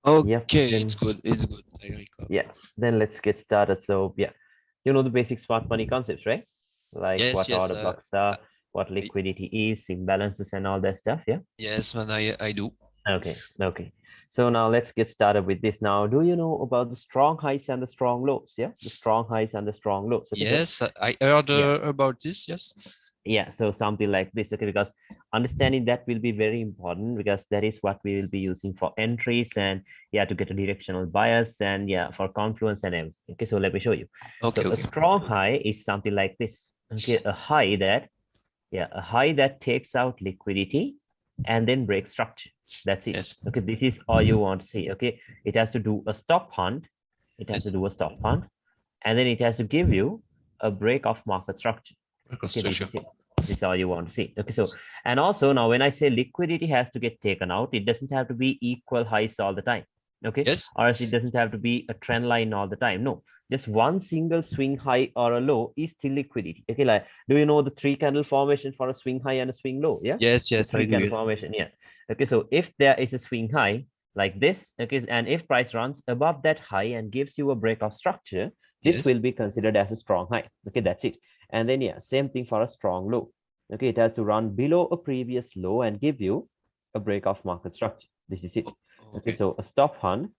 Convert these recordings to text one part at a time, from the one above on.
Yep. Okay, it's Then good. It's good. I recall. yeah, then let's get started. So yeah, you know the basic smart money concepts, right? Like Yes, what yes, order blocks are, what I- liquidity is, imbalances, and all that stuff. Yeah. yes, man. I do. Okay. Okay. So now let's get started with this. Now, do you know about the strong highs and the strong lows? Yeah, the strong highs and the strong lows. Okay. So Yes, I heard yeah, about this. Yes. yeah, so something like this, okay, because understanding that will be very important because that is what we will be using for entries and yeah, to get a directional bias and yeah, for confluence and everything. Okay, so let me show you. So Okay, a okay. strong high is something like this. Okay, a high that takes out liquidity and then breaks structure. That's it. Yes, Okay, this is all you want to see. Okay, it has to do a stop hunt, yes. and then it has to give you a break of market structure. Okay, this Reconstruction. is it. This is all you want to see. Okay, so and also now when I say liquidity has to get taken out, it doesn't have to be equal highs all the time. Okay, Yes, or else it doesn't have to be a trend line all the time. No, just one single swing high or a low is still liquidity. Okay, like do you know the three candle formation for a swing high and a swing low? Yeah, yes, the yes. I three do. candle Yes. formation. Yeah. Okay, so if there is a swing high like this, okay, and if price runs above that high and gives you a break of structure, this Yes. will be considered as a strong high. Okay, that's it. And then yeah, same thing for a strong low. Okay, it has to run below a previous low and give you a break of market structure. This is it. Okay, Okay. so a stop hunt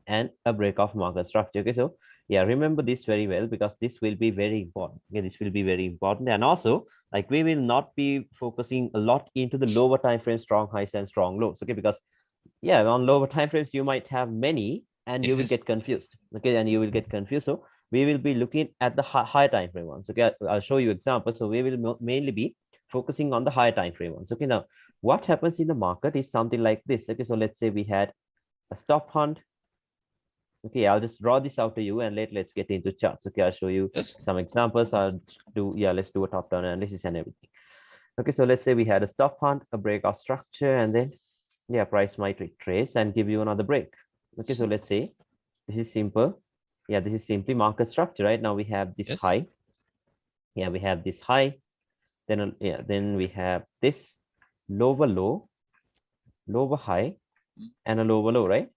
and a break of market structure. Okay, so yeah, remember this very well because this will be very important. Okay, this will be very important. And also, like we will not be focusing a lot into the lower time frame strong highs and strong lows. Okay, because yeah, on lower time frames you might have many and you will Yes. get confused. Okay, and you will get confused. So we will be looking at the high time frame ones. Okay, I'll show you examples. So we will mainly be focusing on the high time frame ones. Okay, now what happens in the market is something like this. Okay, so let's say we had a stop hunt. Okay, I'll just draw this out to you and let's get into charts. Okay, I'll show you Yes. some examples. I'll do, yeah, let's do a top down analysis and everything. Okay, so let's say we had a stop hunt, a breakout structure, and then yeah, price might retrace and give you another break. Okay, so let's say this is simple. Yeah, this is simply market structure, right? Now we have this Yes. high. Yeah, we have this high. Then yeah, then we have this lower low, lower high, and a lower low, right?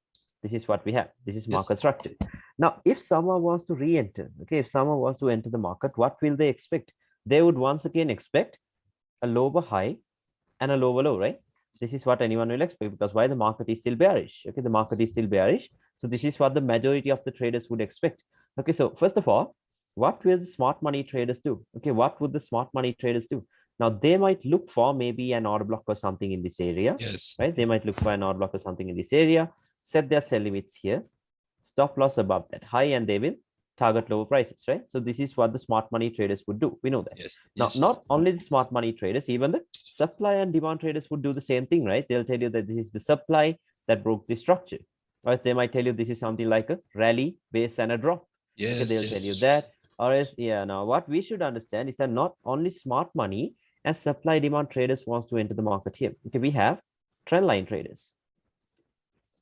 This is what we have. This is Yes. market structure. Now, if someone wants to re-enter, okay, if someone wants to enter the market, what will they expect? They would once again expect a lower high and a lower low, right? This is what anyone will expect because why the market is still bearish. Okay, the market is still bearish. So this is what the majority of the traders would expect. Okay, so first of all, what will the smart money traders do? Okay, what would the smart money traders do? Now they might look for maybe an order block or something in this area, Yes. right? They might look for an order block or something in this area, set their sell limits here, stop loss above that high, and they will target lower prices, right? So this is what the smart money traders would do. We know that. Yes. Now, Yes. Yes. not only the smart money traders, even the supply and demand traders would do the same thing, right? They'll tell you that this is the supply that broke the structure. Or they might tell you this is something like a rally, base, and a drop. Okay, Yes. they'll tell you Yes. that. Or else, yeah, now what we should understand is that not only smart money and supply demand traders wants to enter the market here. Okay, we have trend line traders.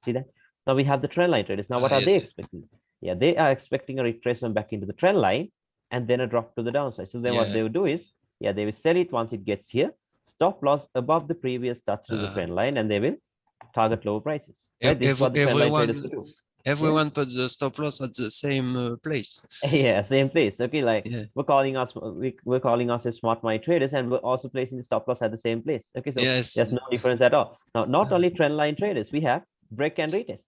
See that? Now we have the trend line traders. Now, Ah, what are they yes. Yes. expecting? Yeah, they are expecting a retracement back into the trend line and then a drop to the downside. So then what Yeah. they will do is, yeah, they will sell it once it gets here, stop loss above the previous touch to the Uh, trend line, and they will target lower prices, right? This is what the trend line traders everyone will do. Yeah. everyone put the stop loss at the same place. Yeah, same place. Okay, like Yeah. we're calling us as smart money traders, and we're also placing the stop loss at the same place. Okay, so there's Yes. no difference at all. Now, not Uh, only trend line traders, we have break and retest.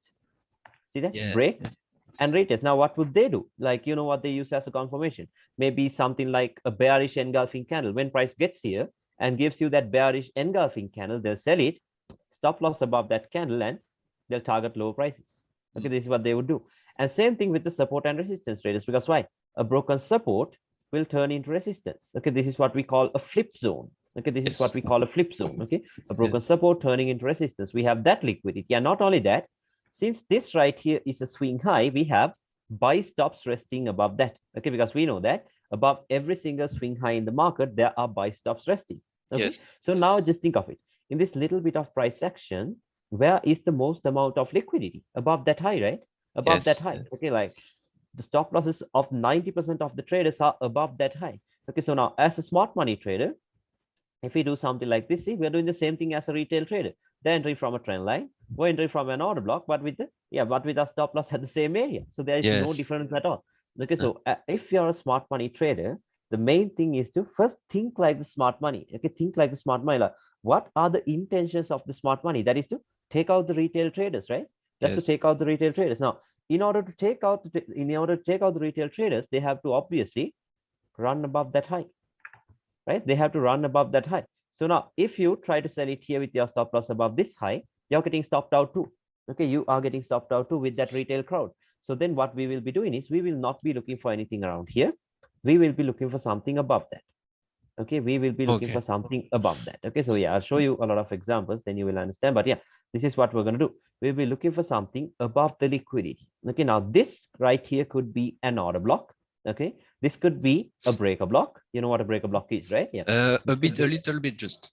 See that? yes. Break Yes. and retest. Now, what would they do? Like, you know what they use as a confirmation? Maybe something like a bearish engulfing candle. When price gets here and gives you that bearish engulfing candle, they'll sell it, stop loss above that candle, and they'll target lower prices. Okay, Mm. this is what they would do. And same thing with the support and resistance traders, because why? A broken support will turn into resistance. Okay, this is what we call a flip zone. Okay, this is what Yes. we call a flip zone. Okay, a Yes. broken support turning into resistance. We have that liquidity. And not only that, since this right here is a swing high, we have buy stops resting above that. Okay, because we know that above every single swing high in the market, there are buy stops resting. Okay, Yes. so now just think of it. In this little bit of price action, where is the most amount of liquidity? Above that high, right? Above that Yes. high. Yes. Okay, like the stop losses of 90% of the traders are above that high. Okay, so now as a smart money trader, if we do something like this, see, we're doing the same thing as a retail trader. They're entering from a trend line. we're entering from an order block, but with our stop loss at the same area. So there is no Yes. difference at all. Okay, so if you're a smart money trader, the main thing is to first think like the smart money. Okay, think like the smart money. Like, what are the intentions of the smart money? That is to take out the retail traders, right? Just to Yes. take out the retail traders. Now, in order to take out the retail traders, they have to obviously run above that high, right? They have to run above that high. So now, if you try to sell it here with your stop loss above this high, you're getting stopped out too. Okay, you are getting stopped out too with that retail crowd. So then what we will be doing is we will not be looking for anything around here. We will be looking for something above that. Okay, we will be looking Okay. for something above that. Okay, so yeah, I'll show you a lot of examples, then you will understand. But yeah, this is what we're going to do. We'll be looking for something above the liquidity. Okay, now this right here could be an order block. Okay, this could be a breaker block. You know what a breaker block is, right? Yeah. A This could bit, a be, little bit just.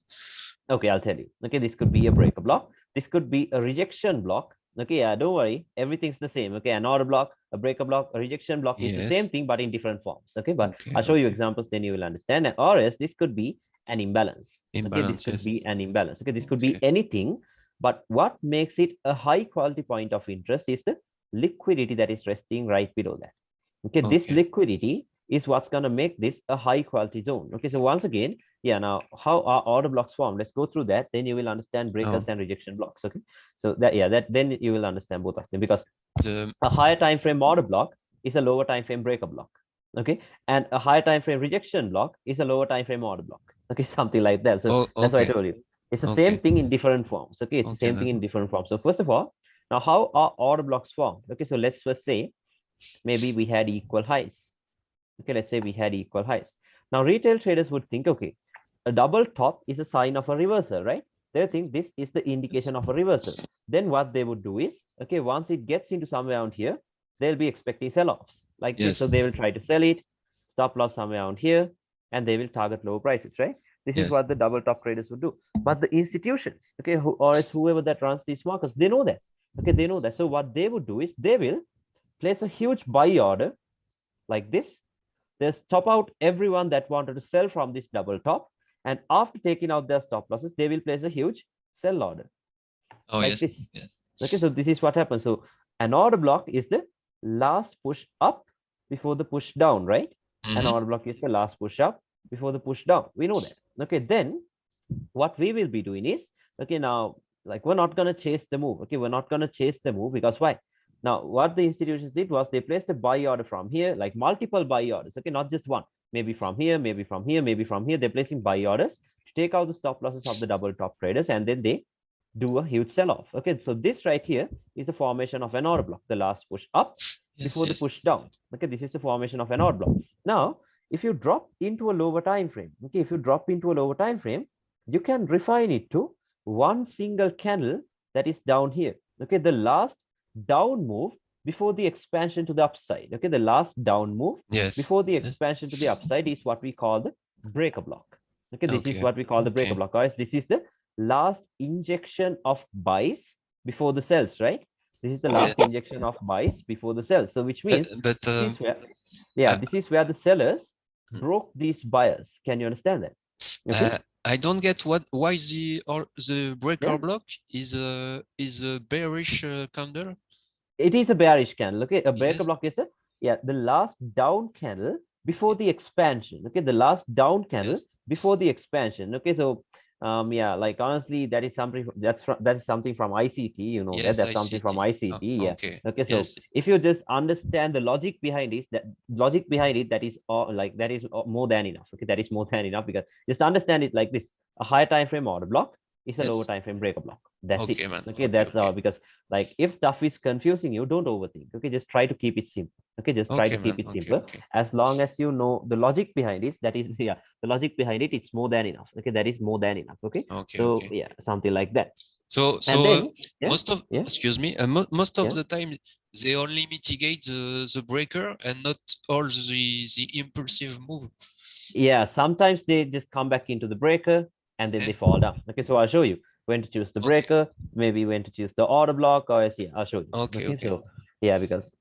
okay, I'll tell you. Okay, this could be a breaker block. This could be a rejection block. Okay, yeah, don't worry. Everything's the same. Okay, an order block, a breaker block, a rejection block is the same Yes. thing, but in different forms. Okay, but Okay. I'll show you Okay. examples, then you will understand. Or else this could be an imbalance. Okay, this Imbalance. could Yes. be an imbalance. Okay, this could be Okay. anything. But what makes it a high quality point of interest is the liquidity that is resting right below that. Okay, this Okay. liquidity is what's going to make this a high quality zone. Okay, so once again, yeah, now how are order blocks formed? Let's go through that, then you will understand breakers Oh, and rejection blocks. Okay, so that, yeah, that then you will understand both of them, because the a higher time frame order block is a lower time frame breaker block. Okay, and a higher time frame rejection block is a lower time frame order block. Okay, something like that. So that's what I okay. told you. It's the same Okay. thing in different forms. Okay, it's the Okay. same thing in different forms. So first of all, now how are order blocks formed? Okay, so let's first say maybe we had equal highs. Okay, let's say we had equal highs. Now retail traders would think, okay, a double top is a sign of a reversal, right? They think this is the indication of a reversal. Then what they would do is, okay, once it gets into somewhere around here, they'll be expecting sell-offs like this. Yes. So they will try to sell it, stop loss somewhere around here, and they will target lower prices, right? This is Yes. what the double top traders would do. But the institutions, okay, or as whoever that runs these markets, they know that. Okay, they know that. So what they would do is they will place a huge buy order like this. They stop out everyone that wanted to sell from this double top, and after taking out their stop losses, they will place a huge sell order Oh, like yes. this. Yeah. Okay, so this is what happens. So an order block is the last push up before the push down, right? An order block is the last push up before the push down. We know that. Okay, then what we will be doing is, okay, now like we're not going to chase the move. Okay, we're not going to chase the move, because why? Now what the institutions did was they placed a buy order from here, like multiple buy orders. Okay, not just one, maybe from here, maybe from here, maybe from here. They're placing buy orders to take out the stop losses of the double top traders, and then they do a huge sell off. Okay, so this right here is the formation of an order block, the last push up Yes. before the Yes. push down. Okay, this is the formation of an order block. Now if you drop into a lower time frame, okay, if you drop into a lower time frame, you can refine it to one single candle that is down here. Okay, the last down move before the expansion to the upside. Okay, the last down move Yes. before the Yes. expansion to the upside is what we call the breaker block. Okay, this is Okay. what we call the breaker Okay. block, guys. This is the last injection of buys before the sells, right? This is the last Yes. injection of buys before the sells. So which means But this is where, yeah, this is where the sellers broke these buyers. Can you understand that? Okay. I don't get why the breaker Yeah. block is a bearish candle. It is a bearish candle. Okay, a breaker Yes. block is the last down candle before the expansion. Okay, the last down candle Yes. before the expansion. Okay, so yeah, like honestly, that is something something from ICT. You know, Yes, that's something from ICT. Oh, Yeah. okay. Okay, so Yes. if you just understand the logic behind it, that is like that is more than enough. Okay, that is more than enough, because just understand it like this: a higher time frame order block is a lower Yes. time frame breaker block. That's Okay, it. man. Okay, Okay, that's okay. because like if stuff is confusing you, don't overthink. Okay, just try to keep it simple. Okay, just try Okay, to keep man. it Okay, simple. okay. As long as you know the logic behind it, that is yeah, the logic behind it, it's more than enough. Okay, that is more than enough. Okay, Okay, so okay. yeah, something like that. So And then yeah, most of yeah, excuse me, most of yeah. the time they only mitigate the breaker and not all the impulsive move. Yeah, sometimes they just come back into the breaker and then they fall down. Okay, so I'll show you when to choose the Okay. breaker, maybe when to choose the order block, or yeah, I'll show you. Okay, okay. So yeah, because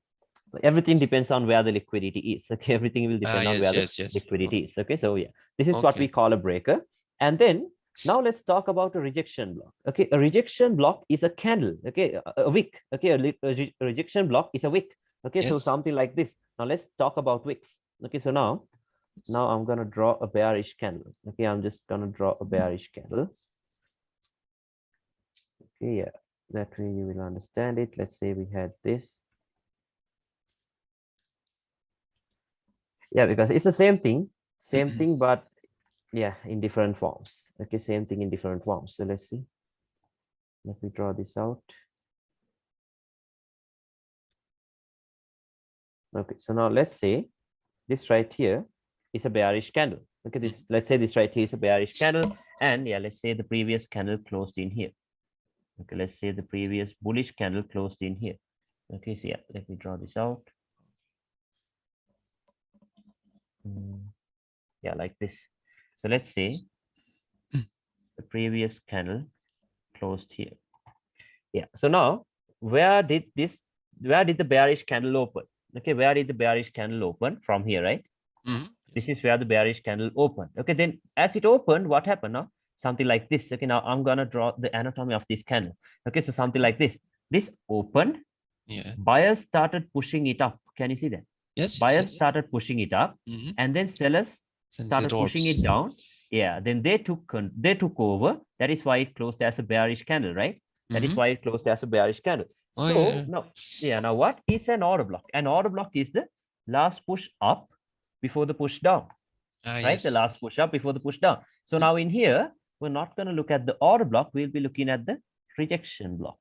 everything depends on where the liquidity is. Okay, everything will depend on Yes, where yes, the yes. liquidity is. Okay, so yeah, this is what Okay. we call a breaker. And then Now let's talk about a rejection block. Okay, a rejection block is a candle. Okay, a wick. Okay, a rejection block is a wick. Okay, so Yes. something like this. Now let's talk about wicks. Okay, so now I'm gonna draw a bearish candle. Okay, I'm just gonna draw a bearish candle. Okay, yeah, that way you will understand it. Let's say we had this. Yeah, because it's the same thing, but yeah, in different forms. Okay, same thing in different forms. So let's see. Let me draw this out. Okay, so now let's say this right here is a bearish candle. Okay, this, let's say this right here is a bearish candle, and yeah, let's say the previous candle closed in here. Okay, let's say the previous bullish candle closed in here. Okay, so yeah, let me draw this out. Yeah, like this. So let's say the previous candle closed here. Yeah, so now where did the bearish candle open? Okay, where did the bearish candle open? From here, right? This is where the bearish candle opened. Okay, then as it opened, what happened now? Something like this. Okay, now I'm gonna draw the anatomy of this candle. Okay, so something like this. This opened. Yeah. Buyers started pushing it up. Can you see that? Yes. Buyers started pushing it up, and then sellers started pushing it down. Yeah, then they took over. That is why it closed as a bearish candle, right? That is why it closed as a bearish candle. Oh, So yeah. now what is an order block? An order block is the last push up before the push down, right? Yes. The last push up before the push down. So now in here, we're not going to look at the order block. We'll be looking at the rejection block.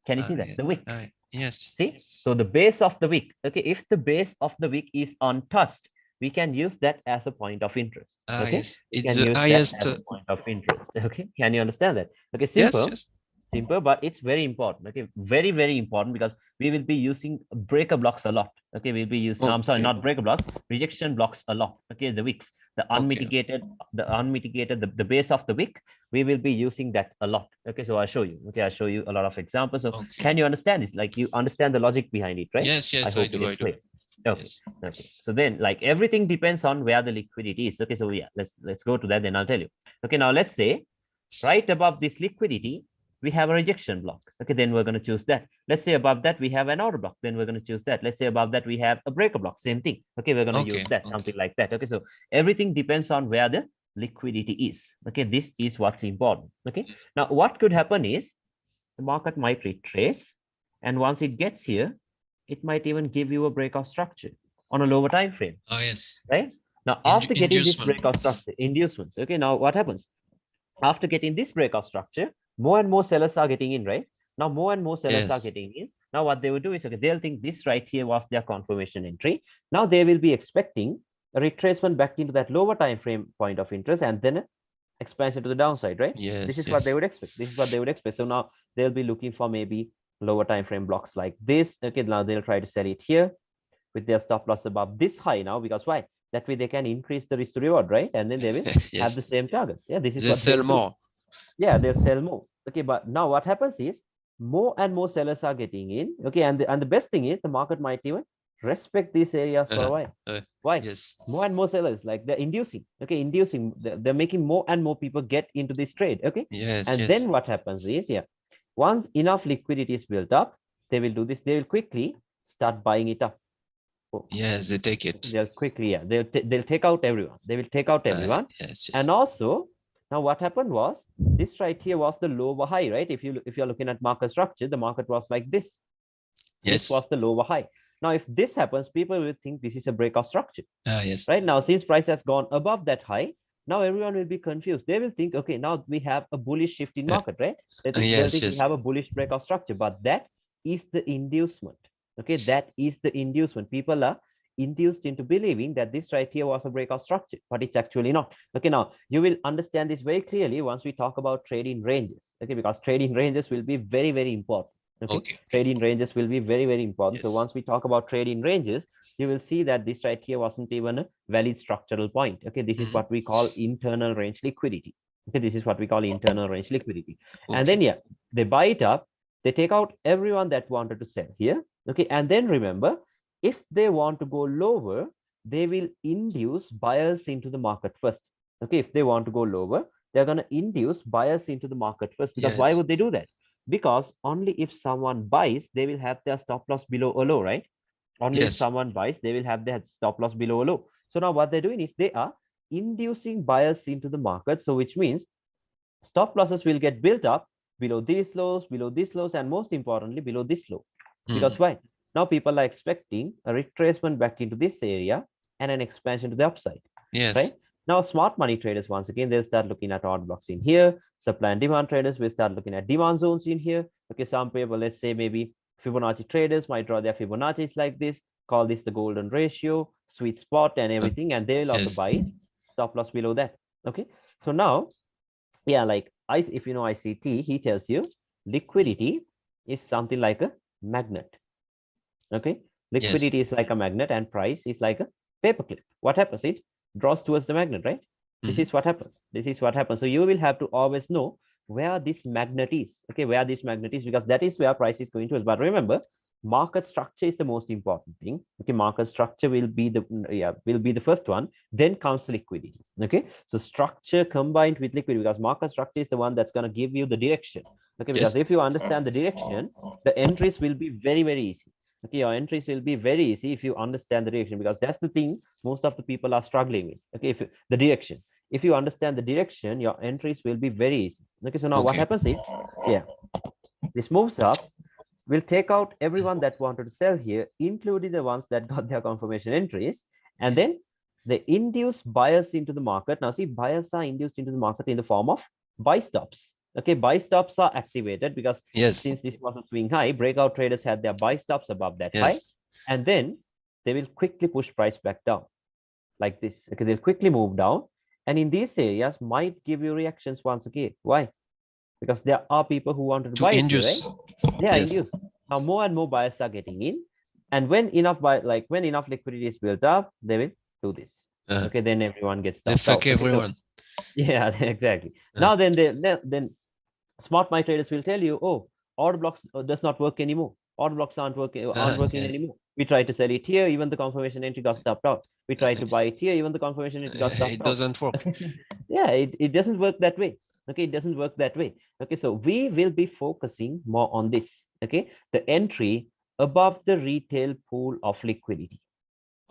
Can you see that? Yeah. The wick. Yes. See? So the base of the wick. Okay, if the base of the wick is untouched, we can use that as a point of interest. Okay, Yes. we It's can use the highest that as a point of interest. Okay, can you understand that? Okay, simple. Yes. Simple, but it's very important. Okay, very, very important, because we will be using breaker blocks a lot. Okay, we'll be using, I'm sorry, not breaker blocks, rejection blocks a lot. Okay, the wicks, the unmitigated, the base of the wick, we will be using that a lot. Okay, so I'll show you. Okay, I'll show you a lot of examples. So can you understand this? Like, you understand the logic behind it, right? Yes. I do. Okay. Yes. Okay. So then, like, everything depends on where the liquidity is. Okay, so yeah, let's go to that. Then I'll tell you. Okay, now let's say right above this liquidity, we have a rejection block. Okay, then we're going to choose that. Let's say above that we have an order block. Then we're going to choose that. Let's say above that we have a breaker block. Same thing. Okay, we're going to use that. Something like that. Okay, so everything depends on where the liquidity is. Okay, this is what's important. Okay, now what could happen is the market might retrace, and once it gets here, it might even give you a breakout structure on a lower time frame. Oh, yes. Right now, after getting this breakout structure, inducements. Okay, now what happens? After getting this breakout structure, more and more sellers are getting in, right? Now, more and more sellers are getting in. Now, what they will do is, okay, they'll think this right here was their confirmation entry. Now, they will be expecting a retracement back into that lower time frame point of interest, and then expansion to the downside, right? Yes. This is what they would expect. This is what they would expect. So now they'll be looking for maybe lower time frame blocks like this. Okay, now they'll try to sell it here with their stop loss above this high now, because why? That way they can increase the risk to reward, right? And then they will have the same targets. Yeah, this is what sell more. Yeah, they'll sell more. Okay, but now what happens is more and more sellers are getting in. Okay, and the best thing is the market might even respect these areas for a while. Why? Yes. More and more sellers, like, they're inducing. Okay, they're making more and more people get into this trade. Okay. Yes. And then what happens is, yeah, once enough liquidity is built up, they will do this. They will quickly start buying it up. Yes, they take it. They'll quickly, yeah, they'll take out everyone. They will take out everyone. Yes. And also, now what happened was, this right here was the lower high, right? If you're looking at market structure, the market was like this. This was the lower high. Now, if this happens, people will think this is a breakout structure. Yes. Right now, since price has gone above that high, now everyone will be confused. They will think, okay, now we have a bullish shift in market, right? They'll think we have a bullish breakout structure, but that is the inducement. Okay, that is the inducement. People are induced into believing that this right here was a breakout structure, but it's actually not. Okay, now you will understand this very clearly once we talk about trading ranges. Okay, because trading ranges will be very, very important. Okay. Trading ranges will be very, very important. So once we talk about trading ranges, you will see that this right here wasn't even a valid structural point. Okay, this is what we call internal range liquidity. Okay, this is what we call internal range liquidity. And then, yeah, they buy it up, they take out everyone that wanted to sell here. Okay, and then remember, if they want to go lower, they will induce buyers into the market first. Okay, if they want to go lower, they're going to induce buyers into the market first. Because why Yes. would they do that? Because only if someone buys, they will have their stop loss below a low, right? Only if Yes. someone buys, they will have their stop loss below a low. So now what they're doing is they are inducing buyers into the market. So which means stop losses will get built up below these lows, and most importantly, below this low. Because Mm. why? Now people are expecting a retracement back into this area and an expansion to the upside, Yes. right? Now, smart money traders, once again, they'll start looking at odd blocks in here. Supply and demand traders will start looking at demand zones in here. Okay, some people, let's say maybe Fibonacci traders might draw their Fibonacci's like this, call this the golden ratio, sweet spot, and everything, and they will also Yes. buy it, stop loss below that. Okay, so now, yeah, like if you know ICT, he tells you liquidity is something like a magnet. Okay, Yes. liquidity is like a magnet and price is like a paperclip. What happens? It draws towards the magnet, right? This Mhm. is what happens. This is what happens. So you will have to always know where this magnet is. Okay, where this magnet is, because that is where price is going to. But remember, market structure is the most important thing. Okay, market structure will be the first one. Then comes liquidity. Okay, so structure combined with liquidity, because market structure is the one that's going to give you the direction. Okay, because Yes. if you understand the direction, the entries will be very, very easy. Okay, your entries will be very easy if you understand the direction, because that's the thing most of the people are struggling with. Okay, if the direction, if you understand the direction, your entries will be very easy. Okay, so now what Okay. happens is, yeah, this moves up, we'll take out everyone that wanted to sell here, including the ones that got their confirmation entries, and Mhm. then they induce buyers into the market. Now see, buyers are induced into the market in the form of buy stops. Okay, buy stops are activated because Yes. since this was a swing high, breakout traders had their buy stops above that high, Yes. and then they will quickly push price back down like this. Okay, they'll quickly move down, and in these areas might give you reactions once again. Why? Because there are people who wanted to To buy it here, right? induce. They are Yes. induced. Now more and more buyers are getting in, and when enough when enough liquidity is built up, they will do this. Uh, Okay, then everyone gets they stopped fuck out. Okay, so everyone. yeah, exactly. Uh, Now then smart my traders will tell you, oh, order blocks does not work anymore. Order blocks aren't working yes. anymore. We tried to sell it here, even the confirmation entry got stopped out. We Uh, tried to buy it here, even the confirmation entry got stopped it out. doesn't work. Yeah, it doesn't work that way. Okay, it doesn't work that way. Okay, so we will be focusing more on this. Okay, the entry above the retail pool of liquidity.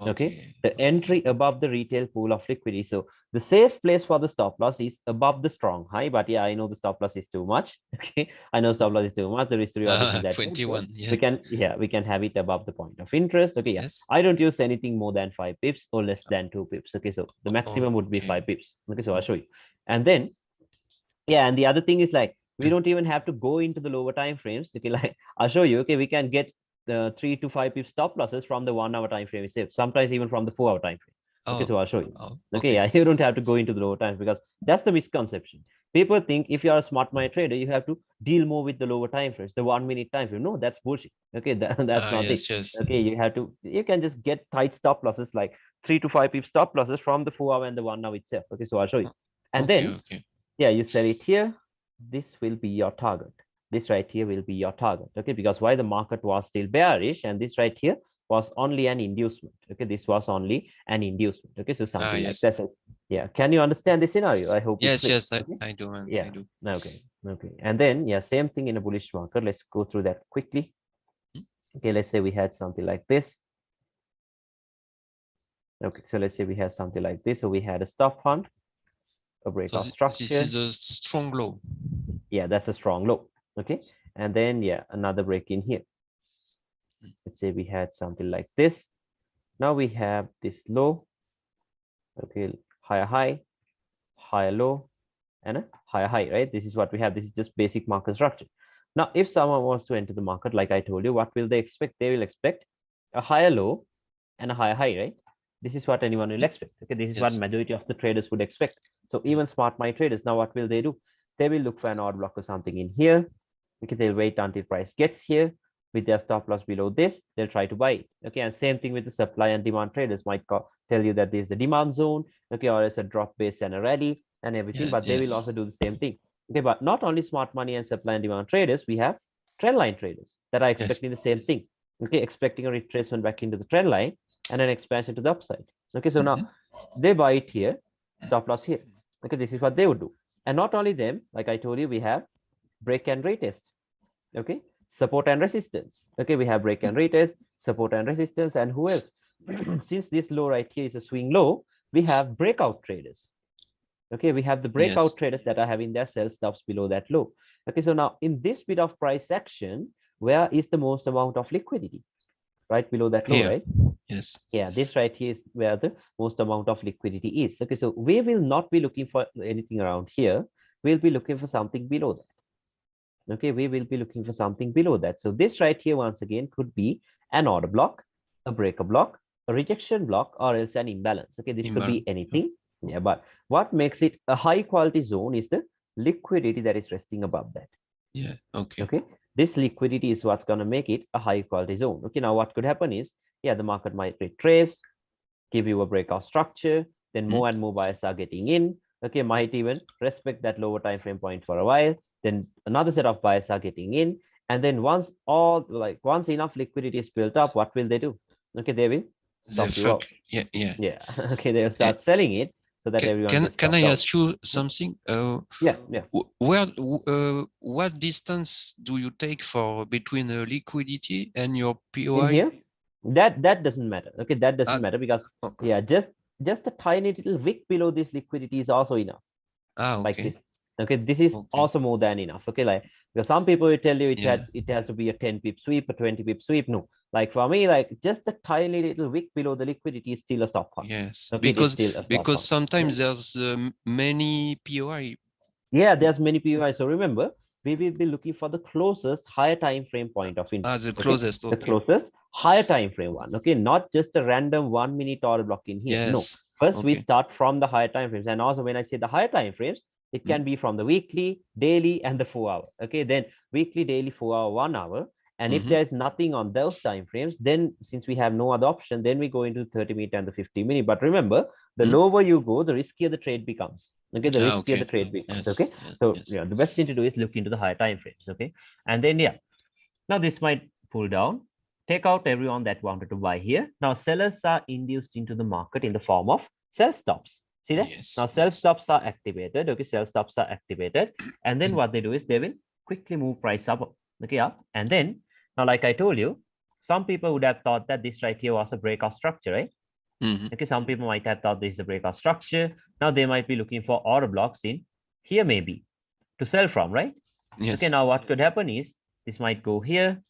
Okay, Okay. the Okay. entry above the retail pool of liquidity. So the safe place for the stop loss is above the strong high, but yeah, I know the stop loss is too much. Okay, I know stop loss is too much. The risk to reward isn't that good. So 21. we Yes. can, yeah, we can have it above the point of interest. Okay, yeah, Yes. I don't use anything more than 5 pips or less than 2 pips. Okay, so the maximum would be Okay. 5 pips. Okay, so I'll show Okay. you. And then, yeah, and the other thing is like we don't even have to go into the lower time frames. Okay, like I'll show you. Okay, we can get the 3 to 5 pip stop losses from the 1 hour time frame itself, sometimes even from the 4 hour time frame. Okay, Oh. so I'll show you. Oh. Okay, Okay. yeah, you don't have to go into the lower times, because that's the misconception. People think if you are a smart money trader, you have to deal more with the lower time frames, the 1 minute time frame. No, that's bullshit. Okay, that's not it. Yes. Yes. Okay, you can just get tight stop losses like 3 to 5 pip stop losses from the 4 hour and the 1 hour itself. Okay, so I'll show you. And Okay. then, Okay. yeah, you sell it here. This will be your target. This right here will be your target. Okay, because why? The market was still bearish, and this right here was only an inducement. Okay, this was only an inducement. Okay, so something like Yes. that. So yeah, can you understand this scenario? I hope it's Yes. clear. Yes. Okay, I do, man. I yeah, do. okay, okay. And then yeah, same thing in a bullish market. Let's go through that quickly. Hmm? Okay, let's say we had something like this. Okay, so let's say we had something like this. So we had a stop hunt, a So breakout this structure. is a strong low. Yeah, that's a strong low. Okay, and then yeah, another break in here. Hmm. Let's say we had something like this. Now we have this low. Okay, higher high, higher low, and a higher high, right? This is what we have. This is just basic market structure. Now, if someone wants to enter the market, like I told you, what will they expect? They will expect a higher low and a higher high, right? This is what anyone will Hmm? expect. Okay, this is what Yes. majority of the traders would expect. So Hmm. even smart money traders, now what will they do? They will look for an odd block or something in here. Okay, they'll wait until price gets here with their stop loss below this. They'll try to buy it. Okay, and same thing with the supply and demand traders might tell you that there's the demand zone. Okay, or it's a drop base and a rally and everything, Yeah. but they will Yes. also do the same thing. Okay, but not only smart money and supply and demand traders, we have trend line traders that are Yes. expecting the same thing. Okay, expecting a retracement back into the trend line and an expansion to the upside. Okay, so now they buy it here, stop loss here. Okay, this is what they would do. And not only them, like I told you, we have break and retest. Okay, support and resistance. Okay, we have break and retest, support and resistance, and who else? Since this low right here is a swing low, we have breakout traders. Okay, we have the breakout traders that are having their sell stops below that low. Okay, so now in this bit of price action, where is the most amount of liquidity? Right below that low, Here. right? Yes. Yeah, this right here is where the most amount of liquidity is. Okay, so we will not be looking for anything around here. We'll be looking for something below that. Okay, we will be looking for something below that. So this right here, once again, could be an order block, a breaker block, a rejection block, or else an imbalance. Okay, this could be anything. Yeah, but what makes it a high quality zone is the liquidity that is resting above that. Yeah, okay. Okay, this liquidity is what's going to make it a high quality zone. Okay, now what could happen is, yeah, the market might retrace, give you a breakout structure, then more and more buyers are getting in. Okay, might even respect that lower time frame point for a while, then another set of buyers are getting in, and then once enough liquidity is built up, what will they do? Okay, they will stop you out. Yeah. Okay, they'll start selling it so that everyone gets can I out. ask you something? Yeah. What distance do you take for between the liquidity and your POI? In here, that doesn't matter. Okay, that doesn't matter because yeah, just a tiny little wick below this liquidity is also enough. Okay. Like this. Okay, this is also more than enough. Okay, like because some people will tell you it has to be a 10 pip sweep, a 20 pip sweep. No, like for me, like just a tiny little wick below the liquidity is still a stop point. Yes, okay, because sometimes there's many POI. Yeah, there's many POI. So remember, we will be looking for the closest higher time frame point of interest. The closest. Okay? The closest higher time frame one. Okay, not just a random 1 minute order block in here. Yes. No, first we start from the higher time frames. And also when I say the higher time frames, it can be from the weekly, daily, and the 4 hour. Okay, then weekly, daily, 4 hour, 1 hour. And if there's nothing on those time frames, then since we have no other option, then we go into 30 minute and the 50 minute. But remember, the lower you go, the riskier the trade becomes. Okay, the riskier the trade becomes. Okay, so yeah, the best thing to do is look into the higher time frames. Okay, and then yeah, now this might pull down, take out everyone that wanted to buy here. Now sellers are induced into the market in the form of sell stops. See that? Now sell stops are activated. Okay, sell stops are activated, and then what they do is they will quickly move price up. Okay, up, and then now, like I told you, some people would have thought that this right here was a breakout structure, right? Okay, some people might have thought this is a breakout structure. Now they might be looking for order blocks in here maybe to sell from, right? Yes. Okay, now what could happen is this might go here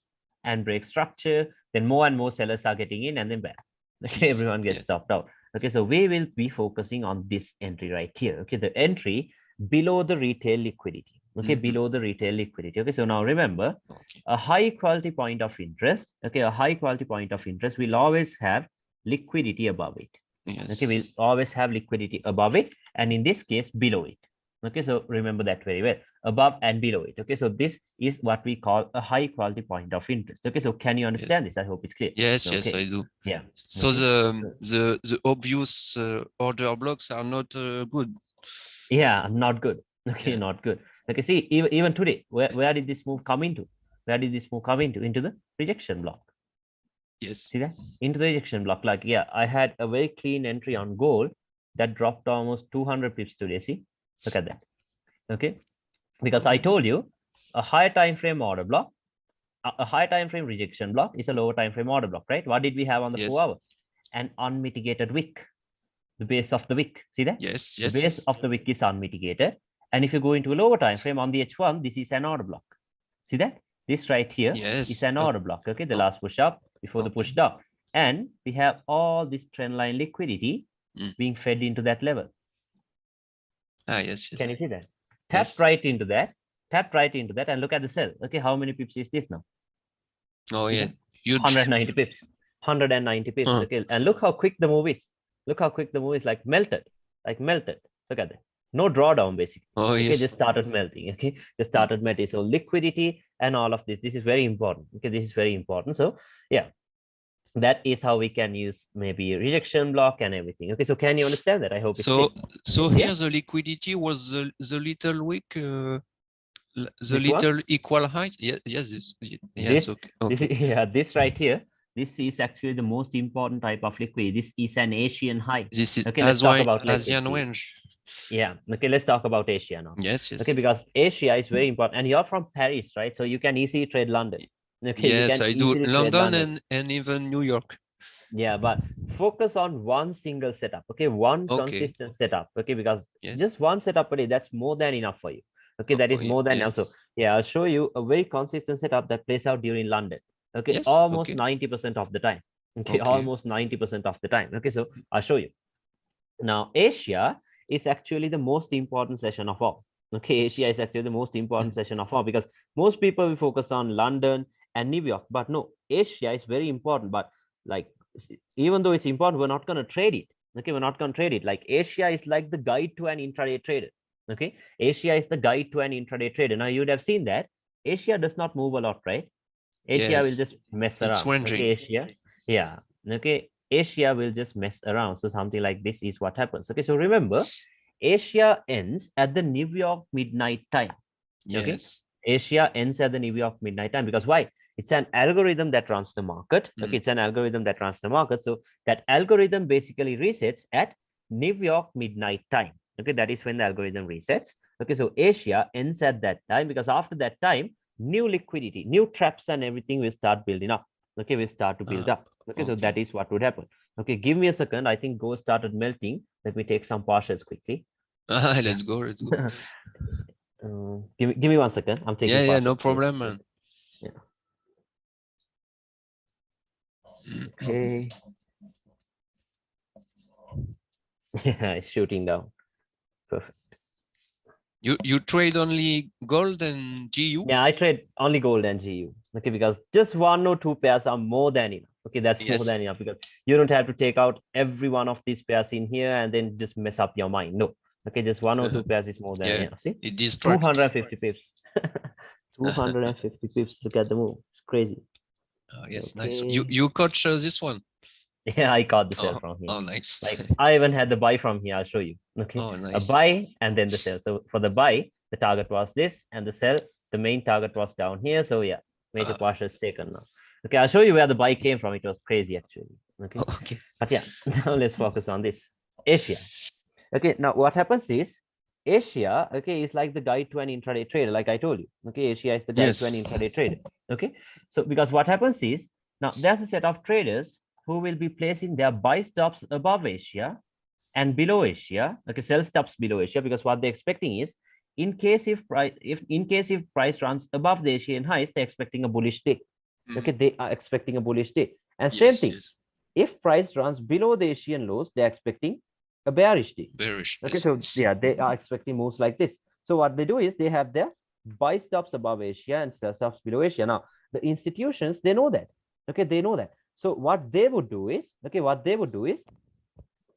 and break structure. Then more and more sellers are getting in and then back. Okay, everyone gets stopped out. Okay, so we will be focusing on this entry right here. Okay, the entry below the retail liquidity. Okay, below the retail liquidity. Okay, so now remember, a high quality point of interest. Okay, a high quality point of interest will always have liquidity above it. Yes. Okay, we'll always have liquidity above it, and in this case below it. Okay, so remember that very well, above and below it. Okay, so this is what we call a high quality point of interest. Okay, so can you understand this? I hope it's clear. Yes, yes, I do. Yeah. So the obvious order blocks are not good. Yeah, not good. Okay, not good. Okay, see, even today, where did this move come into? Where did this move come into? Into the rejection block. Yes. See that? Into the rejection block. Like, yeah, I had a very clean entry on gold that dropped almost 200 pips today. See, look at that. Okay, because I told you a higher time frame order block, a high time frame rejection block is a lower time frame order block, right? What did we have on the 4 hour? An unmitigated wick, the base of the wick. See that? Yes, yes. The base of the wick is unmitigated. And if you go into a lower time frame on the H1, this is an order block. See that? This right here is an order block. Okay, the last push up before the push down. And we have all this trend line liquidity being fed into that level. Yes. Can you see that? Tap right into that. Tap right into that and look at the sell. Okay, how many pips is this now? Oh, yeah. 190 pips. 190 pips. Okay, and look how quick the move is. Look how quick the move is, like melted. Like melted. Look at that. No drawdown, basically. Oh, okay, yes. just started melting. Okay, just started melting. So liquidity and all of this. This is very important. Okay, this is very important. So yeah, that is how we can use maybe a rejection block and everything. Okay, so can you understand that? I hope so. So here the liquidity was the little wick, the this little one? Equal height. Yes. This right here. This is actually the most important type of liquidity. This is an Asian high. This is okay. Let's talk about Asian range. Yeah. Okay, let's talk about Asia now. Yes, yes. Okay, because Asia is very important, and you're from Paris, right? So you can easily trade London. Okay, you Yes, can I do easily trade London London. and even New York. Yeah, but focus on one single setup. Okay, one Okay. consistent setup. Okay, because Yes. just one setup a day, that's more than enough for you. Okay, that is more than enough. So Yes. yeah, I'll show you a very consistent setup that plays out during London. Okay, Yes. almost Okay. 90% of the time. Okay, Okay. almost 90% of the time. Okay, so I'll show you. Now, Asia is actually the most important session of all. Okay, Asia is actually the most important session of all because most people will focus on London and New York, but no, Asia is very important. But like, even though it's important, we're not going to trade it. Okay, we're not going to trade it. Like, Asia is like the guide to an intraday trader. Okay, Asia is the guide to an intraday trader. Now, you'd have seen that Asia does not move a lot, right? Asia will Yes. just mess It's around. ranging. Okay, Asia. Yeah. Okay. Asia will just mess around. So something like this is what happens. Okay. So remember, Asia ends at the New York midnight time. Okay. Yes. Asia ends at the New York midnight time because why? It's an algorithm that runs the market. Okay. It's an algorithm that runs the market. So that algorithm basically resets at New York midnight time. Okay. That is when the algorithm resets. Okay. So Asia ends at that time because after that time, new liquidity, new traps and everything will start building up. Okay, we start to build up. Okay, so that is what would happen. Okay, give me a second. I think gold started melting. Let me take some partials quickly. Let's go. Let's go. Give me 1 second. I'm taking Yeah, no partials. problem, man. Yeah. Okay. Yeah, it's shooting down. Perfect. You trade only gold and GU? Yeah, I trade only gold and GU. Okay, because just one or two pairs are more than enough. Okay, that's more than enough because you don't have to take out every one of these pairs in here and then just mess up your mind. No. Okay, just one or two pairs is more than enough. See, it distracts. 250 pips. 250 pips. Look at the move. It's crazy. Yes, okay. nice. You coach this one? Yeah, I caught the sell from here. Oh, nice. Like I even had the buy from here. I'll show you. Okay, nice. A buy and then the sell. So for the buy, the target was this, and the sell, the main target was down here. So yeah, major partial is taken now. Okay, I'll show you where the buy came from. It was crazy actually. Okay. But yeah, now let's focus on this. Asia. Okay, now what happens is Asia, okay, is like the guide to an intraday trader, like I told you. Okay, Asia is the guide to an intraday trader. Okay, so because what happens is now there's a set of traders who will be placing their buy stops above Asia and below Asia. Okay, sell stops below Asia because what they're expecting is in case if price runs above the Asian highs, they're expecting a bullish day. Okay, they are expecting a bullish day. And same thing, if price runs below the Asian lows, they're expecting a bearish day. Okay, so yeah, they are expecting moves like this. So what they do is they have their buy stops above Asia and sell stops below Asia. Now, the institutions, they know that. Okay, they know that. So what they would do is,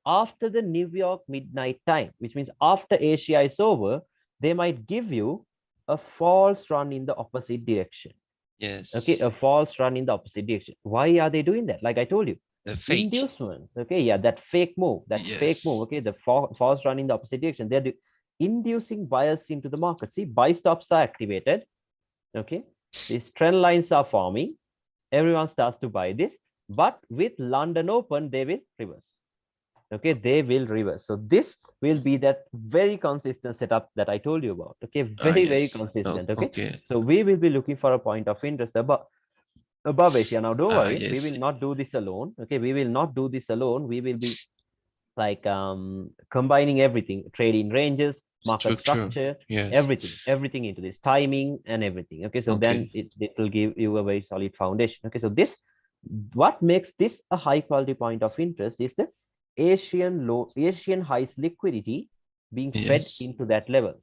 after the New York midnight time, which means after Asia is over, they might give you a false run in the opposite direction. Yes. Okay, a false run in the opposite direction. Why are they doing that? Like I told you, inducements. Okay, yeah, that fake move, okay, the false run in the opposite direction. They're inducing buyers into the market. See, buy stops are activated. Okay, these trend lines are forming. Everyone starts to buy this, but with London open, they will reverse. Okay, they will reverse. So this will be that very consistent setup that I told you about. Okay, very consistent. Okay, so we will be looking for a point of interest above Asia. Now, don't worry, we will not do this alone. Okay, we will not do this alone. We will be like combining everything, trading ranges, market structure, everything into this, timing and everything. Okay, so then it will give you a very solid foundation. Okay, so this, what makes this a high quality point of interest is the Asian highs liquidity being fed into that level.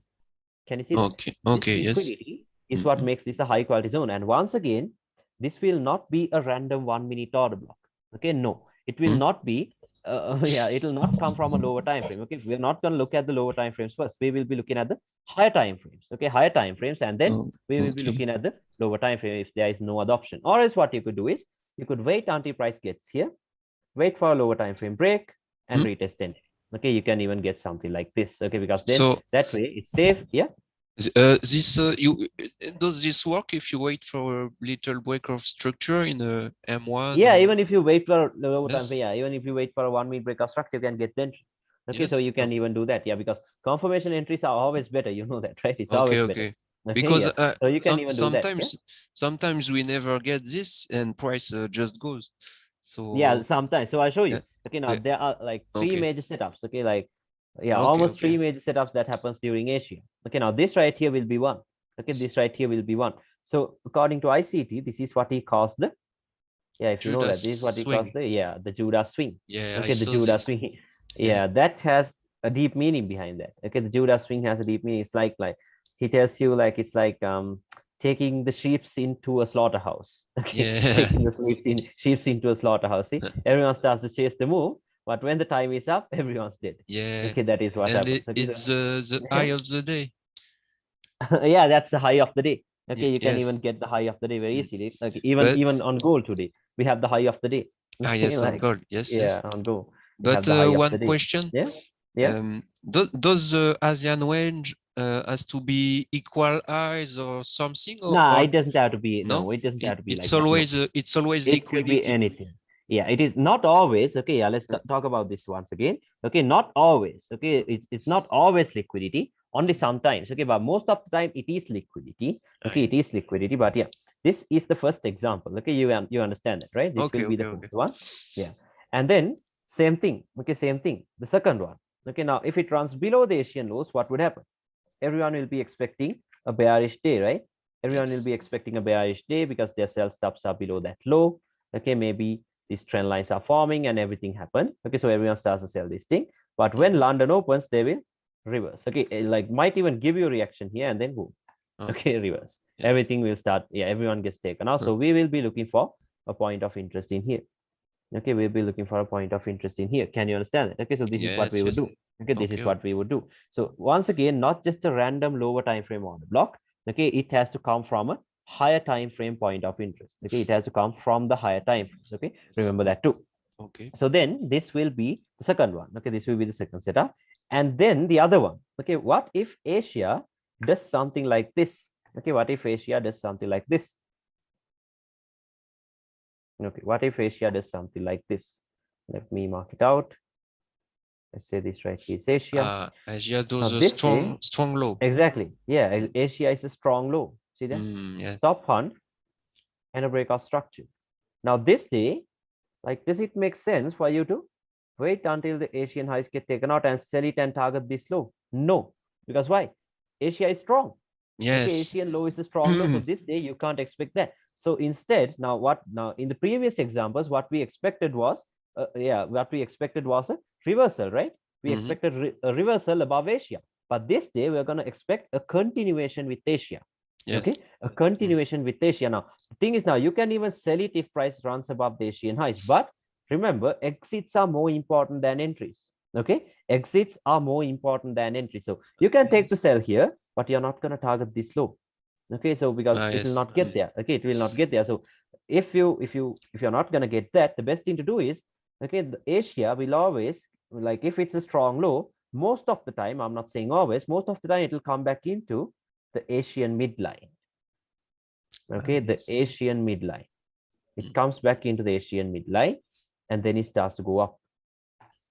Can you see that? Okay, this liquidity is what makes this a high quality zone. And once again, this will not be a random 1 minute order block. Okay, no, it will not be it will not come from a lower time frame. Okay, we're not going to look at the lower time frames first. We will be looking at the higher time frames. Okay, higher time frames, and then we will be looking at the lower time frame if there is no other option. Or else what you could do is you could wait until price gets here, wait for a lower time frame break, and retest it. Okay, you can even get something like this. Okay, because then that way it's safe. Yeah. Does this work if you wait for a little break of structure in a M1? Yeah, even if you wait for the lower time frame, yeah, even if you wait for a 1 minute break of structure, you can get the entry. Okay, so Yes. you can even do that. Yeah, because confirmation entries are always better. You know that, right? It's always better. Okay. Okay, Because yeah. So you can even do that. Yeah. sometimes we never get this and price just goes. Yeah, So sometimes. So I'll show you. yeah, Okay, now yeah. there are like three Okay. major setups. Okay, like yeah, Okay. almost three Okay. major setups that happens during Asia. Okay, now this right here will be one. Okay, this right here will be one. So according to ICT, this is what he calls the, yeah, if you know that, this is what Judas he calls swing. the, yeah, the Judas swing. Yeah, I Okay, the saw Judas this. swing. Yeah. Yeah, that has a deep meaning behind that. Okay, the Judas swing has a deep meaning. It's like he tells you like it's like taking the sheeps into a slaughterhouse. Okay, Yeah. taking the sheeps into a slaughterhouse. See, everyone starts to chase the move, but when the time is up, everyone's dead. Yeah. Okay, that is what And happens. Okay, it's the eye of the day. yeah, that's the high of the day. Okay, you can Yes. even get the high of the day very Mm. easily. Like even But even on gold today, we have the high of the day. Okay, yes, on like gold. Yes, yeah, yes. on gold, we have But the high of one the day. question. Yeah, yeah. Does the ASEAN range has to be equal highs or something Nah, or it doesn't have to be. no? No, it doesn't have to be like It's that. No, always it could be liquidity. anything. Yeah, it is not always. Okay, yeah, let's talk about this once again. Okay, not always. Okay, it's not always liquidity. Only sometimes. Okay, but most of the time it is liquidity. Okay, it Yes. is liquidity. But yeah, this is the first example. Okay, you understand that, right? This will be the Okay. first one. Yeah, and then same thing. Okay, same thing. The second one. Okay, now if it runs below the Asian lows, what would happen? Everyone will be expecting a bearish day, right? Everyone will be Yes. expecting a bearish day because their sell stops are below that low. Okay, maybe these trend lines are forming and everything happened. Okay, so everyone starts to sell this thing. But when London opens, they will reverse. Okay, like might even give you a reaction here and then boom. Okay, reverse. Yes. Everything will start. Yeah, everyone gets taken out. So we will be looking for a point of interest in here. Okay, we'll be looking for a point of interest in here. Can you understand it? Okay, so this is what we would do. Okay, this is what we would do. So once again, not just a random lower time frame order block. Okay, it has to come from a higher time frame point of interest. Okay, it has to come from the higher time frames. Okay, remember that too. Okay. So then this will be the second one. Okay, this will be the second setup. And then the other one. Okay, what if Asia does something like this? Okay, what if Asia does something like this? Okay, what if Asia does something like this? Let me mark it out. Let's say this right here is Asia. Asia does Now a this day, strong low. exactly. Yeah, Asia is a strong low. See that? Yeah. Top hunt and a breakout structure. Now this day, like, does it make sense for you to wait until the Asian highs get taken out and sell it and target this low? No, because why? Asia is strong. Yes. Okay, Asian low is a strong low. So this day you can't expect that. So instead, now in the previous examples, what we expected was a reversal, right? We expected a reversal above Asia. But this day we're going to expect a continuation with Asia. Yes. Okay, a continuation with Asia. Now, the thing is, now you can even sell it if price runs above the Asian highs. But remember, exits are more important than entries. Okay, exits are more important than entries. So you can take the sell here, but you're not going to target this low. Okay, so because it will not get there. Okay, it will not get there. So if you're not going to get that, the best thing to do is, okay, the Asia will always, like, if it's a strong low, most of the time, I'm not saying always, most of the time it will come back into the Asian midline. Okay, the Asian midline. It comes back into the Asian midline, and then it starts to go up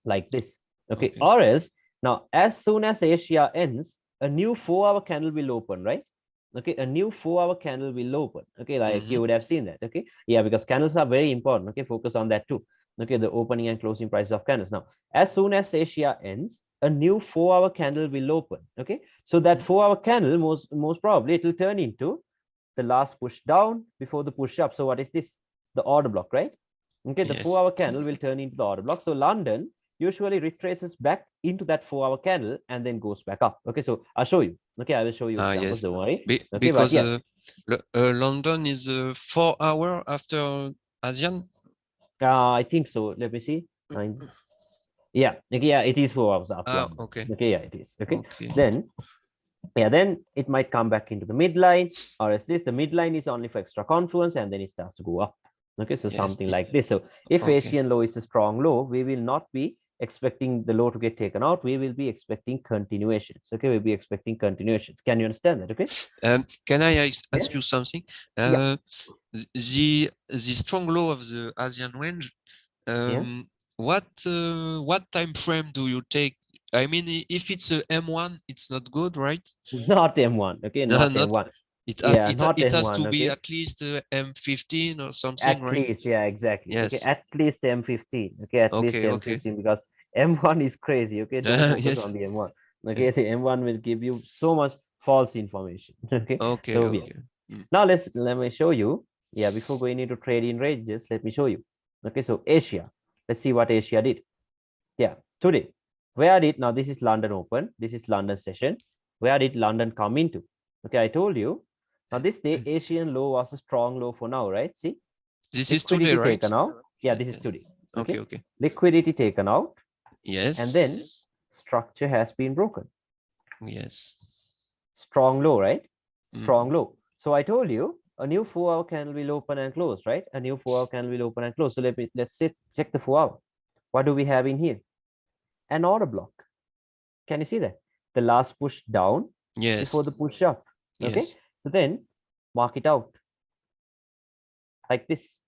like this. Okay, or else, now as soon as Asia ends, a new 4-hour candle will open, right? Okay, a new 4-hour candle will open. Okay, like you would have seen that. Okay, yeah, because candles are very important. Okay, focus on that too. Okay, the opening and closing prices of candles. Now, as soon as Asia ends, a new 4-hour candle will open. Okay, so that 4-hour candle most probably it will turn into the last push down before the push up. So what is this? The order block, right? Okay, the 4-hour candle will turn into the order block. So London usually retraces back into that 4-hour candle and then goes back up. Okay, so I'll show you. Okay, I will show you examples. Don't worry. Okay, because but yeah, London is 4 hours after ASEAN. I think so. Let me see. Yeah, okay, yeah, it is 4 hours after London. Okay. Okay, yeah, it is. Okay, then it might come back into the midline, or as this, the midline is only for extra confluence, and then it starts to go up. Okay, so something like this. So if Asian low is a strong low, we will not be expecting the low to get taken out. We will be expecting continuations. Okay, we'll be expecting continuations. Can you understand that? Okay. Can I ask you something? Yeah. The strong low of the ASEAN range. What time frame do you take I mean, if it's a M1, it's not good, right? Not M1. Okay, No, not not M1. it. Yeah, not It has M1. to be Okay, at least M15 or something, at right? least, yeah, exactly. Okay, Yes. at least M15. Okay, at least Okay. Okay. M15 because M1 is crazy. Okay, don't focus on Yes. the M1. Okay, Yeah. the M1 will give you so much false information. Okay, Okay. so yeah. Okay. Mm. Now let me show you. Yeah, before going into trading ranges, let me show you. Okay, so Asia. Let's see what Asia did. Yeah, today. Where did now this is London Open, this is London session. Where did London come into? Okay, I told you. Now this day Asian low was a strong low for now, right? See, This is today, liquidity right? taken out. Yeah, Yeah. this is Yeah. today. Okay. Okay, Okay. liquidity taken out, and then Yes. structure has been broken. Yes. Strong low, right? Strong Mhm. low. So I told you a new 4-hour candle will open and close, right? A new 4-hour candle will open and close. So let's check the 4-hour. What do we have in here? An order block. Can you see that? The last push down before Yes. the push up. Okay. Yes. So then mark it out like this.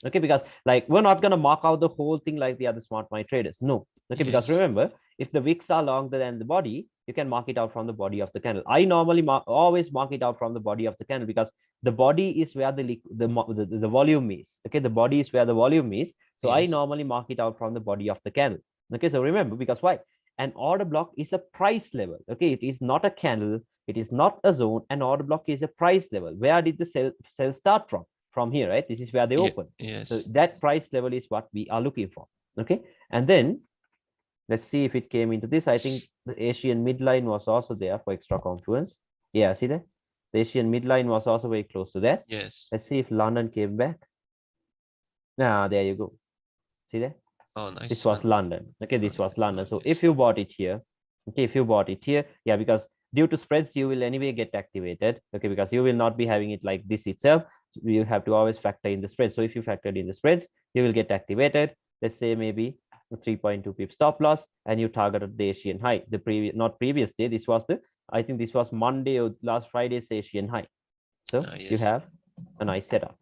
Okay, because like we're not gonna mark out the whole thing like the other smart money traders. No. Okay, because Yes. remember, if the wicks are longer than the body, you can mark it out from the body of the candle. I normally always mark it out from the body of the candle because the body is where the volume is. Okay, the body is where the volume is. So I Yes. normally mark it out from the body of the candle. Okay, so remember, because why? An order block is a price level. Okay, it is not a candle, it is not a zone. An order block is a price level. Where did the sell start from? From here, right? This is where they Yeah. open. So Yes. that price level is what we are looking for. Okay, and then let's see if it came into this. I think the Asian midline was also there for extra confluence. Yeah, see that? The Asian midline was also very close to that. Yes. Let's see if London came back. Ah, there you go. See that? Oh, This nice was one. London. Okay, Oh, this was London. So if yes. you bought it here, okay, if you bought it here, yeah, because due to spreads, you will anyway get activated. Okay, because you will not be having it like this itself. You have to always factor in the spread. So if you factored in the spreads, you will get activated. Let's say maybe 3.2 pip stop loss, and you targeted the Asian high. The previous, not previous day. This was the, I think this was Monday or last Friday's Asian high. So Ah, you yes. have a nice setup.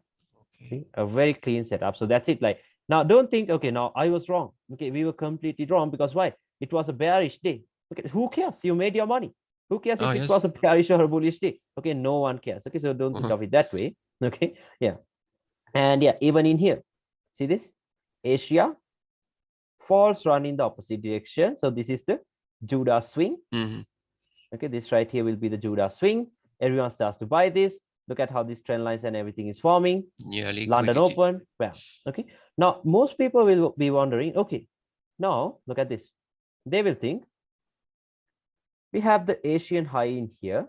Okay. See, a very clean setup. So that's it. Like now, don't think, okay, now I was wrong. Okay, we were completely wrong because why? It was a bearish day. Okay, who cares? You made your money. Who cares Oh, if it yes. was a bearish or a bullish day? Okay, no one cares. Okay, so don't think Uh-huh. of it that way. Okay, yeah. And yeah, even in here, see this? Asia falls run in the opposite direction. So this is the Judah swing. Mhm. Okay, this right here will be the Judah swing. Everyone starts to buy this. Look at how these trend lines and everything is forming. Yeah, London liquidity. Open, bam. Okay. Now, most people will be wondering, okay, now look at this. They will think we have the Asian high in here.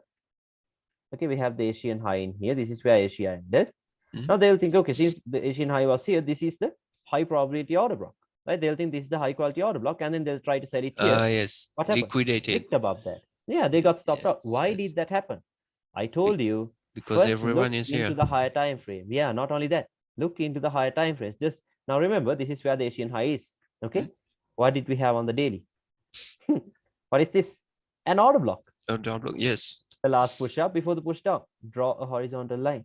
Okay, we have the Asian high in here. This is where Asia ended. Mhm. Now they will think, okay, since the Asian high was here, this is the high probability order block, right? They'll think this is the high quality order block, and then they'll try to sell it here. Ah, yes. What happened? Liquidated. Wicked above that. Yeah, they got stopped out. Yes. Why Yes. did that happen? I Be- told you, because first everyone look is into here. the higher time frame. Yeah, not only that, look into the higher time frames. Just now remember, this is where the Asian high is. Okay. Mm. What did we have on the daily? What is this? An order block. Order block. Yes. The last push up before the push down. Draw a horizontal line.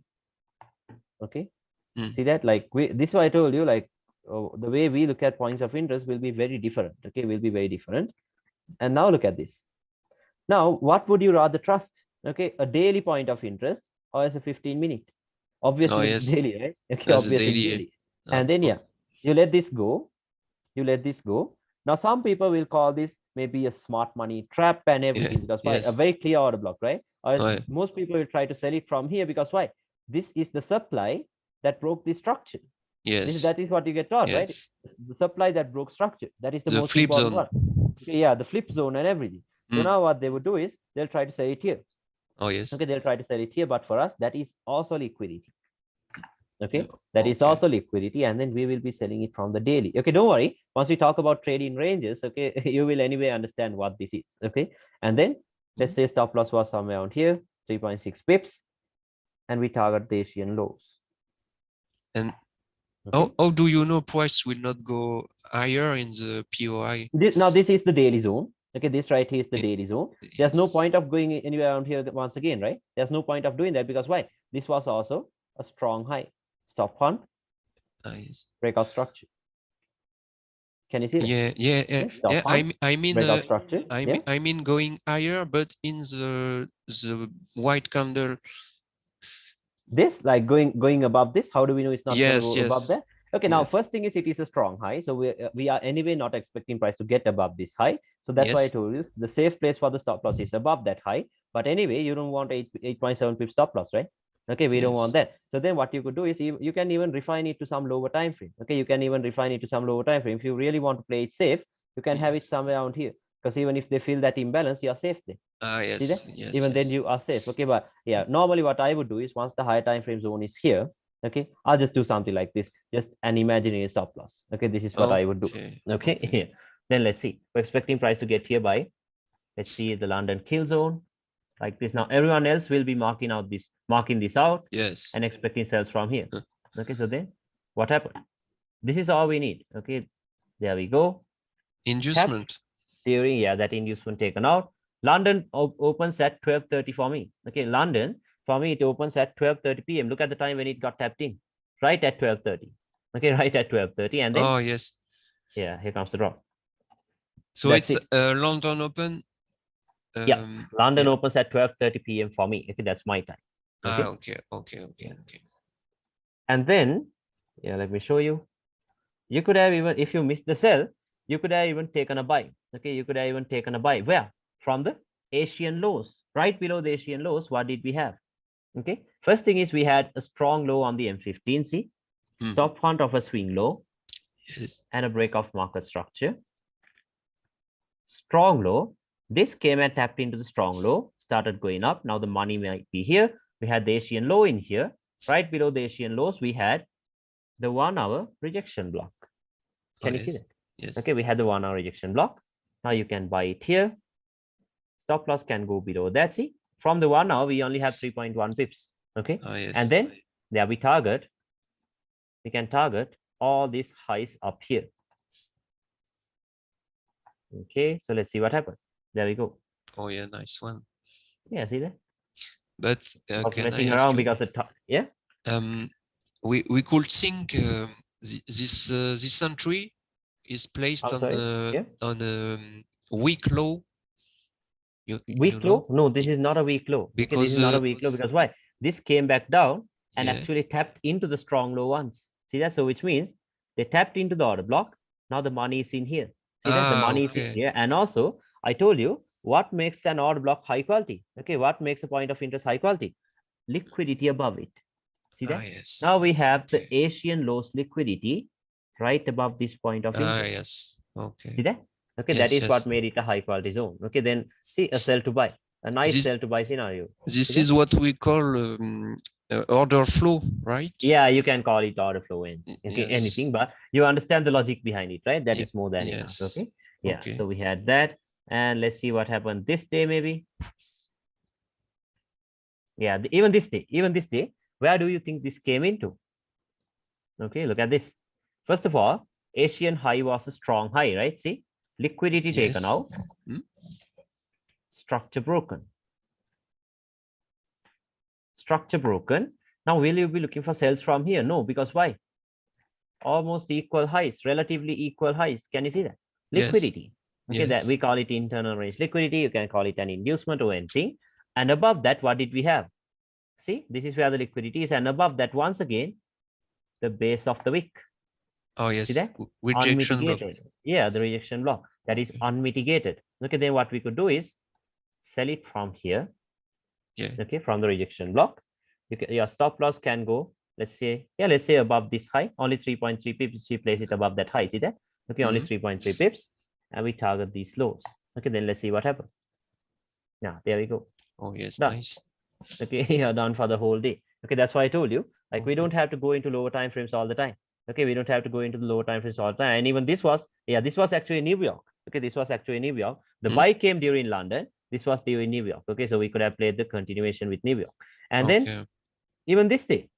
Okay. Mm. See that? Like this is why I told you, like the way we look at points of interest will be very different. Okay, will be very different. And now look at this. Now, what would you rather trust? Okay, a daily point of interest or as a 15-minute? Oh, Obviously, the yes. daily, right? Okay, As a obviously the daily. daily. And Of then yeah, course. you let this go. You let this go. Now, some people will call this maybe a smart money trap and Yeah. everything because why? A Yes. very clear order block, right? Or Oh, yeah. most people will try to sell it from here because why? This is the supply that broke the structure. Yes. That is what you get taught, right? Yes. The supply that broke structure. That is the The most flip important zone. one. Okay, yeah, the flip zone and everything. So Mm. now what they would do is they'll try to sell it here. Oh, yes. Okay, they'll try to sell it here, but for us, that is also liquidity. Yeah. Okay, that is Okay. also liquidity, and then we will be selling it from the daily. Okay, don't worry. Once we talk about trading ranges, okay, you will anyway understand what this is. Okay, and then let's say stop loss was somewhere around here, 3.6 pips, and we target the Asian lows. And Okay, how do you know price will not go higher in the POI? now this is the daily zone. Okay, this right here is the Eh, daily zone. There's no Yes. point of going anywhere around here once again, right? There's no point of doing that because why? This was also a strong high. Stop hunt, Ah, yes. breakout structure. Can you see that? Yeah. Stop hunt, I mean, breakout structure. Yeah. I mean going higher, but in the white candle. This like going above this. How do we know it's not going to Yes, go above yes. there? Okay, now Yeah. first thing is it is a strong high, so we are anyway not expecting price to get above this high. So that's why I Yes. told you the safe place for the stop loss is above that high. But anyway, you don't want 8.7 pip stop loss, right? Okay, we don't want Yes. that. So then what you could do is you can even refine it to some lower time frame. Okay, you can even refine it to some lower time frame. If you really want to play it safe, you can have it Yes. somewhere around here. Because even if they feel that imbalance, you are safe there. Ah, See that? yes. Yes. Even then Yes. you are safe. Okay, but yeah, normally what I would do is once the higher time frame zone is here, okay, I'll just do something like this, just an imaginary stop loss. Okay, this is what I would do. Okay. Okay, Okay. then let's see. We're expecting price to get here by, let's see, the London kill zone like this. Now everyone else will be marking this out Yes. and expecting sales from here. Huh. Okay, so then what happened? This is all we need. Okay, there we go. Inducement. During, yeah, that inducement taken out. London opens at 12:30 for me. Okay, London for me it opens at 12:30 p.m. Look at the time when it got tapped in, right at 12:30. Okay, right at 12:30, and then Oh, yes. yeah, here comes the drop. So That's it's it. London Open. Yeah, London Yeah. opens at 12:30 p.m. for me. Okay, that's my time. Okay, Okay. and then yeah, let me show you. You could have even, if you missed the sell, you could have even taken a buy. Okay, you could have even taken a buy. Where? From the Asian lows, right below the Asian lows. What did we have? Okay, first thing is we had a strong low on the M15. See, stop hunt of a swing low Yes. and a break of market structure. Strong low. This came and tapped into the strong low, started going up. Now the money might be here. We had the Asian low in here. Right below the Asian lows, we had the 1 hour rejection block. Can you see that? Yes. Okay, we had the 1 hour rejection block. Now you can buy it here. Stop loss can go below that. See, from the 1 hour, we only have 3.1 pips. Okay, Yes. and then there we can target all these highs up here. Okay, so let's see what happens. There we go. Oh yeah, nice one. Yeah, see that? But I was can messing I ask around you, because yeah. we could think this entry is placed on Yeah. on weak low. Weak low? No, this is not a weak low. Okay, this Because is not a weak low because why? This came back down and yeah. actually tapped into the strong low once. See that? So which means they tapped into the order block. Now the money is in here. See that? The money is in here. And also, I told you what makes an order block high quality. Okay, what makes a point of interest high quality? Liquidity above it. See that? Yes. Now we have the Asian lows liquidity right above this point of interest. Yes. Okay. See that? Okay, Yes, that is yes. what made it a high quality zone. Okay, then see a sell to buy, a nice sell to buy scenario. This is what we call order flow, right? Yeah, you can call it order flow in okay, Yes. anything, but you understand the logic behind it, right? That is more than Yes. enough. Okay, yeah. Okay. So we had that, and let's see what happened this day, maybe. Yeah, even this day, where do you think this came into? Okay, look at this. First of all, Asian high was a strong high, right? See, liquidity taken out, structure broken. Structure broken. Now, will you be looking for sales from here? No, because why? Almost equal highs, relatively equal highs. Can you see that? Liquidity. Okay, that we call it internal range liquidity. You can call it an inducement or anything. And above that, what did we have? See, this is where the liquidity is. And above that, once again, the base of the wick. Oh, yes. See that? Rejection block. Yeah, the rejection block. That is unmitigated. Okay, then what we could do is sell it from here. Yeah. Okay, from the rejection block. Your stop loss can go, let's say above this high, only 3.3 pips. We place it above that high. See that? Okay, only 3.3 pips. And we target these lows. Okay, then let's see what happens. Now, there we go. Oh, yes, done. nice. Okay, you're done for the whole day. Okay, that's why I told you, like, we don't have to go into lower time frames all the time. Okay, we don't have to go into the lower time frames all the time. And even this was actually New York. Okay, this was actually New York. The buy came during London. This was during New York. Okay, so we could have played the continuation with New York. And then even this day,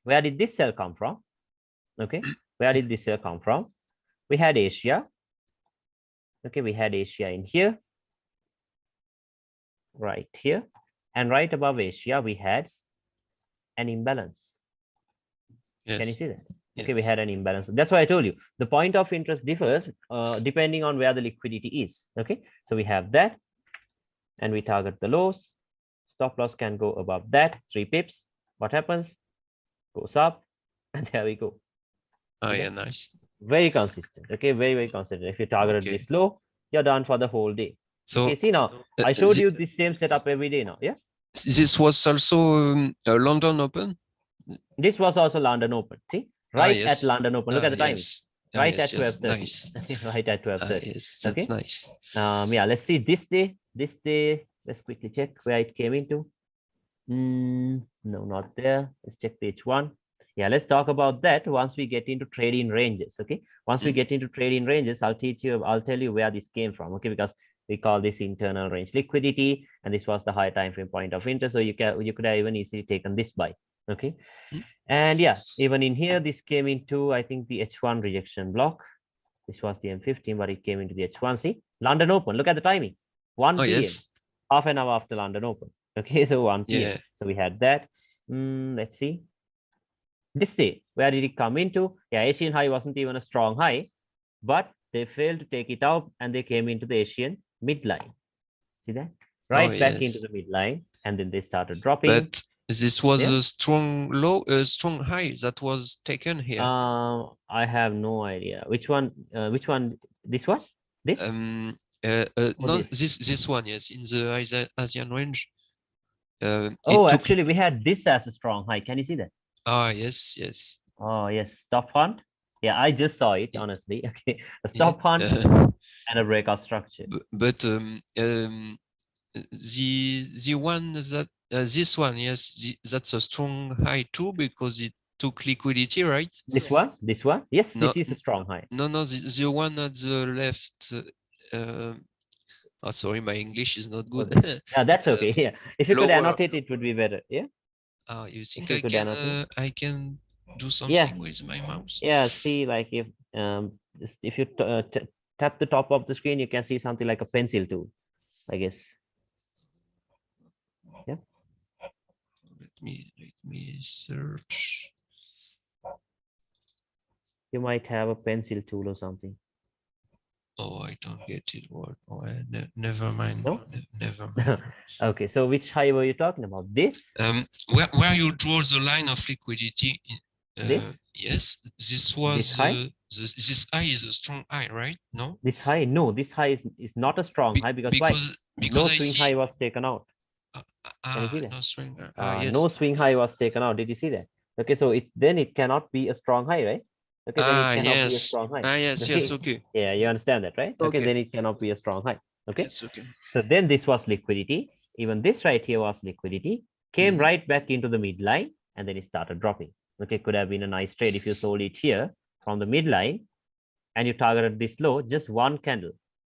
where did this sell come from? Okay, where did this sell come from? We had Asia. Okay, we had Asia in here, right here, and right above Asia we had an imbalance. Can you see that? Okay, we Yes. had an imbalance. That's why I told you the point of interest differs depending on where the liquidity is. Okay, so we have that, and we target the lows. Stop loss can go above that, 3 pips. What happens? Goes up, and there we go. Oh, Okay. yeah, nice. Very consistent. Okay, very consistent. If you targeted Okay. this low, you're done for the whole day. So Okay, see now, I showed you the same setup every day now. Yeah, this was also a London Open. this was also London Open. See, Ah, right yes. at London Open. Look at the timing. Yes. Ah, Right yes, at yes. 12:30. Nice. Right at 12:30. Yes, that's Okay. nice. Yeah, let's see this day. This day, let's quickly check where it came into. No, not there. Let's check page 1. Yeah, let's talk about that once we get into trading ranges. Okay, once we get into trading ranges, I'll tell you where this came from. Okay, because we call this internal range liquidity, and this was the high time frame point of interest. So you could have even easily taken this buy. Okay, and yeah, even in here, this came into, I think, the H1 rejection block. This was the M15, but it came into the H1. See, London Open. Look at the timing. 1 p.m. Yes. Half an hour after London Open. Okay, so 1 p.m. Yeah. So we had that. Let's see. This day, where did it come into? Yeah, Asian high wasn't even a strong high, but they failed to take it out, and they came into the Asian midline. See that? Right back into the midline, and then they started dropping. But this was a strong low, a strong high that was taken here. I have no idea. Which one? Which one? This one? This? No, this? this one, yes, in the Asian range. Actually, we had this as a strong high. Can you see that? Ah, yes, yes. Oh, yes. Stop hunt. Yeah, I just saw it, honestly. Okay, a stop hunt and a breakout structure. But the one that this one, yes, that's a strong high too, because it took liquidity, right? This one? Yes, no, this is a strong high. No, the one at the left. Oh, sorry, my English is not good. Yeah, that's okay. Yeah, if you could annotate, it would be better. Yeah. You think I can do something with my mouse? Yeah. See, like if you tap the top of the screen, you can see something like a pencil tool, I guess. Yeah. Let me search. You might have a pencil tool or something. Oh, I don't get it. What? Oh, never mind. No? Never mind. Okay, so which high were you talking about? This? Where you draw the line of liquidity? This? Yes, this was this high? This high is a strong high, right? No? This high? No, this high is not a strong high because why? No swing high was taken out. Can you see that? No swing. Yes. No swing high was taken out. Did you see that? Okay, so then it cannot be a strong high, right? Okay, then it cannot be a strong high. Yes, yes, okay. Yeah, you understand that, right? Okay, then it cannot be a strong high. Okay. It's okay. So then this was liquidity. Even this right here was liquidity. Came right back into the midline, and then it started dropping. Okay, could have been a nice trade if you sold it here from the midline, and you targeted this low, just one candle.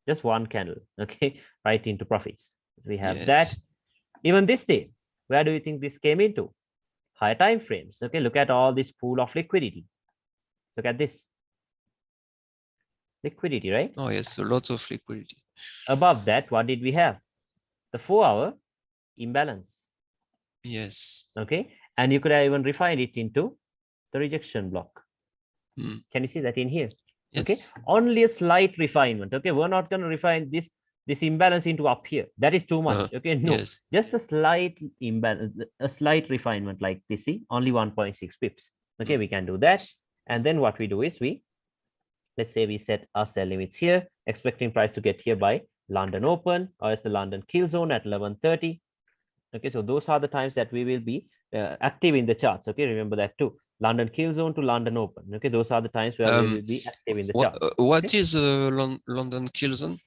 Okay, right into profits. We have that. Even this day, where do you think this came into? Higher time frames. Okay, look at all this pool of liquidity. Look at this. Liquidity, right? Oh, yes, a lot of liquidity. Above that, what did we have? The 4-hour imbalance. Yes. Okay, and you could have even refined it into the rejection block. Can you see that in here? Yes. Okay, only a slight refinement. Okay, we're not going to refine this imbalance into up here. That is too much. Okay, no, just a slight imbalance, a slight refinement like this. See, only 1.6 pips. Okay, we can do that. And then what we do is let's say we set our sell limits here, expecting price to get here by London Open, or as the London kill zone at 11:30. Okay, so those are the times that we will be active in the charts. Okay, remember that too. London kill zone to London Open. Okay, those are the times where we will be active in the charts. What is London kill zone?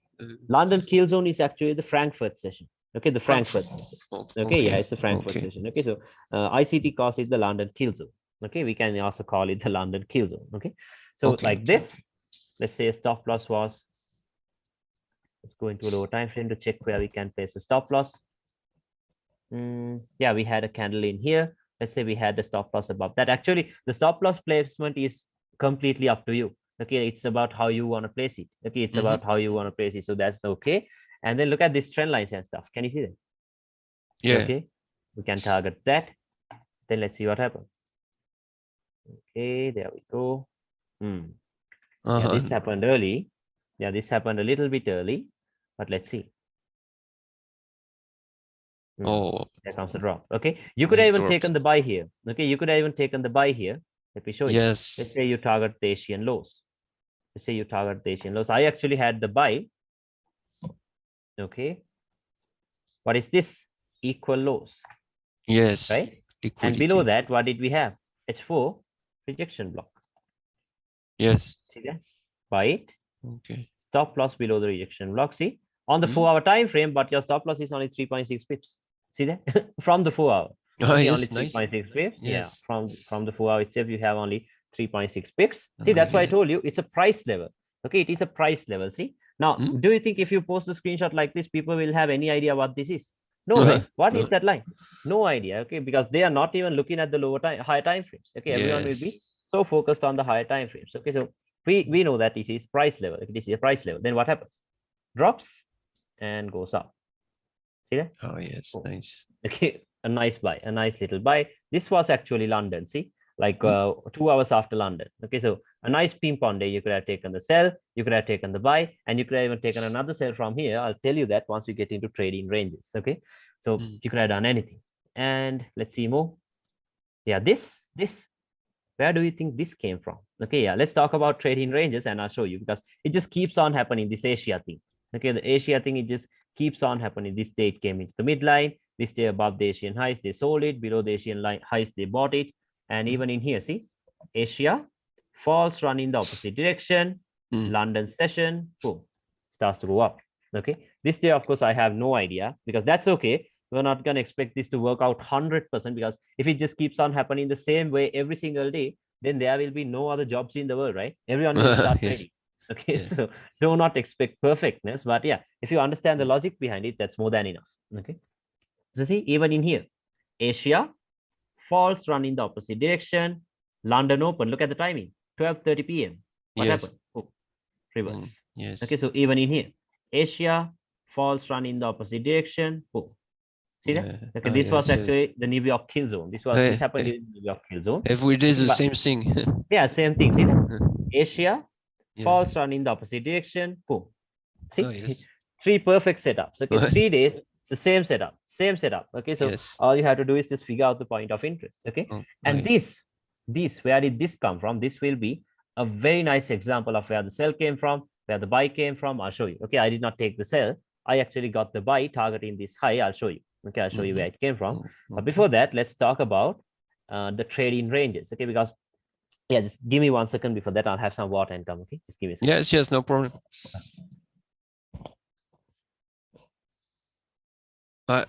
London kill zone is actually the Frankfurt session. Okay, the Frankfurt session. Okay, yeah, it's the Frankfurt session. Okay, so ICT cost is the London kill zone. Okay, we can also call it the London kill zone. Okay, so like this, let's say a stop loss was, let's go into a lower time frame to check where we can place a stop loss. Yeah, we had a candle in here. Let's say we had the stop loss above that. Actually, the stop loss placement is completely up to you. Okay, it's about how you want to place it. Okay, it's about how you want to place it. So that's okay. And then look at this trend lines and stuff. Can you see that? Yeah. Okay, we can target that. Then let's see what happens. Okay, there we go. Yeah, this happened early. Yeah, this happened a little bit early, but let's see. Oh, There comes the drop. Okay, you could have nice even drop. taken the buy here. Okay, you could have even taken the buy here. Let me show you. Let's Yes. say you target the Asian lows. Let's say you target the Asian lows. I actually had the buy. Okay, what is this? Equal lows, Yes. right? And Liquidity. below that, what did we have? H4 rejection block. Yes. See that? Buy it. Okay. Stop loss below the rejection block. See on the 4-hour time frame, but your stop loss is only 3.6 pips. See that from the 4-hour. Oh, Okay, yes, only nice. 3.6 pips. Yeah, Yes. from the 4-hour itself, you have only 3.6 pips. See, that's why I told you it's a price level. Okay, it is a price level. See, now, do you think if you post a screenshot like this, people will have any idea what this is? No, right? What is that line? No idea. Okay, because they are not even looking at the higher time frames. Okay, everyone will be so focused on the higher time frames. Okay, so we know that this is price level. If this is a price level, then what happens? Drops and goes up. See that? Oh, yes, nice. Okay, a nice buy, a nice little buy. This was actually London. See, like 2 hours after London. Okay, so a nice pimp on day. You could have taken the sell, you could have taken the buy, and you could have even taken another sell from here. I'll tell you that once we get into trading ranges. Okay, so you could have done anything. And let's see more. Yeah, this. Where do you think this came from? Okay, yeah, let's talk about trading ranges and I'll show you because it just keeps on happening. This Asia thing. Okay, the Asia thing, it just keeps on happening. This day it came into the midline. This day above the Asian highs, they sold it. Below the Asian highs, they bought it. And even in here, see, Asia falls, run in the opposite direction. London session, boom, starts to go up. Okay, this day, of course, I have no idea because that's okay. We're not going to expect this to work out 100% because if it just keeps on happening the same way every single day, then there will be no other jobs in the world, right? Everyone will start trading. Okay, so do not expect perfectness, but yeah, if you understand the logic behind it, that's more than enough. Okay, so see, even in here, Asia falls, run in the opposite direction. London open, look at the timing, 12:30 p.m. What happened? Oh, reverse. Yes. Okay, so even in here, Asia falls, run in the opposite direction. Oh, see that? Okay, this was actually the New York kill zone. This happened in New York kill zone. Every day is the same thing. Yeah, same thing. See that? Asia falls, run in the opposite direction. Boom. See, 3 perfect setups. Okay, 3 days, it's the same setup, same setup. Okay, so all you have to do is just figure out the point of interest. Okay, and this, where did this come from? This will be a very nice example of where the sell came from, where the buy came from. I'll show you. Okay, I did not take the sell. I actually got the buy targeting this high. I'll show you. Okay, I'll show you where it came from. But before that, let's talk about the trading ranges. Okay, because yeah, just give me 1 second. Before that, I'll have some water and come. Okay, just give me a second. Yes, no problem.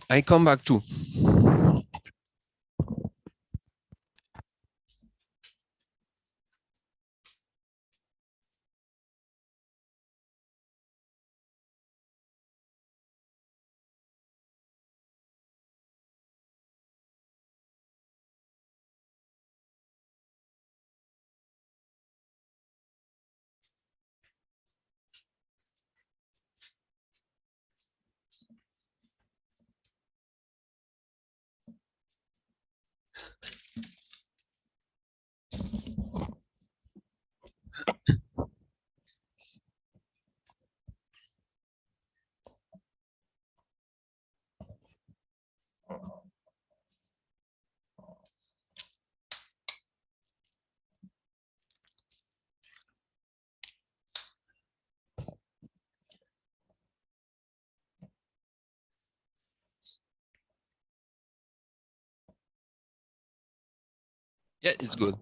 I come back too. Yeah, it's good.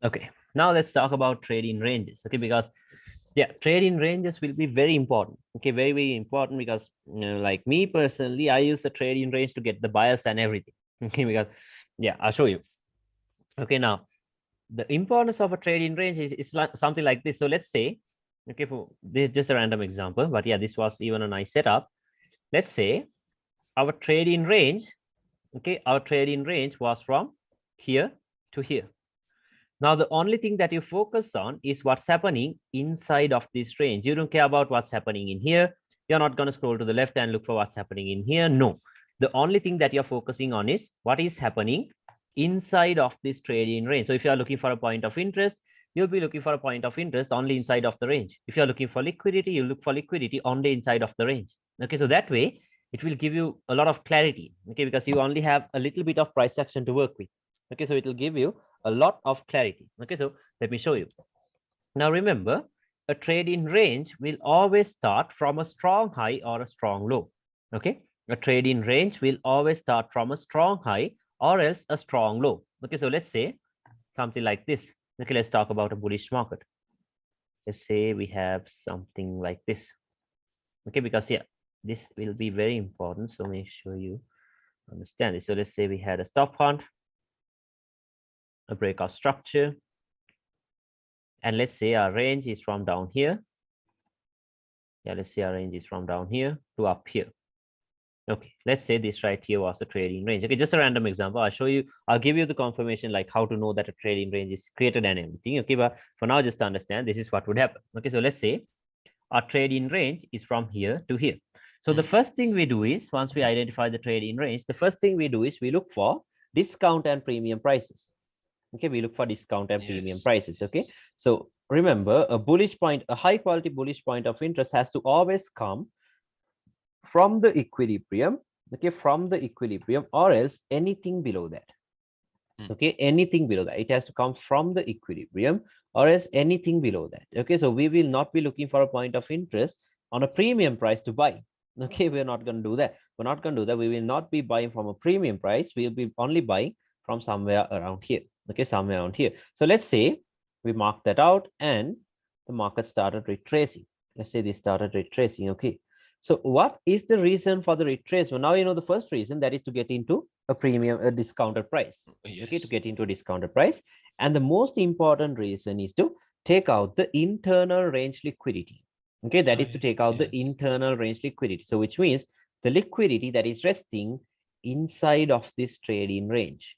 Okay, now let's talk about trading ranges. Okay, because yeah, trading ranges will be very important. Okay, very important because like me personally, I use the trading range to get the bias and everything. Okay, because yeah, I'll show you. Okay, now the importance of a trading range is like something like this. So let's say, okay, for this is just a random example, but yeah, this was even a nice setup. Let's say our trading range, okay, our trading range was from here to here. Now, the only thing that you focus on is what's happening inside of this range. You don't care about what's happening in here. You're not going to scroll to the left and look for what's happening in here. No, the only thing that you're focusing on is what is happening inside of this range. You don't care about what's happening in here. You're not going to scroll to the left and look for what's happening in here. No, the only thing that you're focusing on is what is happening inside of this trading range. So if you are looking for a point of interest, you'll be looking for a point of interest only inside of the range. If you're looking for liquidity, you look for liquidity only inside of the range. Okay, so that way it will give you a lot of clarity. Okay, because you only have a little bit of price action to work with. Okay, so it will give you a lot of clarity. Okay, so let me show you. Now remember, a trade in range will always start from a strong high or a strong low. Okay, a trade in range will always start from a strong high or else a strong low. Okay, so let's say something like this. Okay, let's talk about a bullish market. Let's say we have something like this. Okay, because yeah, this will be very important. So make sure you understand this. So let's say we had a stop hunt, a breakout structure, and let's say our range is from down here. Yeah, let's say our range is from down here to up here. Okay, let's say this right here was the trading range. Okay, just a random example. I'll give you the confirmation like how to know that a trading range is created and everything. Okay, but for now, just to understand, this is what would happen. Okay, so let's say our trading range is from here to here. So the first thing we do is, once we identify the trading range, the first thing we do is we look for discount and premium prices. Okay, we look for discount and premium prices. Okay, so remember, a high quality bullish point of interest has to always come from the equilibrium. Okay, from the equilibrium or else anything below that. Okay, anything below that. It has to come from the equilibrium or else anything below that. Okay, so we will not be looking for a point of interest on a premium price to buy. Okay, we're not going to do that. We're not going to do that. We will not be buying from a premium price. We'll be only buying from somewhere around here. Okay, somewhere around here. So let's say we mark that out and the market started retracing. Let's say this started retracing. Okay, so what is the reason for the retracement? Now you know the first reason, that is to get into a discounted price. Okay, to get into a discounted price. And the most important reason is to take out the internal range liquidity. Okay, that is to take out the internal range liquidity. So which means the liquidity that is resting inside of this trading range.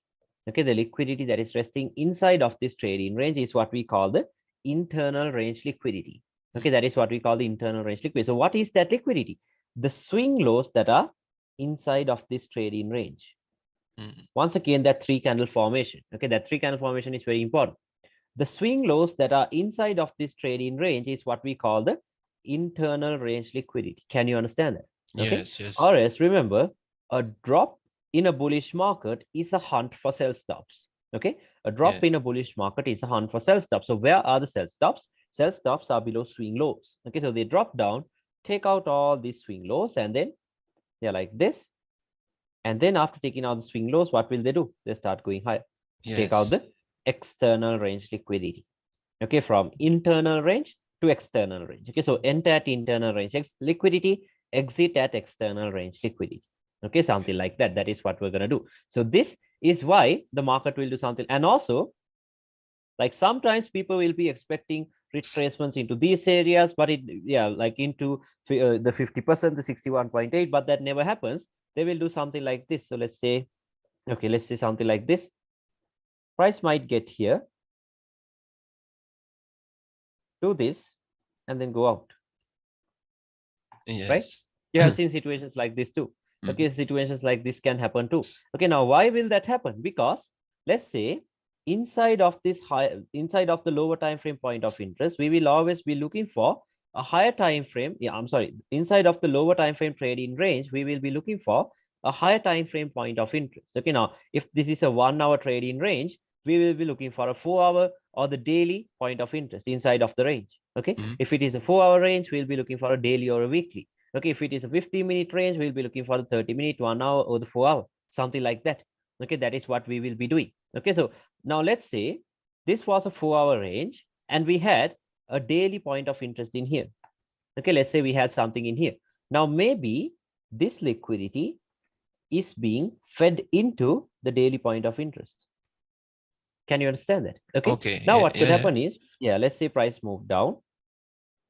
Okay, the liquidity that is resting inside of this trading range is what we call the internal range liquidity. Okay, that is what we call the internal range liquidity. So what is that liquidity? The swing lows that are inside of this trading range. Once again, that three candle formation. Okay, that three candle formation is very important. The swing lows that are inside of this trading range is what we call the internal range liquidity. Can you understand that? Okay. Yes. Or else remember, a drop in a bullish market is a hunt for sell stops. Okay, a drop in a bullish market is a hunt for sell stops. So where are the sell stops? Sell stops are below swing lows. Okay, so they drop down, take out all these swing lows, and then they're like this. And then after taking out the swing lows, what will they do? They start going higher. Take out the external range liquidity. Okay, from internal range to external range. Okay, so enter at internal range liquidity, exit at external range liquidity. Okay, something like that. That is what we're going to do. So this is why the market will do something. And also, like sometimes people will be expecting retracements into these areas, but like into the 50%, the 61.8, but that never happens. They will do something like this. So let's say, okay, let's say something like this. Price might get here, do this, and then go out. Right? You have seen situations like this too. Okay, situations like this can happen too. Okay, now why will that happen? Because let's say inside of the lower time frame point of interest, we will always be looking for a higher time frame. Inside of the lower time frame trading range, we will be looking for a higher time frame point of interest. Okay, now if this is a 1 hour trading range, we will be looking for a 4 hour or the daily point of interest inside of the range. Okay, if it is a 4 hour range, we'll be looking for a daily or a weekly. Okay, if it is a 50-minute range, we'll be looking for the 30-minute, 1 hour, or the 4 hour, something like that. Okay, that is what we will be doing. Okay, so now let's say this was a 4 hour range and we had a daily point of interest in here. Okay, let's say we had something in here. Now maybe this liquidity is being fed into the daily point of interest. Can you understand that? Okay. Now what could happen is, let's say price moved down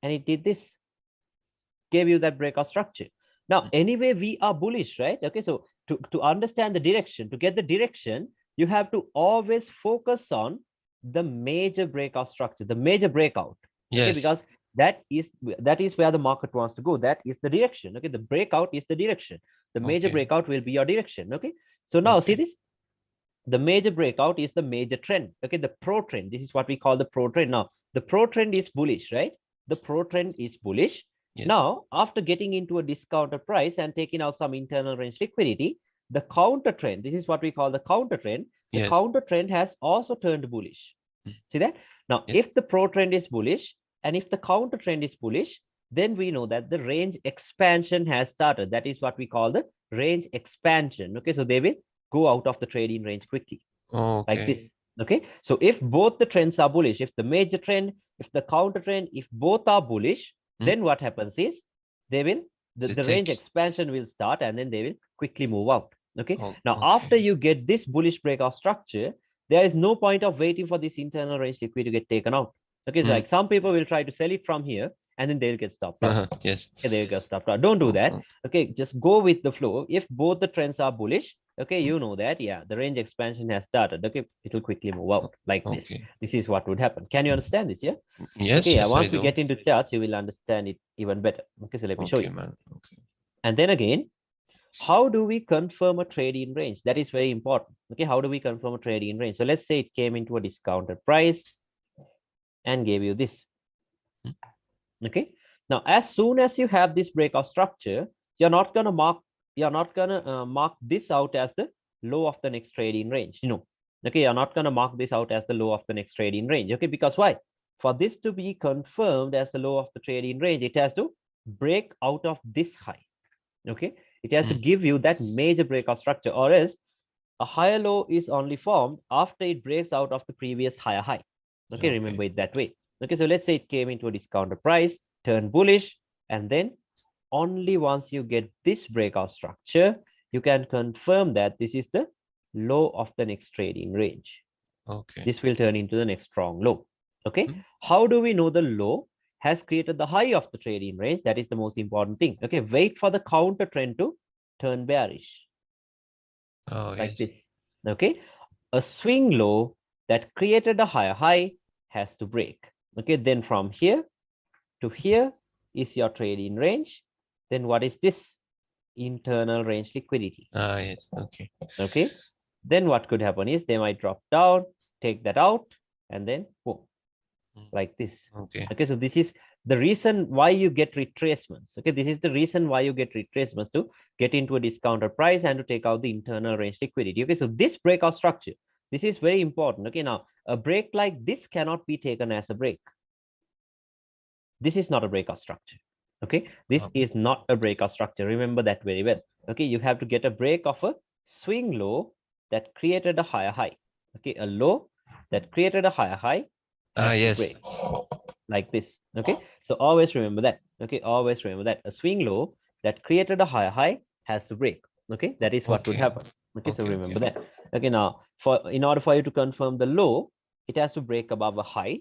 and it did this, gave you that breakout structure. Now, anyway, we are bullish, right? Okay, so to understand the direction, to get the direction, you have to always focus on the major breakout structure, the major breakout. Okay, because that is where the market wants to go. That is the direction. Okay, the breakout is the direction. The major breakout will be your direction. Okay, so now see this. The major breakout is the major trend. Okay, the pro trend. This is what we call the pro trend. Now, the pro trend is bullish, right? The pro trend is bullish. Yes. Now, after getting into a discounted price and taking out some internal range liquidity, the counter trend, this is what we call the counter trend. The Yes. counter trend has also turned bullish. See that? Now, Yes. if the pro trend is bullish and if the counter trend is bullish, then we know that the range expansion has started. That is what we call the range expansion. Okay, so they will go out of the trading range quickly, like Okay. this. Okay, so if both the trends are bullish, if the major trend, if the counter trend, if both are bullish, then what happens is they will the range expansion will start and then they will quickly move out. Okay, now after you get this bullish breakout structure, there is no point of waiting for this internal range liquidity to get taken out. Okay, so like some people will try to sell it from here and then they'll get stopped out. Yes. Okay, they'll get stopped out. Don't do that. Okay, just go with the flow. If both the trends are bullish, okay, you know that, yeah, the range expansion has started. Okay, it will quickly move out like this. This is what would happen. Can you understand this? Yeah. Yes. Okay, yeah. Yes, Once we get into charts, you will understand it even better. Okay, so let me show you. Man. Okay. And then again, how do we confirm a trade-in range? That is very important. Okay, how do we confirm a trade-in range? So let's say it came into a discounted price and gave you this. Okay, now as soon as you have this breakout structure, you're not gonna mark this out as the low of the next trading range. You know, okay, you're not gonna mark this out as the low of the next trading range. Okay, because why? For this to be confirmed as the low of the trading range, it has to break out of this high. Okay, it has to give you that major breakout structure, or else a higher low is only formed after it breaks out of the previous higher high. Okay, remember it that way. Okay, so let's say it came into a discounted price, turned bullish, and then only once you get this breakout structure, you can confirm that this is the low of the next trading range. Okay. This will turn into the next strong low. Okay, how do we know the low has created the high of the trading range? That is the most important thing. Okay, wait for the counter trend to turn bearish. Like this. Okay, a swing low that created a higher high has to break. Okay, then from here to here is your trading range. Then what is this? Internal range liquidity. Yes. Okay. Okay, then what could happen is they might drop down, take that out, and then boom, like this. Okay. Okay, so this is the reason why you get retracements. Okay, this is the reason why you get retracements, to get into a discounted price and to take out the internal range liquidity. Okay, so this breakout structure, this is very important. Okay, now a break like this cannot be taken as a break. This is not a breakout structure. Okay, this is not a breakout structure. Remember that very well. Okay, you have to get a break of a swing low that created a higher high. Okay, a low that created a higher high. Yes. Break like this. Okay, so always remember that. Okay, always remember that a swing low that created a higher high has to break. Okay, that is what would happen. Okay, so remember that. Okay, now in order for you to confirm the low, it has to break above a high,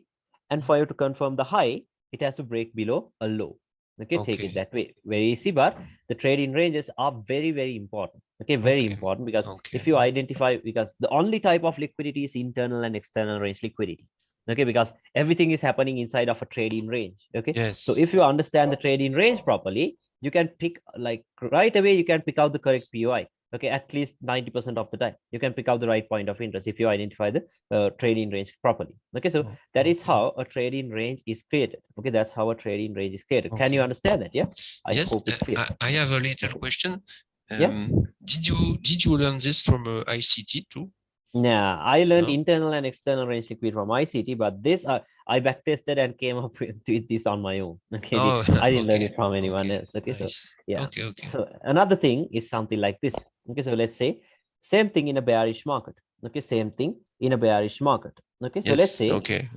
and for you to confirm the high, it has to break below a low. Okay, take it that way. Very easy, but the trading ranges are very, very important. Okay, very important, because if you identify, because the only type of liquidity is internal and external range liquidity. Okay, because everything is happening inside of a trading range. Okay, yes. So if you understand the trading range properly, you can pick, like right away, you can pick out the correct POI. Okay, at least 90% of the time you can pick out the right point of interest if you identify the trading range properly. Okay, so that is how a trading range is created. Okay, that's how a trading range is created. Can you understand that? Yeah, I hope it's clear. I have a little question. Yeah, did you learn this from ICT too? Yeah, I learned internal and external range liquidity from ICT, but this I backtested and came up with this on my own. Okay, I didn't learn it from anyone else. Okay, nice. So yeah. Okay. So another thing is something like this. Okay, so let's say same thing in a bearish market. Okay, same thing in a bearish market. Okay, so let's say okay.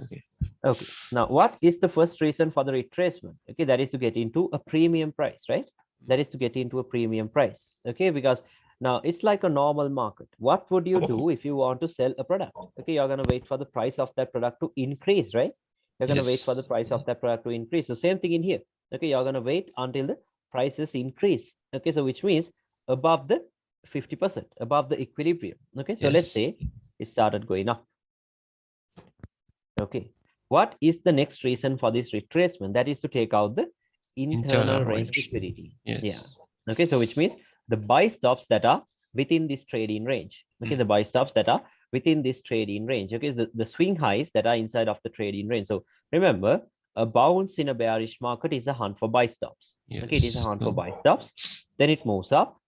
Now, what is the first reason for the retracement? Okay, that is to get into a premium price, right? That is to get into a premium price. Okay, because now it's like a normal market. What would you do if you want to sell a product? Okay, you're going to wait for the price of that product to increase, right? You're going to wait for the price of that product to increase. So same thing in here. Okay, you're going to wait until the prices increase. Okay, so which means above the 50%, above the equilibrium. Okay, so let's say it started going up. Okay, what is the next reason for this retracement? That is to take out the internal range liquidity. Yeah. Okay, so which means the buy stops that are within this trading range. Okay, the buy stops that are within this trading range. Okay, the swing highs that are inside of the trading range. So remember, a bounce in a bearish market is a hunt for buy stops. Yes. Okay, it is a hunt for buy stops. Then it moves up,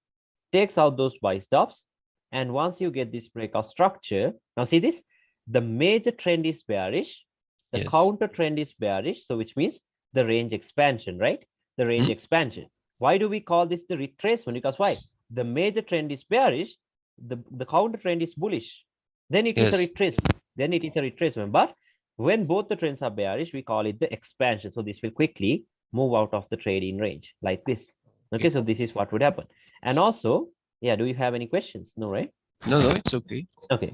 takes out those buy stops. And once you get this breakout structure, now see this, the major trend is bearish, the counter trend is bearish. So which means the range expansion, right? The range expansion. Why do we call this the retracement? Because why? The major trend is bearish, the counter trend is bullish. Then it is a retracement. Then it is a retracement. But when both the trends are bearish, we call it the expansion. So this will quickly move out of the trading range like this. Okay, so this is what would happen. And also, yeah, do you have any questions? No, right? No, it's okay. Okay.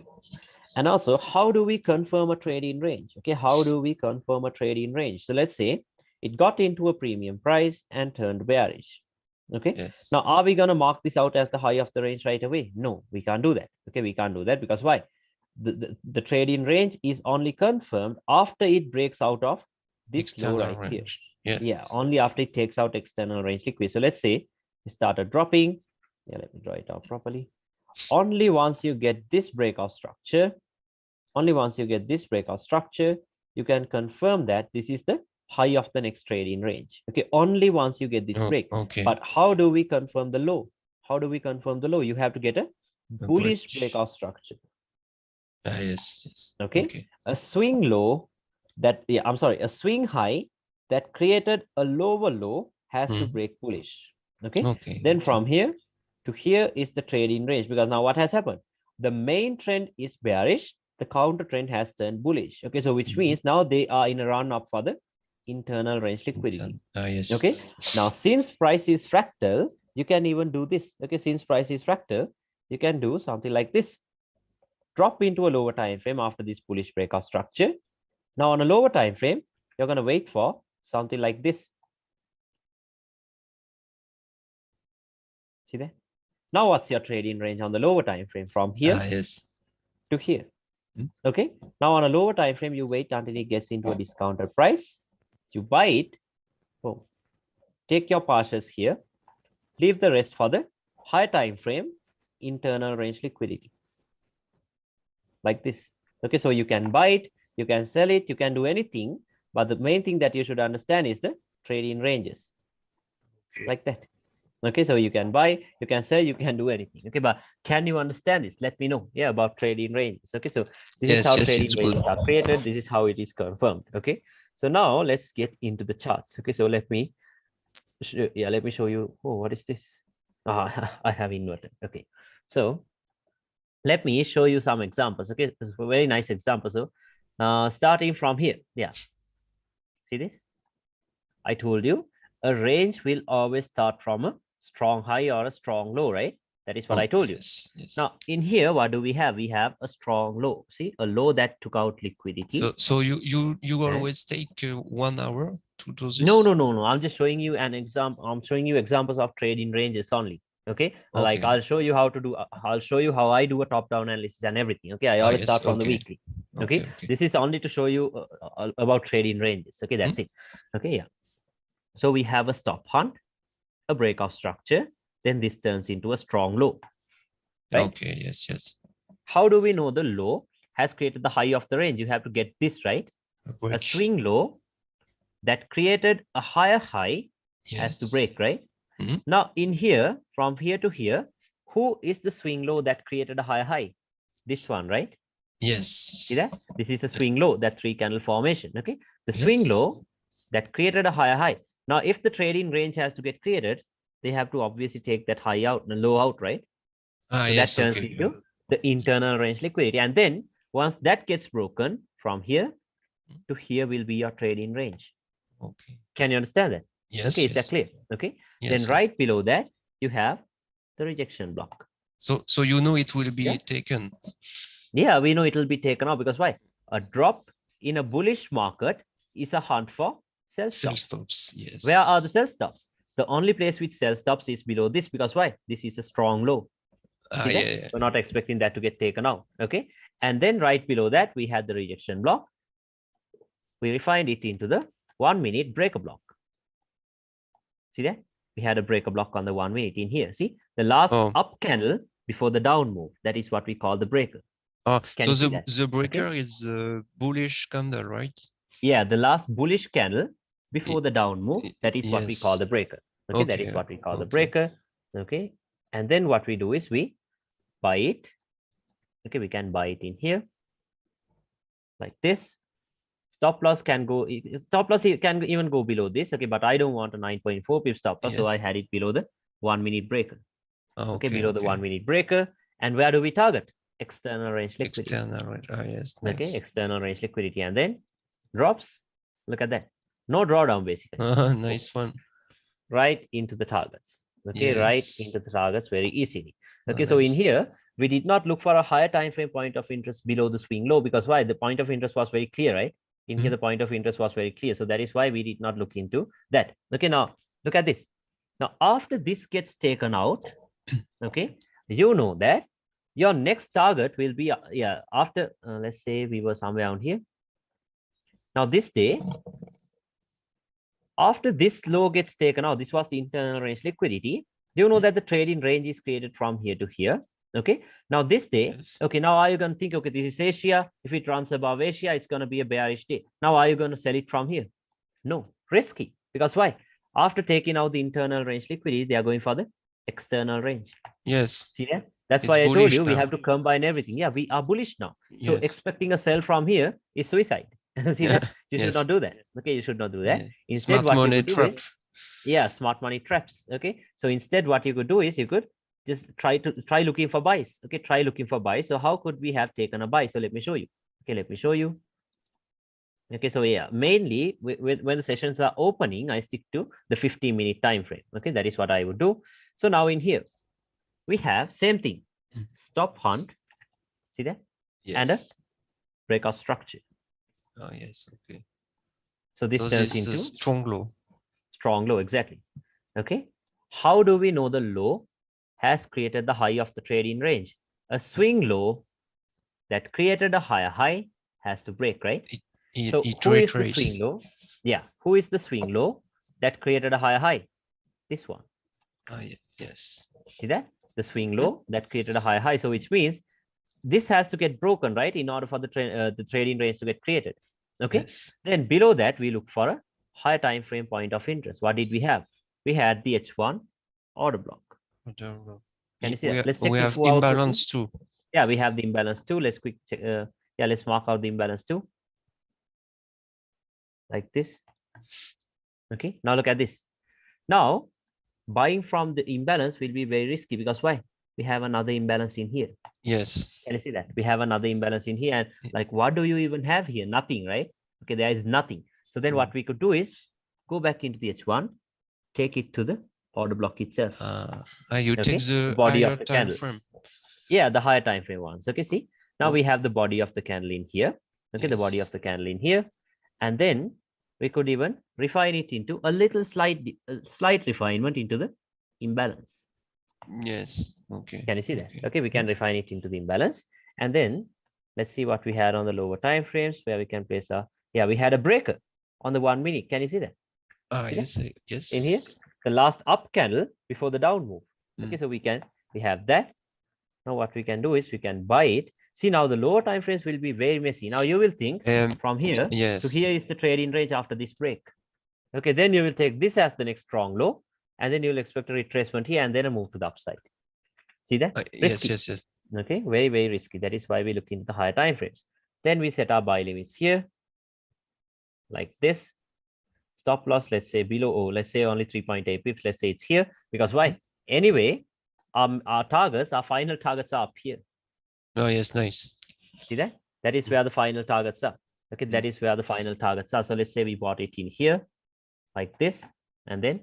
And also, how do we confirm a trading range? Okay, how do we confirm a trading range? So let's say it got into a premium price and turned bearish. Okay, Yes. now are we going to mark this out as the high of the range right away? No, we can't do that. Okay, we can't do that because why? The trading range is only confirmed after it breaks out of this External low right range. here. Yes. Yeah, only after it takes out external range liquid. So let's say it started dropping. Yeah, let me draw it out properly. Only once you get this breakout structure, you can confirm that this is the high of the next trading range. Okay, only once you get this break. Okay. But how do we confirm the low? How do we confirm the low? You have to get a bullish breakout structure. Yes. Okay. A swing low that, yeah, I'm sorry, a swing high that created a lower low has to break bullish. Okay. Then from here to here is the trading range, because now what has happened? The main trend is bearish, the counter trend has turned bullish. Okay, so which means now they are in a run up for the internal range liquidity. Yes. Okay, now since price is fractal, you can even do this. Okay, since price is fractal, you can do something like this. Drop into a lower time frame after this bullish breakout structure. Now on a lower time frame, you're going to wait for something like this. See that? Now what's your trading range on the lower time frame? From here to here. Okay, now on a lower time frame, you wait until it gets into a discounted price. You buy it. Boom. Take your partials here. Leave the rest for the higher time frame internal range liquidity. Like this. Okay, so you can buy it, you can sell it, you can do anything. But the main thing that you should understand is the trading ranges. Like that. Okay, so you can buy, you can sell, you can do anything. Okay, but can you understand this? Let me know. Yeah, about trading ranges. Okay, so this is how trading ranges are created. This is how it is confirmed. Okay, so now let's get into the charts. Okay, so let me show you. Oh, what is this? I have inverted. Okay, so let me show you some examples. Okay, it's a very nice example. So starting from here, yeah, see this? I told you a range will always start from a strong high or a strong low, right? That is what I told you. Now in here, what do we have? We have a strong low. See, a low that took out liquidity. So you always take 1 hour to do this? No. I'm just showing you an example. I'm showing you examples of trading ranges only. Okay, like I'll show you how to do. I'll show you how I do a top-down analysis and everything. Okay, I always start from the weekly. Okay, this is only to show you about trading ranges. Okay, that's it. Okay, yeah. So we have a stop hunt, a breakout structure, then this turns into a strong low. Right? Okay, yes. How do we know the low has created the high of the range? You have to get this, right? A swing low that created a higher high has to break, right? Now in here, from here to here, who is the swing low that created a higher high? This one, right? Yes. See that? This is a swing low, that 3-candle formation. Okay, the swing low that created a higher high. Now, if the trading range has to get created, they have to obviously take that high out, the low out, right? So that turns into the internal range liquidity. And then once that gets broken, from here to here will be your trading range. Okay. Can you understand that? Yes. Okay, is that clear? Okay. Then right below that, you have the rejection block. So you know it will be taken. Yeah, we know it will be taken off because why? A drop in a bullish market is a hunt for sell stops. Yes. Where are the sell stops? The only place which sell stops is below this, because why? This is a strong low. We're not expecting that to get taken out. Okay. And then right below that, we had the rejection block. We refined it into the 1 minute breaker block. See that? We had a breaker block on the 1 minute in here. See the last up candle before the down move. That is what we call the breaker. Ah, Can so you see that? the breaker is a bullish candle, right? Yeah, the last bullish candle before Y- the down move, that is what we call Yes. the breaker. Okay, that is Okay. what we call the Okay. breaker. Okay, and then what we do is we buy it. Okay, we can buy it in here like this. Stop loss can go, stop loss can even go below this. Okay, but I don't want a 9.4 pip stop loss, so I Yes. had it below the 1 minute breaker. Ah, Okay, okay. below the Okay. 1 minute breaker. And where do we target? External range liquidity. External, right? Ah, yes. Okay, Nice. external range liquidity, and then drops. Look at that. No drawdown basically. Ah, nice one. Right into the targets. Okay, right Yes. into the targets very easily. Ah, Okay, so in nice. here we did not look for a higher time frame point of interest below the swing low, because why? The point of interest was very clear, right? In here, the point of interest was very clear. So that is why we did not look into that. Okay, now look at this. Now, after this gets taken out, okay, you know that your next target will be, yeah, after, let's say we were somewhere down here. Now, this day, after this low gets taken out, this was the internal range liquidity. Do you know that the trading range is created from here to here? Okay, now this day, Yes. okay, now are you going to think, okay, this is Asia. If it runs above Asia, it's going to be a bearish day. Now, are you going to sell it from here? No, risky. Because why? After taking out the internal range liquidity, they are going for the external range. Yes. See that? That's It's why I told bullish you we now. have to combine everything. Yeah, we are bullish now. So Yes. expecting a sell from here is suicide. See that? You should Yes. not do that. Okay, you should not do that. Yeah. Instead, Smart what you money could do trap. is, yeah, smart money traps. Okay, so instead, what you could do is you could just try looking for buys. Okay, try looking for buys. So how could we have taken a buy? So let me show you. Okay, let me show you. Okay, so yeah, mainly when the sessions are opening, I stick to the 15-minute time frame. Okay, that is what I would do. So now in here, we have same thing, stop hunt. See that? Yes. And a breakout structure. Oh, yes. Okay. So this So turns this is into strong low. strong low. Exactly. Okay. How do we know the low has created the high of the trading range? A swing low that created a higher high has to break, right? So who is the swing low? Yeah, who is the swing low that created a higher high? This one. Yes. See that? The swing low that created a higher high. So which means this has to get broken, right? In order for the trading range to get created. Okay. Yes. Then below that, we look for a higher time frame point of interest. What did we have? We had the H1 order block. Can you see that? Let's check we the have 2-hour imbalance too. Yeah, we have the imbalance too. Let's quick check. Yeah, let's mark out the imbalance too. Like this. Okay. Now look at this. Now, buying from the imbalance will be very risky because why? We have another imbalance in here. Yes. Can you see that? We have another imbalance in here. And like, what do you even have here? Nothing, right? Okay, there is nothing. So then what we could do is go back into the H1, take it to the order block itself. You take the body higher of the time candle. frame. Yeah, the higher time frame ones. Okay, see? Now we have the body of the candle in here. Okay, the body of the candle in here. And then we could even refine it into a little slight refinement into the imbalance. Yes. Okay. Can you see that? Okay, we can refine it into the imbalance. And then let's see what we had on the lower time frames where we can place a, yeah, we had a breaker on the 1 minute. Can you see that? Yes. Yes. In here, the last up candle before the down move. Okay, so we have that. Now what we can do is we can buy it. See, now the lower time frames will be very messy. Now you will think from here to here is the trading range after this break. Okay, then you will take this as the next strong low, and then you will expect a retracement here and then a move to the upside. See that? Risky. Yes. Okay, very, very risky. That is why we look into the higher time frames. Then we set our buy limits here, like this. Stop loss, let's say below, let's say only 3.8 pips. Let's say it's here because why? Anyway, our targets, our final targets are up here. Oh, yes, nice. See that? That is where the final targets are. Okay, that is where the final targets are. So let's say we bought it in here, like this, and then,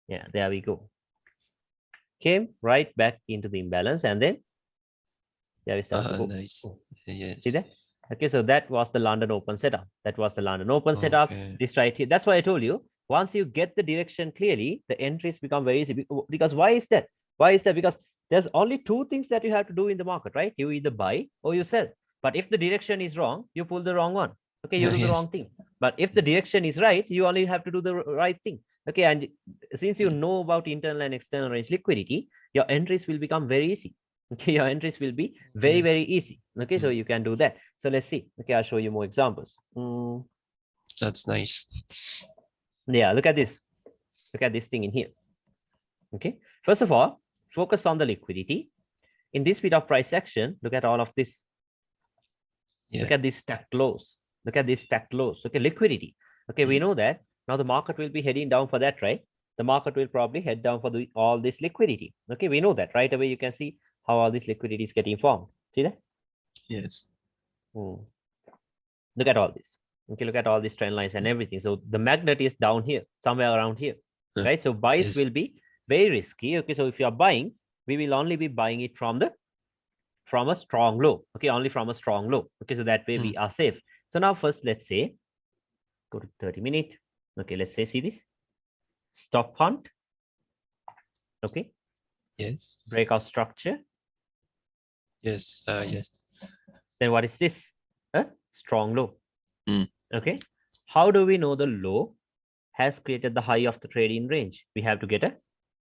yeah, there we go. Came right back into the imbalance, and then there we start to go. Nice. Yes. See that? Okay, so that was the London Open setup. That was the London Open setup. This right here. That's why I told you. Once you get the direction clearly, the entries become very easy. Because why is that? Why is that? Because there's only two things that you have to do in the market, right? You either buy or you sell. But if the direction is wrong, you pull the wrong one. Okay, you do the wrong thing. But if the direction is right, you only have to do the right thing. Okay, and since you know about internal and external range liquidity, your entries will become very easy. Okay, your entries will be very, Yes. very easy. Okay, so Mm. you can do that. So let's see. Okay, I'll show you more examples. That's nice. Yeah, look at this. Look at this thing in here. Okay, first of all, focus on the liquidity. In this bid of price section, look at all of this. Yeah. Look at this stacked lows. Look at this stacked lows. Okay, liquidity. Okay, we Mm. know that now the market will be heading down for that, right? The market will probably head down for all this liquidity. Okay, we know that right away. You can see how all this liquidity is getting formed. See that? Yes. Look at all this. Okay, look at all these trend lines and everything. So the magnet is down here, somewhere around here, right? So buys Yes. will be very risky. Okay, so if you are buying, we will only be buying it from a strong low. Okay, only from a strong low. Okay, so that way we are safe. So now first, let's say, go to 30-minute. Okay, let's say, see this stop hunt. Okay. Yes. Breakout structure. Yes. Yes. Then what is this? A strong low. Mm. Okay. How do we know the low has created the high of the trading range? We have to get a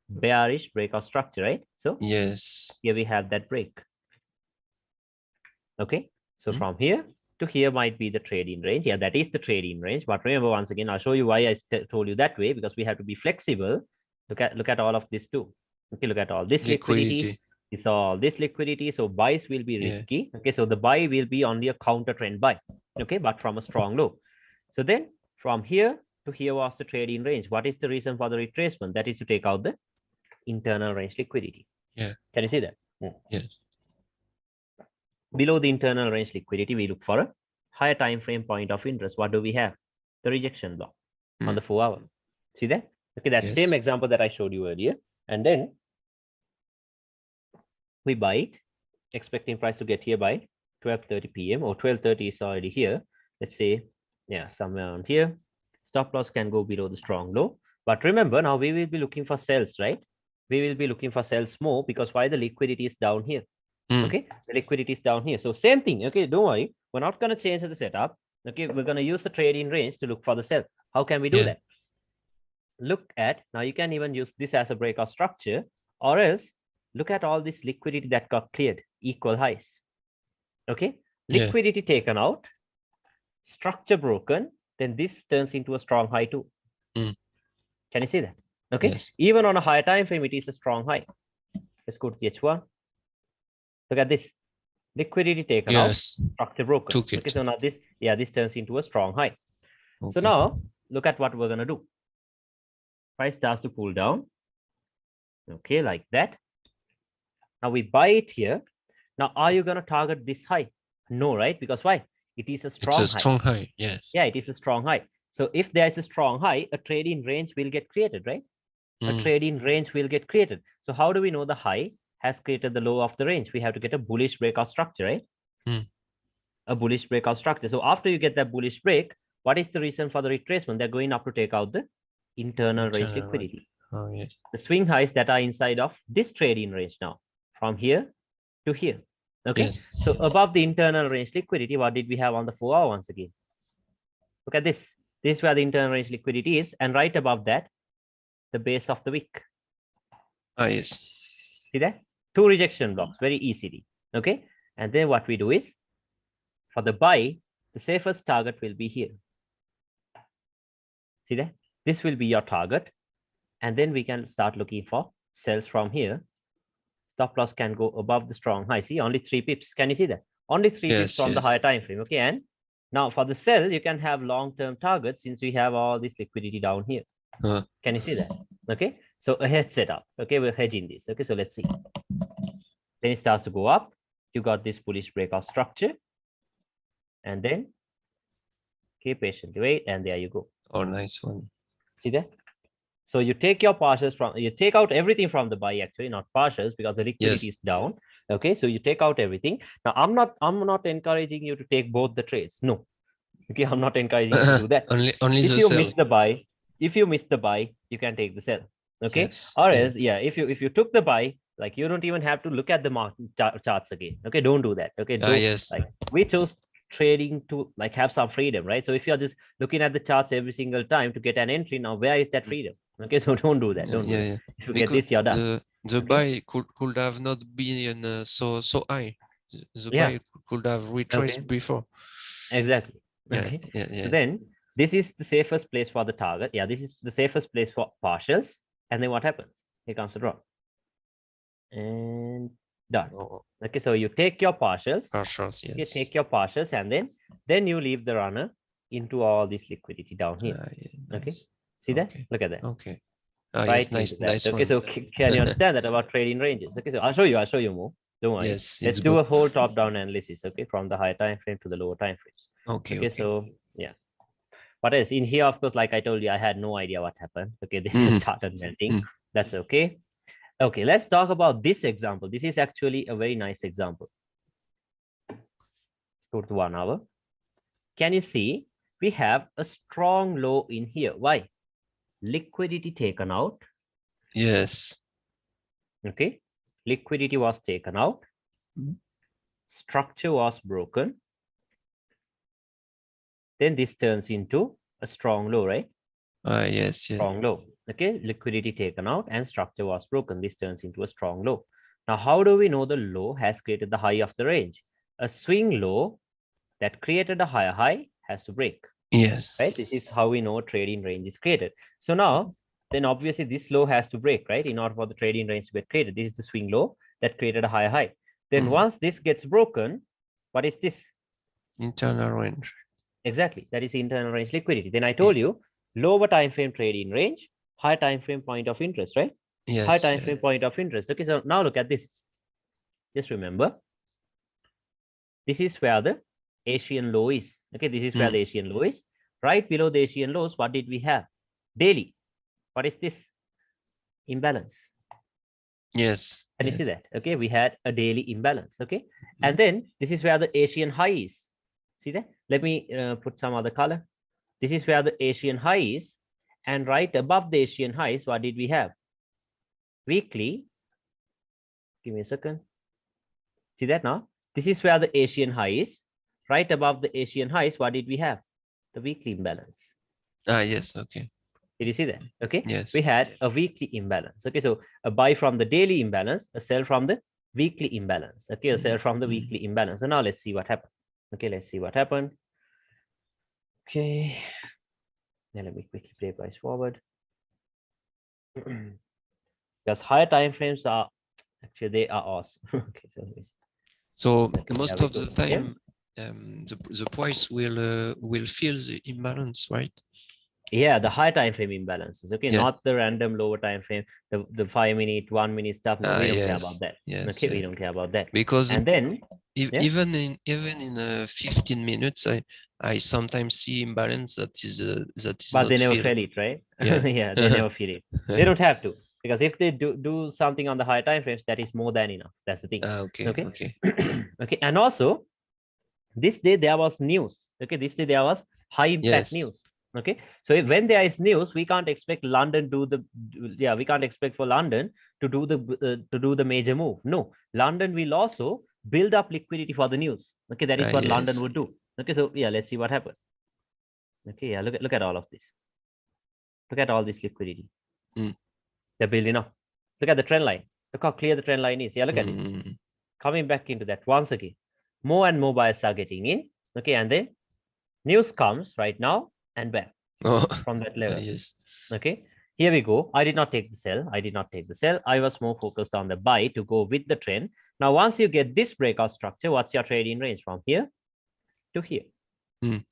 bearish breakout structure, right? So Yes. here we have that break. Okay. So from here to here might be the trading range. Yeah, that is the trading range. But remember, once again, I'll show you why I told you that way, because we have to be flexible. Look at all of this too. Okay, look at all this liquidity. It's all this liquidity. So buys will be risky. Okay, so the buy will be only a counter trend buy. Okay, but from a strong low. So then from here to here was the trading range. What is the reason for the retracement? That is to take out the internal range liquidity. Yeah. Can you see that? Yes. Below the internal range liquidity, we look for a higher time frame point of interest. What do we have? The rejection block on the 4 hour. See that? Okay, that same example that I showed you earlier. And then we buy it, expecting price to get here by 12:30 p.m. or 12:30 is already here. Let's say, yeah, somewhere around here. Stop loss can go below the strong low. But remember, now we will be looking for sells, right? We will be looking for sells more, because why? The liquidity is down here. Okay, the liquidity is down here. So same thing. Okay, don't worry. We're not going to change the setup. Okay, we're going to use the trading range to look for the sell. How can we do that? Look at, now you can even use this as a breakout structure, or else look at all this liquidity that got cleared, equal highs. Okay, liquidity taken out, structure broken, then this turns into a strong high too. Can you see that? Okay, even on a higher time frame, it is a strong high. Let's go to the H1. Look at this. Liquidity taken out, structure broken. Okay, so now this, yeah, this turns into a strong high. So now look at what we're gonna do. Price starts to pull down. Okay, like that. Now we buy it here. Now, are you gonna target this high? No, right? Because why? It is a strong high. It's a strong high. Yes. Yeah, it is a strong high. So if there is a strong high, a trading range will get created, right? A trading range will get created. So how do we know the high has created the low of the range? We have to get a bullish breakout structure, right? A bullish breakout structure. So after you get that bullish break, what is the reason for the retracement? They're going up to take out the internal range liquidity. Oh, yes. The swing highs that are inside of this trading range now, from here to here. Okay, so above the internal range liquidity, what did we have on the 4 hour once again? Look at this. This is where the internal range liquidity is, and right above that, the base of the wick. Ah, yes. See that? 2 rejection blocks, very easily. Okay, and then what we do is, for the buy, the safest target will be here. See that? This will be your target, and then we can start looking for sells from here. Stop loss can go above the strong high. See, only 3 pips. Can you see that? Only 3 pips from the higher time frame. Okay, and now for the sell, you can have long-term targets since we have all this liquidity down here. Can you see that? Okay, so a hedge setup. Okay, we're hedging this. Okay, so let's see. Then it starts to go up. You got this bullish breakout structure, and then okay, patiently wait, and there you go. Oh, nice one. See that? So you take your partials from, you take out everything from the buy, actually, not partials, because the liquidity is down. Okay, so you take out everything. Now I'm not encouraging you to take both the trades. No. Okay, I'm not encouraging you to do that. only if you miss the buy, you can take the sell. Okay, or else, yeah, if you took the buy, like you don't even have to look at the market charts again. Okay, don't do that. Okay, like we chose trading to like have some freedom, right? So if you're just looking at the charts every single time to get an entry, now where is that freedom? Okay, so don't do that. Don't do yeah, that. yeah. If you get Because this, you're done. the Okay. buy could have not been so high. The Yeah. buy could have retraced Okay. before. Exactly. Yeah, Okay. yeah, So yeah. then this is the safest place for the target. Yeah, this is the safest place for partials. And then what happens? Here comes the drop. And done. Oh, Okay, so you take your partials. partials, You yes. take your partials and then you leave the runner into all this liquidity down here. Yeah, Okay. nice. See that? Okay. Look at that. Okay. Ah, Right yes, nice, into that. nice Okay, one. so can you understand that about trading ranges? Okay, so I'll show you more. Don't worry. Yes, Let's it's do good. a whole top-down analysis, okay, from the higher time frame to the lower time frames. Okay, Okay, okay. so yeah. But as in here, of course, like I told you, I had no idea what happened. Okay, this Mhm. started melting. That's okay. Okay, let's talk about this example. This is actually a very nice example. Let's go to 1 hour. Can you see we have a strong low in here? Why? Liquidity taken out. Yes. Okay, liquidity was taken out. Structure was broken. Then this turns into a strong low, right? Yes, yes. Strong low. Okay, liquidity taken out and structure was broken. This turns into a strong low. Now, how do we know the low has created the high of the range? A swing low that created a higher high has to break. Yes. Right? This is how we know trading range is created. So now, then obviously this low has to break, right? In order for the trading range to get created. This is the swing low that created a higher high. Then once this gets broken, what is this? Internal range. Exactly. That is internal range liquidity. Then I told you lower time frame trading range, high time frame point of interest, right? Yes. High time frame point of interest. Okay, so now look at this. Just remember, this is where the Asian low is. Okay, this is where the Asian low is. Right below the Asian lows, what did we have? Daily. What is this? Imbalance. Yes. Can you see that? Okay, we had a daily imbalance. Okay, and then this is where the Asian high is. See that? Let me put some other color. This is where the Asian high is. And right above the Asian highs, what did we have? Weekly. Give me a second. See that now? This is where the Asian high is. Right above the Asian highs, what did we have? The weekly imbalance. Yes, okay. Did you see that? Okay. Yes. We had a weekly imbalance. Okay, so a buy from the daily imbalance, a sell from the weekly imbalance. Okay, a sell from the weekly imbalance. So now let's see what happened. Okay, let's see what happened. Okay. Now let me quickly play price forward. Because higher time frames are actually they are awesome. Okay, so okay, most of the time, the price will feel the imbalance, right? Yeah, the high time frame imbalances. Okay, Yeah. not the random lower time frame, the 5 minute, 1 minute stuff. No, we don't care about that. Yes, okay, we don't care about that. Because and then even in 15 minutes, I sometimes see imbalance that is but they never feel it, right? Yeah, yeah, they never feel it. They don't have to, because if they do something on the high time frames, that is more than enough. That's the thing. Okay. Okay, and also this day there was news. Okay, this day there was high impact news. Okay, so when there is news, we can't expect London we can't expect for London to do the major move. No, London will also build up liquidity for the news. Okay, that is what London would do. Okay, so yeah, let's see what happens. Okay, yeah, look at all of this. Look at all this liquidity. They're building up. Look at the trend line. Look how clear the trend line is. Yeah, look at this. Coming back into that once again. More and more buyers are getting in. Okay, and then news comes right now and back from that level. Yes. Okay, here we go. I did not take the sell. I was more focused on the buy to go with the trend. Now, once you get this breakout structure, what's your trading range from here to here? Then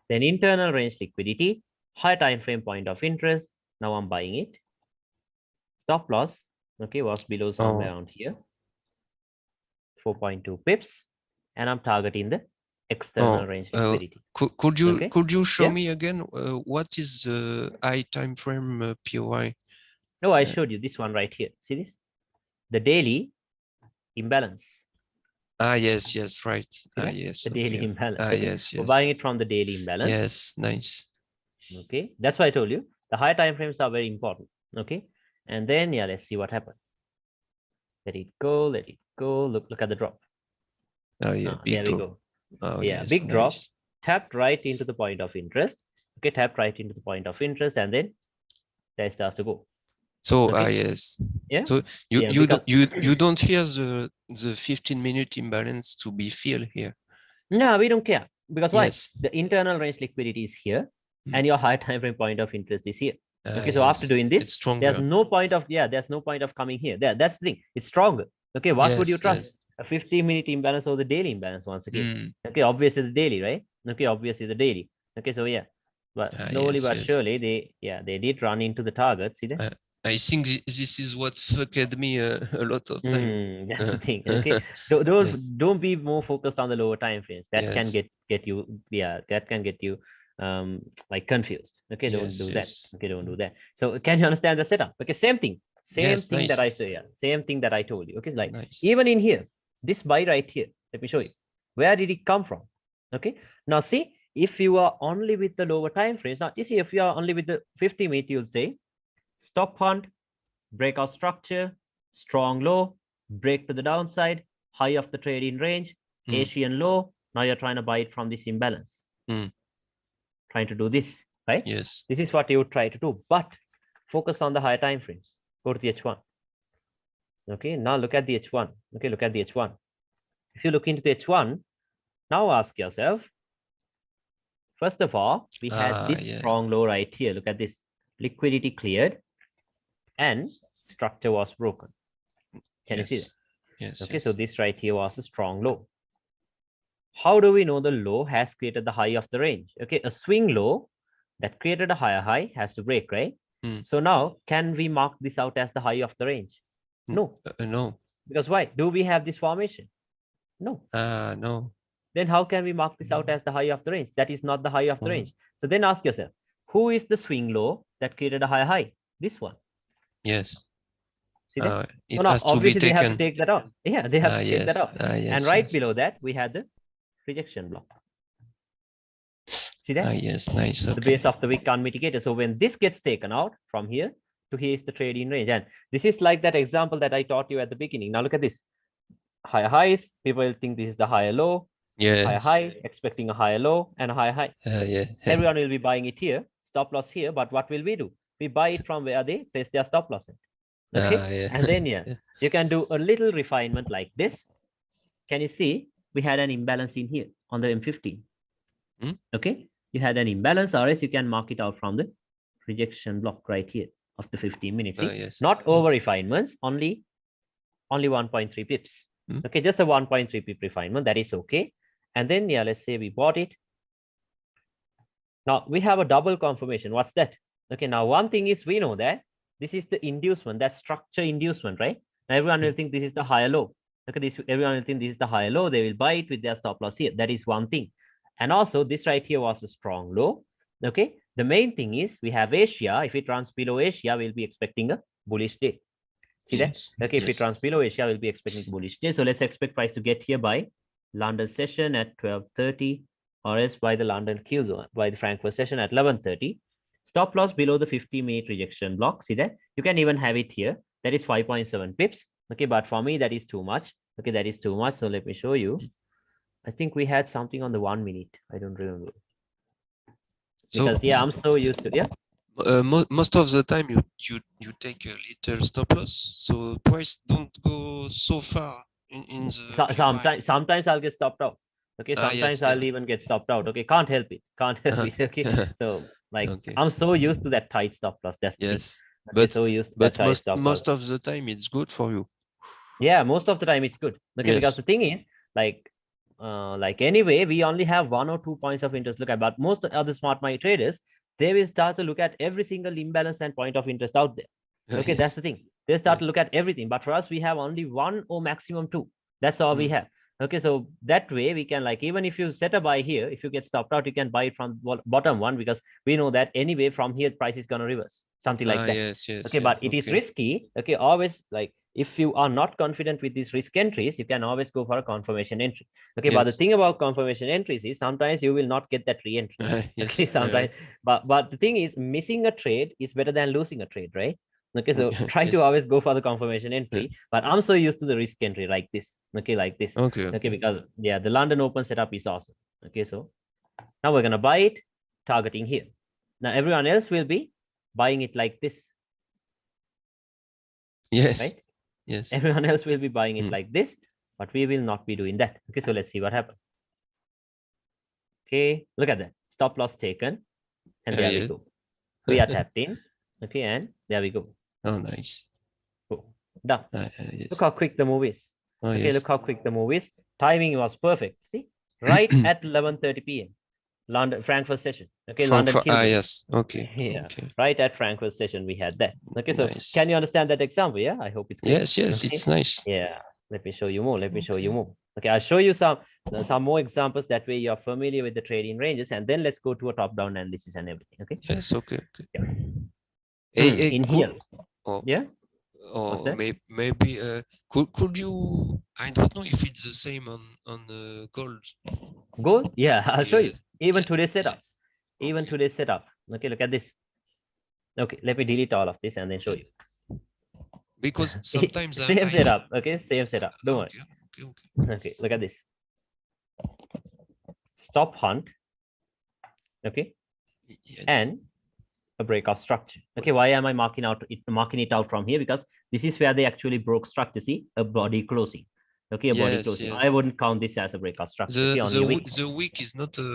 internal range liquidity, high time frame point of interest. Now I'm buying it. Stop loss, okay, was below somewhere around here. 4.2 pips, and I'm targeting the external range liquidity. Could you show me again what is the high time frame POI? No, I showed you this one right here. See this? The daily imbalance. Yes, right. Yes. The daily imbalance. Okay. Yes. We're buying it from the daily imbalance. Yes, nice. Okay, that's why I told you the high time frames are very important. Okay, and then yeah, let's see what happened. Let it go. Look at the drop. Yeah, there we go. Yeah, yes, big drop. Tapped right into the point of interest. Okay, tapped right into the point of interest, and then there it starts to go. So Okay. yes. Yeah. So you Yeah, you because- you don't fear the 15-minute imbalance to be filled here. No, we don't care. Because why? Yes. The internal range liquidity is here, Mm. and your high time frame point of interest is here. Okay, so after Yes. doing It's this, stronger. there's no point of coming here. That's the thing. It's stronger. Okay, what would you Yes, trust? yes. A 15-minute imbalance or the daily imbalance once again? Mm. Okay, obviously the daily, right? Okay, obviously the daily. Okay, so yeah, but slowly yes, but yes. surely they did run into the target. See that? I think this is what fucked me a lot of time. That's the thing. Okay, don't be more focused on the lower time frames. That can Yes. get you, that can get you like confused. Okay, don't Yes, do that. yes. Okay, don't do that. So can you understand the setup? Okay, same thing, Yes, thing that nice. I say. Yeah, same thing that I told you. Okay, it's like Nice. even in here, this buy right here. Let me show you. Where did it come from? Okay, now see, if you are only with the lower time frames, now you see, if you are only with the 50-minute, you'll say stop hunt, breakout structure, strong low, break to the downside, high of the trading range, Asian low. Now you're trying to buy it from this imbalance. Trying to do this, right? Yes. This is what you would try to do, but focus on the higher time frames. Go to the H1. Okay, now look at the H1. Okay, look at the H1. If you look into the H1, now ask yourself, first of all, we had this strong low right here. Look at this. Liquidity cleared and structure was broken. Can you see that? Yes. Okay, so this right here was a strong low. How do we know the low has created the high of the range? Okay, a swing low that created a higher high has to break, right? So now, can we mark this out as the high of the range? No. No. Because why? Do we have this formation? No. No. Then how can we mark this out as the high of the range? That is not the high of the range. So then ask yourself, who is the swing low that created a higher high? This one. Yes. See that? It so now, has to obviously, be they have to taken. take that out. Yeah, they have to take that out. Yes, and right below that, we had the rejection block. See that? Yes, nice. The base of the wick unmitigated. So when this gets taken out from here to here is the trading range. And this is like that example that I taught you at the beginning. Now look at this. Higher highs, people will think this is the higher low. Yes. Higher high, expecting a higher low and a higher high. Everyone will be buying it here, stop loss here. But what will we do? We buy it from where they place their stop loss in. Okay. And then you can do a little refinement like this. Can you see? We had an imbalance in here on the M15. Okay. You had an imbalance, or else you can mark it out from the rejection block right here of the 15 minutes. Not over refinements, only 1.3 pips. Okay, just a 1.3 pip refinement. That is okay. And then let's say we bought it. Now we have a double confirmation. What's that? Okay, now one thing is we know that this is the inducement, that structure inducement, right? Now everyone will think this is the higher low. Look at this. Everyone will think this is the higher low. They will buy it with their stop loss here. That is one thing. And also this right here was a strong low. Okay. The main thing is we have Asia. If it runs below Asia, we'll be expecting a bullish day. See that? Okay. If it runs below Asia, we'll be expecting a bullish day. So let's expect price to get here by London session at 12:30, or else by the London Q zone, by the Frankfurt session at 11:30. Stop loss below the 50-minute rejection block. See that? You can even have it here. That is 5.7 pips. Okay. But for me, that is too much. Okay. That is too much. So let me show you. I think we had something on the 1 minute. I don't remember. Because I'm so used to most of the time you take a little stop loss, so price don't go so far in the sometimes I'll get stopped out. Okay, sometimes I'll even get stopped out. Okay, can't help it. Okay, so like I'm so used to that tight stop loss. That's the thing. But so used to but most of the time it's good for you. Yeah, most of the time it's good. Okay, because the thing is like anyway, we only have 1 or 2 points of interest look at, but most other smart money traders, they will start to look at every single imbalance and point of interest out there. Okay, that's the thing. They start to look at everything, but for us, we have only 1 or maximum 2. That's all we have. Okay, so that way we can, like, even if you set a buy here, if you get stopped out, you can buy it from bottom one, because we know that anyway from here price is going to reverse, something like that. Okay, but it is risky. Okay, always, like, if you are not confident with these risk entries, you can always go for a confirmation entry. Okay, but the thing about confirmation entries is sometimes you will not get that re-entry. Okay, sometimes, but the thing is, missing a trade is better than losing a trade, right? Okay, so try to always go for the confirmation entry. But I'm so used to the risk entry like this. Okay, like this. Okay, because the London Open setup is awesome. Okay, so now we're gonna buy it, targeting here. Now everyone else will be buying it like this, Yes. right? Yes. Everyone else will be buying it Mm. like this, but we will not be doing that. Okay, so let's see what happens. Okay, look at that. Stop loss taken. And there we Yeah. go. We are tapped in. Okay, and there we go. Oh, nice. Cool. Done. Yes. Look how quick the move is. Oh, Okay, yes. look how quick the move is. Timing was perfect. See, right at 11:30 p.m. London Frankfurt session. Okay, London Kilburn. Yes. Okay. Yeah, Okay. right at Frankfurt session we had that. Okay, so Nice. can you understand that example? Yeah, I hope it's clear. Yes. Yes. Okay? It's nice. Yeah, let me show you more. Let me show you Okay. more. Okay, I'll show you some more examples. That way you're familiar with the trading ranges, and then let's go to a top-down analysis and everything. Okay. Yes. Okay. Okay. Yeah. In here. Oh, Yeah. or that? maybe could you? I don't know if it's the same on gold. Gold? Yeah, I'll show you. Even Yeah. today's setup. Yeah. Even Okay. today's setup. Okay, look at this. Okay, let me delete all of this and then show you. Because sometimes same setup. Okay, same setup. Don't worry. Okay. Okay, look at this. Stop hunt. Okay, Yes. and a breakout structure. Okay, why am I marking it out from here? Because this is where they actually broke structure. See, a body closing. Okay, a body closing. Yes. I wouldn't count this as a breakout structure. Okay, The wick is not a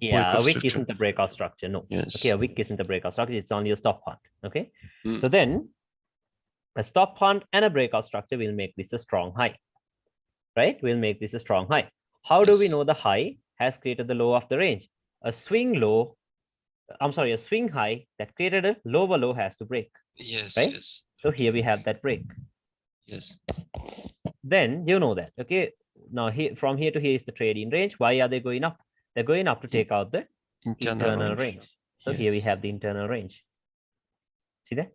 yeah, a wick structure. isn't a breakout structure. No. Yes. Okay, a wick isn't a breakout structure. It's only a stop hunt. Okay. Mm. So then a stop hunt and a breakout structure will make this a strong high. Right? We'll make this a strong high. How do we know the high has created the low of the range? A swing high that created a lower low has to break. Yes. Right? Yes. So here we have that break. Yes. Then you know that. Okay. Now here from here to here is the trading range. Why are they going up? They're going up to take out the internal range. So here we have the internal range. See that?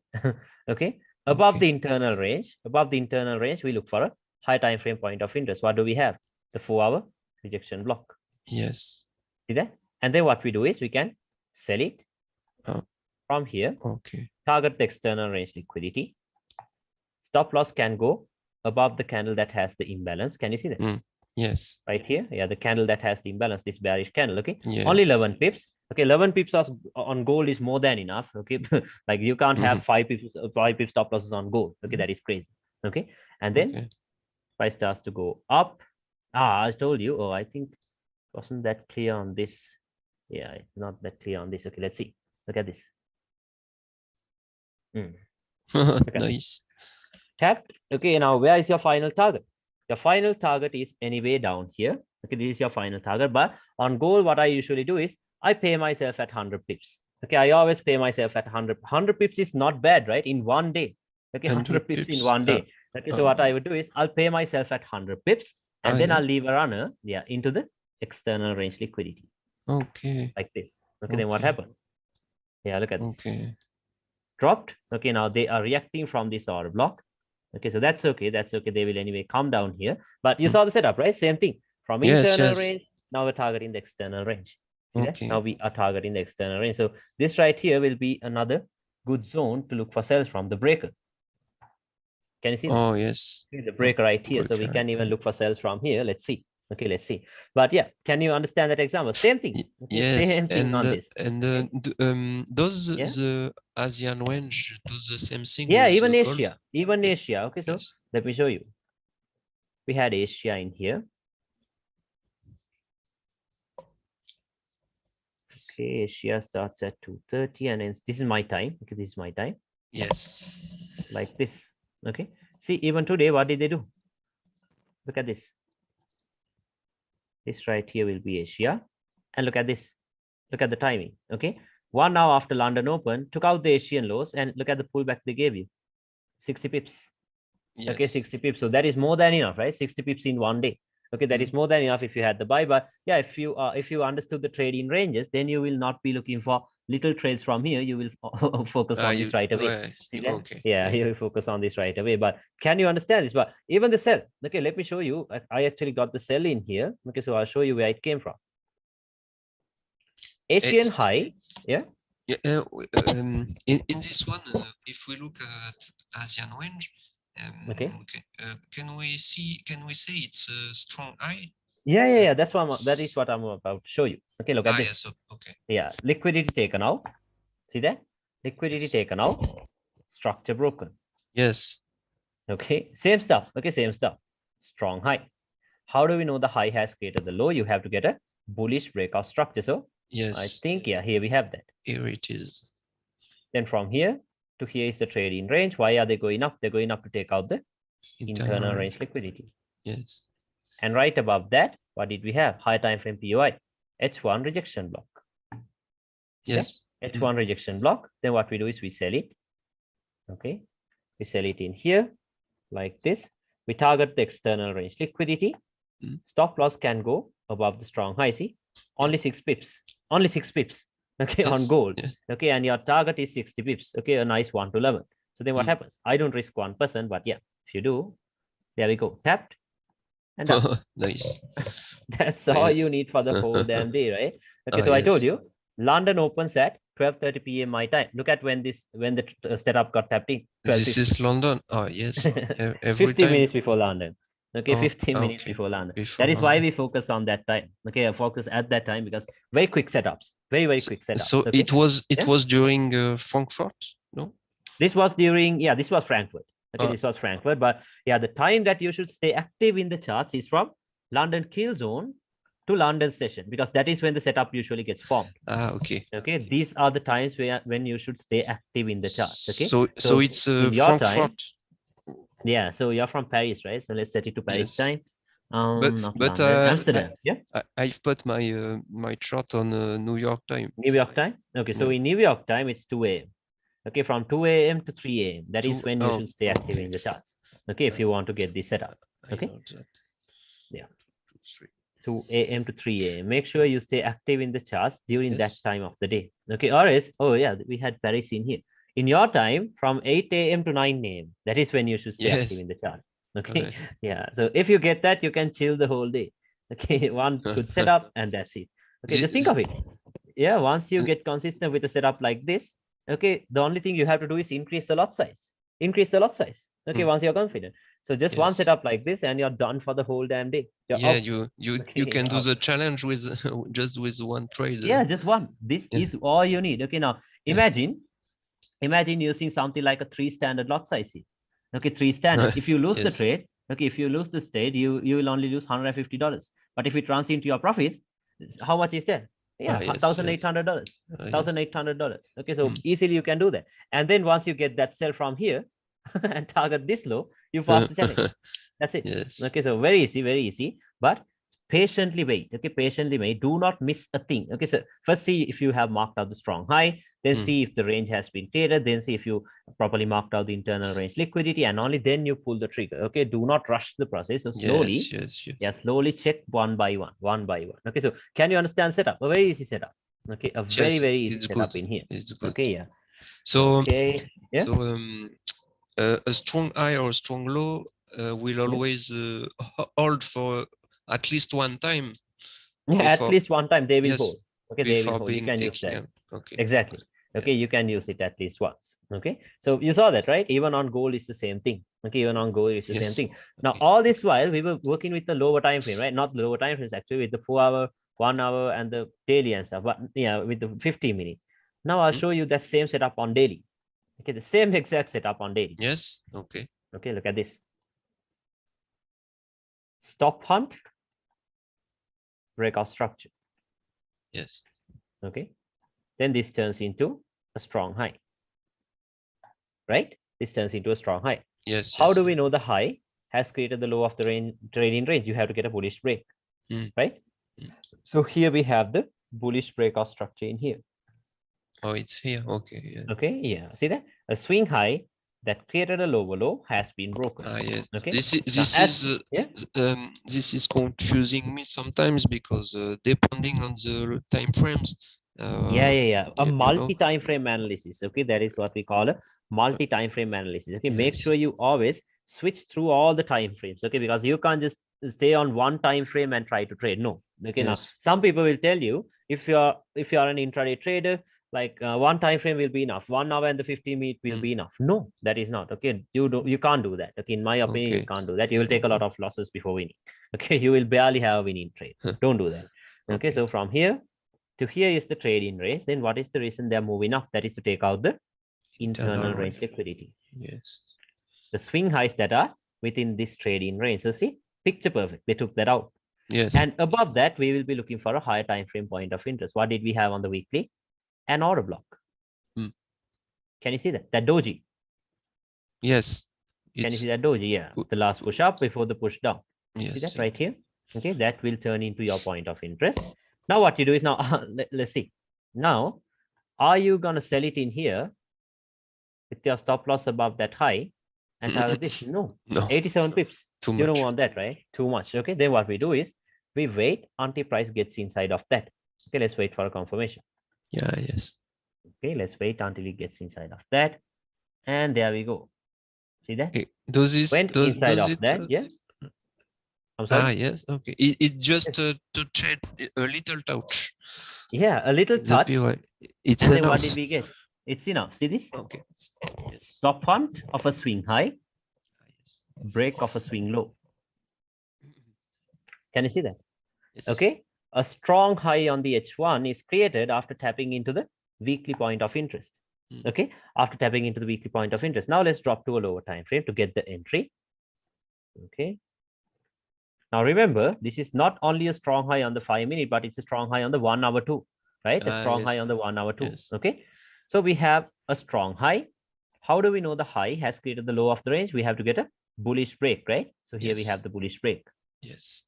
Okay. Above the internal range, we look for a high time frame point of interest. What do we have? The 4-hour rejection block. Yes. See that? And then what we do is we can sell it from here. Okay. Target the external range liquidity. Stop loss can go above the candle that has the imbalance. Can you see that? Yes. Right here. Yeah, the candle that has the imbalance, this bearish candle. Okay. Yes. Only 11 pips. Okay, 11 pips on gold is more than enough. Okay. Like you can't have 5 pips stop losses on gold. Okay, that is crazy. Okay. And then price starts to go up. I told you. Oh, I think wasn't that clear on this. Yeah, it's not that clear on this. Okay, let's see. Look at this. Nice. Tap. Okay, now where is your final target? Your final target is anyway down here. Okay, this is your final target. But on gold, what I usually do is I pay myself at 100 pips. Okay, I always pay myself at 100. 100 pips is not bad, right? In one day. Okay, 100 pips in one day. Okay, so what I would do is I'll pay myself at 100 pips and then I'll leave a runner, into the external range liquidity. Okay. Like this. Okay, then what happened? Yeah, look at this. Okay. Dropped. Okay, now they are reacting from this order block. Okay, so that's okay. That's okay. They will anyway come down here. But you saw the setup, right? Same thing. From internal range, now we're targeting the external range. See that? Now we are targeting the external range. So this right here will be another good zone to look for sells from the breaker. Can you see that? Oh, yes. See the breaker right here. So we can even look for sells from here. Let's see. Okay, let's see. But yeah, can you understand that example? Same thing. Okay, yes. Same thing on this. And does the Asian range do the same thing? Yeah, with even gold? Asia. Even Asia. Okay, so let me show you. We had Asia in here. Okay, Asia starts at 2:30 and then this is my time. Okay, this is my time. Yes. Like this. Okay. See, even today, what did they do? Look at this. This right here will be Asia. And look at this. Look at the timing. Okay. 1 hour after London Open, took out the Asian lows and look at the pullback they gave you. 60 pips. Yes. Okay, 60 pips. So that is more than enough, right? 60 pips in one day. Okay, that is more than enough if you had the buy. But yeah, if you understood the trading ranges, then you will not be looking for little trades from here. You will focus on this right away. See that? Okay. Yeah, you will focus on this right away. But can you understand this? But even the sell. Okay, let me show you. I actually got the sell in here. Okay, so I'll show you where it came from. Asian high. Yeah. Yeah. In this one, if we look at Asian range. Can we say it's a strong high? Yeah. That's what that is what I'm about to show you. Okay, look at this. Yes. Okay. Yeah, liquidity taken out. See that? liquidity Yes. taken out, structure broken. Yes. Okay, same stuff. Okay, same stuff. Strong high. How do we know the high has created the low? You have to get a bullish breakout structure. So I Yes. think, yeah, here we have that. Here it is. Then from here to here is the trading range. Why are they going up? They're going up to take out the internal range liquidity. Yes. And right above that, what did we have? High time frame POI, H1 rejection block. Yes. H1 rejection block. Then what we do is we sell it. Okay, we sell it in here like this. We target the external range liquidity. Stop loss can go above the strong high. See, only 6 pips. Only 6 pips. Okay, on gold. Okay, and your target is 60 pips. Okay, a nice 1 to 11. So then what happens? I don't risk 1%, but yeah, if you do, there we go. Tapped and done. Nice. That's all you need for the whole damn day, right? Okay, so I told you, London opens at 12:30 p.m. my time. Look at when the setup got tapped in. This is London. Oh yes. Every 50 time. minutes before London. Okay, Oh, 15 minutes okay. before London. Before That is why London. we focus on that time. Okay, I focus at that time because very quick setups, very quick setups. So okay? it was during Frankfurt, no? This was during, yeah, this was Frankfurt. Okay, this was Frankfurt, but yeah, the time that you should stay active in the charts is from London kill zone to London session, because that is when the setup usually gets formed. Okay. Okay, these are the times when you should stay active in the charts. Okay, so it's in your Frankfurt. time, yeah, so you're from Paris, right? So let's set it to Paris time. But London, Amsterdam. Yeah, I've put my my chart on New York time. New York time. Okay, so in New York time it's 2 a.m. Okay, from 2 a.m. to 3 a.m. That is when you should stay active in the charts. Okay, if you want to get this set up. Okay, yeah, 2 a.m. to 3 a.m. Make sure you stay active in the charts during that time of the day. Okay, or else, oh yeah, we had Paris in here. In your time, from 8 a.m. to 9 a.m. That is when you should stay active in the charts. Okay, yeah. So if you get that, you can chill the whole day. Okay, one good setup and that's it. Okay, just think of it. Yeah, once you get consistent with a setup like this, okay, the only thing you have to do is increase the lot size. Increase the lot size. Okay, once you're confident. So just one setup like this and you're done for the whole damn day. Yeah, you can do the challenge with just with one trade. Yeah, just one. This is all you need. Okay, now imagine using something like a 3 standard lot size here. Okay, 3 standard. If you lose the trade, okay, if you lose the trade, you will only lose $150. But if it runs into your profits, how much is that? Yeah, $1,800. $1,800. Okay, so easily you can do that. And then once you get that sell from here and target this low, you pass the challenge. That's it. Okay, so very easy, but patiently wait. Okay, patiently wait. Do not miss a thing. Okay, so first see if you have marked out the strong high, then see if the range has been created, then see if you properly marked out the internal range liquidity, and only then you pull the trigger. Okay, do not rush the process. So slowly, slowly check one by one. Okay, so can you understand setup? A very easy setup. Okay, a very easy setup in here. Okay, yeah. So so a strong high or a strong low will always hold for at least one time. Yeah, at least one time they will hold. Okay, they will hold. You can use that. Okay. Exactly. Okay, you can use it at least once. Okay, so you saw that, right? Even on gold is the same thing. Okay, even on gold is the same thing. Now, all this while we were working with the lower time frame, right? Not the lower time frames, actually, with the 4 hour, 1 hour, and the daily and stuff. But yeah, with the 50 minute. Now I'll show you that same setup on daily. Okay, the same exact setup on daily. Yes. Okay. Okay, look at this. Stop hunt, breakout structure. Yes. Okay. Then this turns into a strong high, right? This turns into a strong high. Yes. How do we know the high has created the low of the trading range? You have to get a bullish break, right? So here we have the bullish breakout structure in here. Oh, it's here. Okay. Yes. Okay. Yeah. See that? A swing high that created a lower low has been broken. Yes. Okay. This is confusing me sometimes because depending on the time frames. A multi-time frame analysis. Okay, that is what we call a multi-time frame analysis. Okay, make sure you always switch through all the time frames. Okay, because you can't just stay on one time frame and try to trade. No. Okay, now some people will tell you if you're an intraday trader, like one time frame will be enough. 1 hour and the 50 minute will be enough. No, that is not. Okay, you can't do that. Okay, in my opinion, you can't do that. You will take a lot of losses before winning. Okay, you will barely have a winning trade. Don't do that. Okay, so from here to here is the trading range. Then what is the reason they're moving up? That is to take out the internal range liquidity. Yes. The swing highs that are within this trading range. So see, picture perfect. They took that out. Yes. And above that, we will be looking for a higher time frame point of interest. What did we have on the weekly? An order block. Can you see that? That doji. Yes. Can you see that doji? Yeah. The last push up before the push down. Yes. See that right here? Okay, that will turn into your point of interest. Now what you do is now, let's see. Now, are you going to sell it in here with your stop loss above that high and target this? No. 87 pips. Too much. You don't want that, right? Too much. Okay, then what we do is we wait until price gets inside of that. Okay, let's wait for a confirmation. Yeah, yes. Okay, let's wait until it gets inside of that. And there we go. See that? Does this went inside of that? Yeah. I'm sorry. Ah, yes. Okay. It just to trade a little touch. Yeah, a little touch. It's and enough. then what did we get? It's enough. See this? Okay. Yes. Stop hunt of a swing high, break of a swing low. Can you see that? Yes. Okay. A strong high on the H1 is created after tapping into the weekly point of interest. Okay. After tapping into the weekly point of interest. Now let's drop to a lower time frame to get the entry. Okay. Now remember, this is not only a strong high on the 5-minute, but it's a strong high on the 1 hour too, right? A strong high on the 1 hour too. Yes. Okay. So we have a strong high. How do we know the high has created the low of the range? We have to get a bullish break, right? So here we have the bullish break. Yes.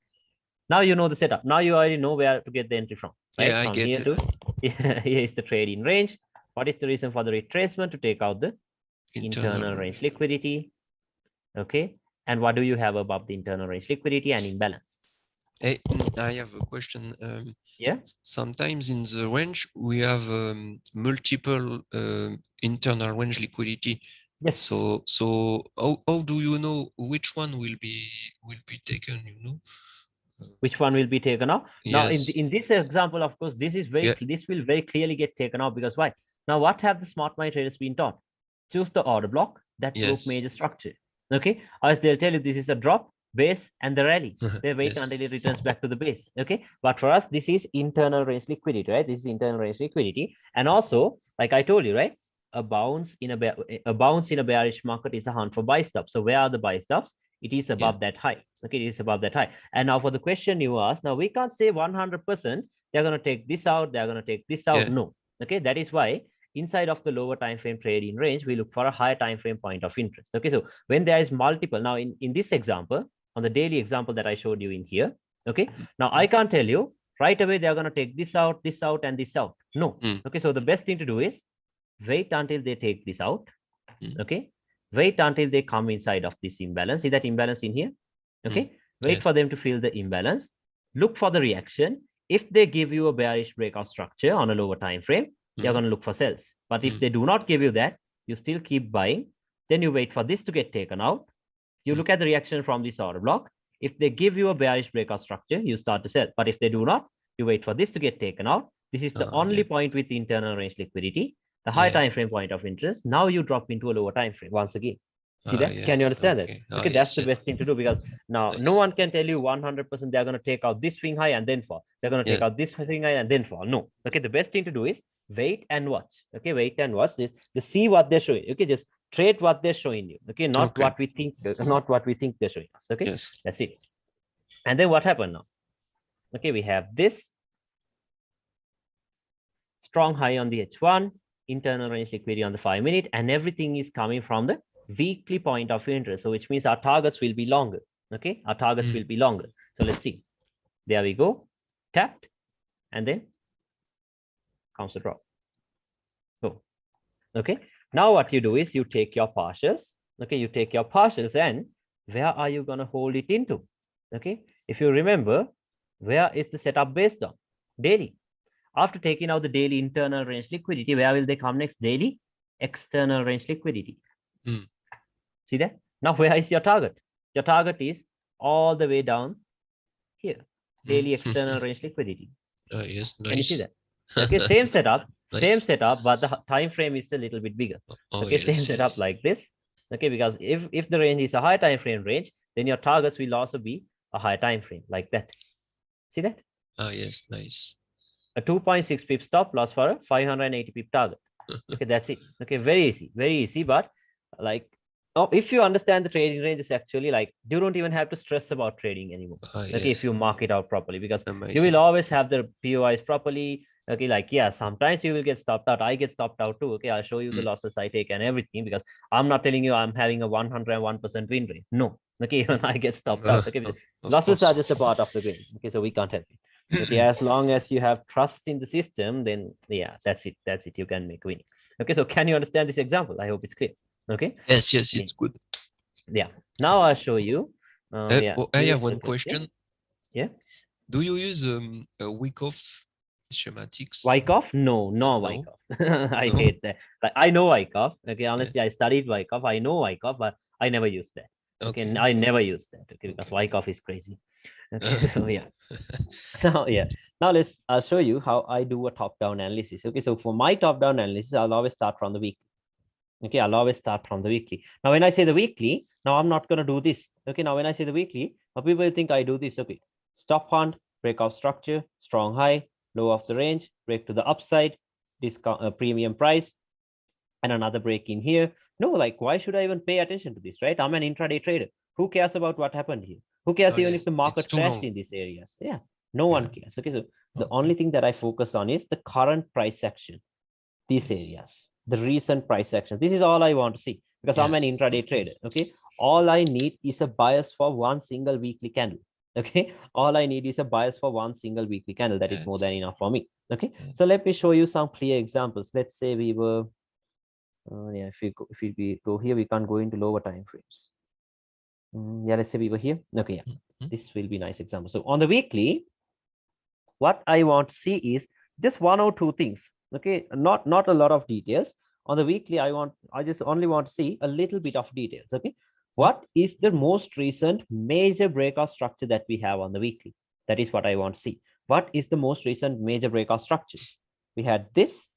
Now you know the setup. Now you already know where to get the entry from, right? Yeah, I from get here it. To here is the trading range. What is the reason for the retracement? To take out the internal range liquidity. Okay. And what do you have above the internal range liquidity and imbalance? Hey, I have a question. Yeah. Sometimes in the range we have multiple internal range liquidity. Yes. So how do you know which one will be taken? You know. Which one will be taken off? Yes. Now in this example, of course, this is very this will very clearly get taken off because why? Now what have the smart money traders been taught? Choose the order block that broke major structure. Okay, as they'll tell you this is a drop, base, and the rally. They wait until it returns back to the base. Okay, but for us this is internal range liquidity, right? This is internal range liquidity, and also like I told you, right? A bounce in a bearish market is a hunt for buy stops. So where are the buy stops? It is above that high. Okay, it is above that high. And now for the question you asked, now we can't say 100% they're going to take this out, they're going to take this out. No. Okay, that is why inside of the lower time frame trading range, we look for a higher time frame point of interest. Okay, so when there is multiple, now in this example, on the daily example that I showed you in here, okay, now I can't tell you right away they're going to take this out, and this out. No. Okay, so the best thing to do is wait until they take this out. Okay, wait until they come inside of this imbalance. See that imbalance in here? Okay, wait for them to fill the imbalance. Look for the reaction. If they give you a bearish breakout structure on a lower time frame, you're going to look for sells. But if they do not give you that, you still keep buying. Then you wait for this to get taken out. You look at the reaction from this order block. If they give you a bearish breakout structure, you start to sell. But if they do not, you wait for this to get taken out. This is the only point with the internal range liquidity, the high time frame point of interest. Now you drop into a lower time frame once again. See that? Can you understand that? Okay, that's the best thing to do because now no one can tell you 100% they're going to take out this swing high and then fall. They're going to take out this swing high and then fall. No. Okay, the best thing to do is wait and watch. Okay, wait and watch this. Just see what they're showing. Okay, just trade what they're showing you. Okay, not what we think, not what we think they're showing us. Okay, that's it. And then what happened now? Okay, we have this strong high on the H1, internal range liquidity on the 5-minute, and everything is coming from the weekly point of interest. So which means our targets will be longer. Okay, our targets will be longer. So let's see. There we go. Tapped, and then comes the drop. So, okay. Now what you do is you take your partials. Okay, you take your partials and where are you going to hold it into? Okay, if you remember, where is the setup based on? Daily. After taking out the daily internal range liquidity, where will they come next? Daily external range liquidity. See that? Now where is your target? Your target is all the way down here. Daily external range liquidity. Yes, nice. Can you see that? Okay, same setup, same setup, but the time frame is a little bit bigger. Okay, same setup like this. Okay, because if the range is a high time frame range, then your targets will also be a high time frame like that. See that? Yes, nice. A 2.6 pip stop loss for a 580 pip target. Okay, that's it. Okay, very easy. But like, oh, if you understand the trading ranges, actually, like, you don't even have to stress about trading anymore. Okay, if Yes, you mark it out properly, because you will amazing. always have the POIs properly. Okay, like, yeah, sometimes you will get stopped out. I get stopped out too. Okay, I'll show you the Mm, losses I take and everything, because I'm not telling you I'm having a 101% win rate. No. Okay, even I get stopped out. Okay, because of losses are course. just a part of the game. Okay, so we can't help it. Okay, as long as you have trust in the system, then yeah, that's it. That's it. You can make winning. Okay, so can you understand this example? I hope it's clear. Okay. Yes, Yeah. it's good. Yeah. Now I'll show you. Yeah. Oh, I Give me a have one second. Yeah. question. Yeah. Do you use a week off schematics? Wyckoff? No, no No, Wyckoff. I no. hate that. Like, I know Wyckoff. Okay, Yeah. honestly, I studied Wyckoff. I know Wyckoff, but I never used that. Okay, Okay. I never used that. Okay, because Okay. Wyckoff is crazy. Okay, so yeah. Now, yeah. Now I'll show you how I do a top-down analysis. Okay, so for my top-down analysis, I'll always start from the weekly. Okay, I'll always start from the weekly. Now, when I say the weekly, now I'm not going to do this. Okay, now when I say the weekly, people think I do this. Okay, stop hunt, breakout structure, strong high, low of the range, break to the upside, discount premium price, and another break in here. No, like, why should I even pay attention to this, right? I'm an intraday trader. Who cares about what happened here? Who cares Oh even if yes, the it's market too crashed long. in these areas? Yeah, no one Yeah. cares. Okay, so the Okay. only thing that I focus on is the current price action, these Yes. areas, the recent price action. This is all I want to see, because I'm an Yes. intraday trader. Okay, all I need is a bias for one single weekly candle. Okay, all I need is a bias for one single weekly candle. That is more than Yes. enough for me. Okay, so Yes. let me show you some clear examples. Let's say we were yeah, if we go here, we can't go into lower time frames. Yeah, let's say we were here. Okay, yeah, Mhm. this will be a nice example. So on the weekly, what I want to see is just one or two things. Okay, not a lot of details. On the weekly, I just only want to see a little bit of details. Okay, Mhm. what is the most recent major breakout structure that we have on the weekly? That is what I want to see. What is the most recent major breakout structure? We had this,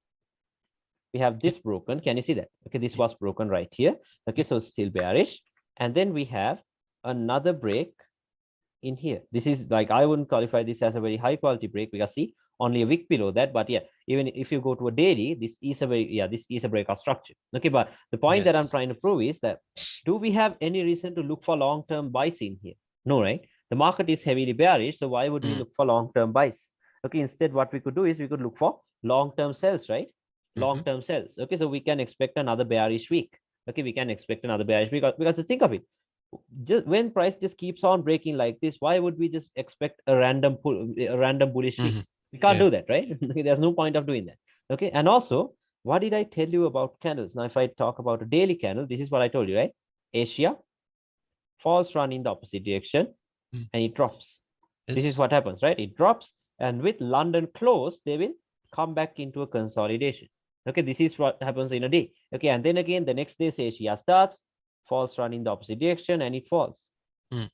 we have Yeah. this broken. Can you see that? Okay, this was broken right here. Okay, so Yes. still bearish. And then we have another break in here. This is like, I wouldn't qualify this as a very high quality break, because see, only a wick below that. But yeah, even if you go to a daily, this is a very, yeah, this is a breakout structure. Okay, but the point that Yes. I'm trying to prove is that, do we have any reason to look for long-term buys in here? No, right? The market is heavily bearish, so why would we Mm. look for long-term buys? Okay, instead what we could do is we could look for long-term sells, right? Mhm. Long-term sells. Okay, so we can expect another bearish week. Okay, we can expect another bearish week, because think of it, just when price just keeps on breaking like this, why would we just expect a random pull, a random bullish week? Mhm. We can't Yeah. do that, right? There's no point of doing that. Okay, and also, what did I tell you about candles? Now, if I talk about a daily candle, this is what I told you, right? Asia falls run in the opposite direction Mm. and it drops. This is Yes. what happens, right? It drops, and with London close, they will come back into a consolidation. Okay, this is what happens in a day. Okay, and then again, the next day, Asia starts, falls run in the opposite direction, and it falls. Mm.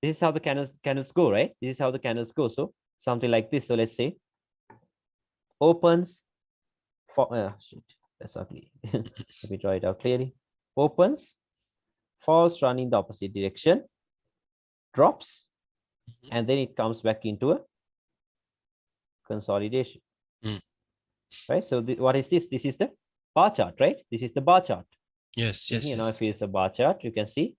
This is how the candles go, right? This is how the candles go. So something like this. So let's say opens for shit, that's ugly. Let me draw it out clearly. Opens, falls running the opposite direction, drops, Mhm. and then it comes back into a consolidation. Mm. Right? So what is this? This is the bar chart, right? This is the bar chart. Yes. In Yes. here now, Yes. if it's a bar chart, you can see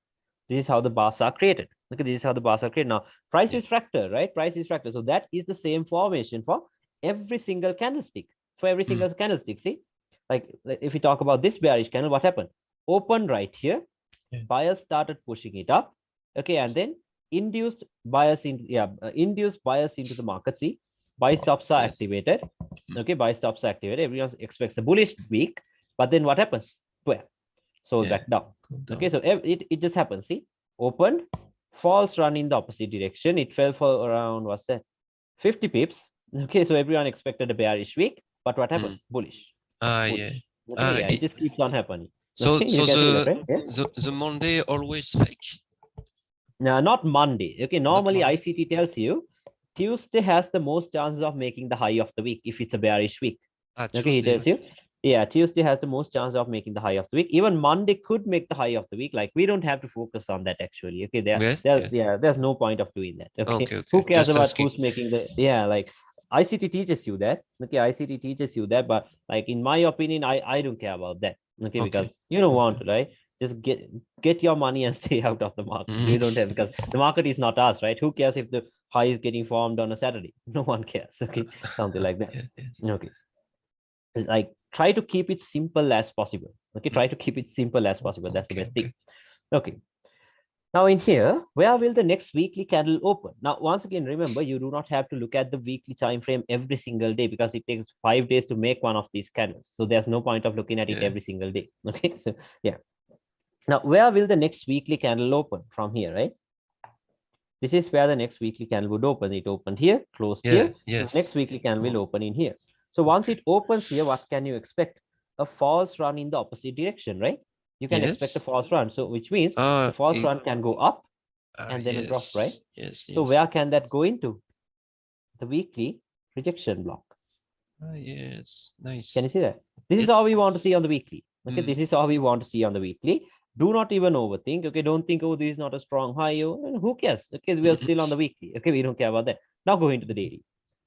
this is how the bars are created. Look at this is how the bars are created. Now, price Yeah. is fractal, right? Price is fractal. So that is the same formation for every single candlestick. For every Mm. single candlestick, see, like if we talk about this bearish candle, what happened? Open right here, Yeah. buyers started pushing it up, okay, and then induced buyers into induced buyers into the market. See, buy stops are Yes. activated. Mm. Okay, buy stops are activated. Everyone expects a bullish week, but then what happens? Where? Sold Yeah. back down. Go Okay, down. so it just happens. See, opened, false run in the opposite direction. It fell for around, what's that, 50 pips. Okay, so everyone expected a bearish week, but what happened? Mm. Bullish. Yeah. Bullish. Okay, yeah, it just keeps on happening. So Okay, you so can see that, right? Yeah. the Monday always fake. Now, not Monday. Okay, Not normally Monday. ICT tells you Tuesday has the most chances of making the high of the week if it's a bearish week. Ah, Okay, he Tuesday. tells you, yeah, Tuesday has the most chance of making the high of the week. Even Monday could make the high of the week. Like, we don't have to focus on that actually. Okay, Yeah. Yeah. yeah, there's no point of doing that. Okay, Okay. who Okay. cares Just about asking. who's making the, yeah, like, ICT teaches you that. Okay, ICT teaches you that, but like in my opinion, I don't care about that. Okay, because you don't want to, right? Just get your money and stay out of the market. You don't have, because the market is not us, right? Who cares if the high is getting formed on a Saturday? No one cares. Okay, something like that. Okay, like try to keep it simple as possible. Okay, try to keep it simple as possible. That's the best thing. Okay. Now in here, where will the next weekly candle open? Now, once again, remember, you do not have to look at the weekly time frame every single day, because it takes 5 days to make one of these candles. So there's no point of looking at it every single day. Okay, so yeah. Now, where will the next weekly candle open? From here, right? This is where the next weekly candle would open. It opened here, closed here. Yes. The next weekly candle will open in here. So once it opens here, what can you expect? A false run in the opposite direction, right? You can expect a false run. So which means the false run can go up and then a drop, right? So where can that go into? The weekly rejection block. Yes, nice. Can you see that? This is all we want to see on the weekly. Okay, this is all we want to see on the weekly. Do not even overthink. Okay, don't think, oh, this is not a strong high. Oh, who cares? Okay, we are still on the weekly. Okay, we don't care about that. Now go into the daily.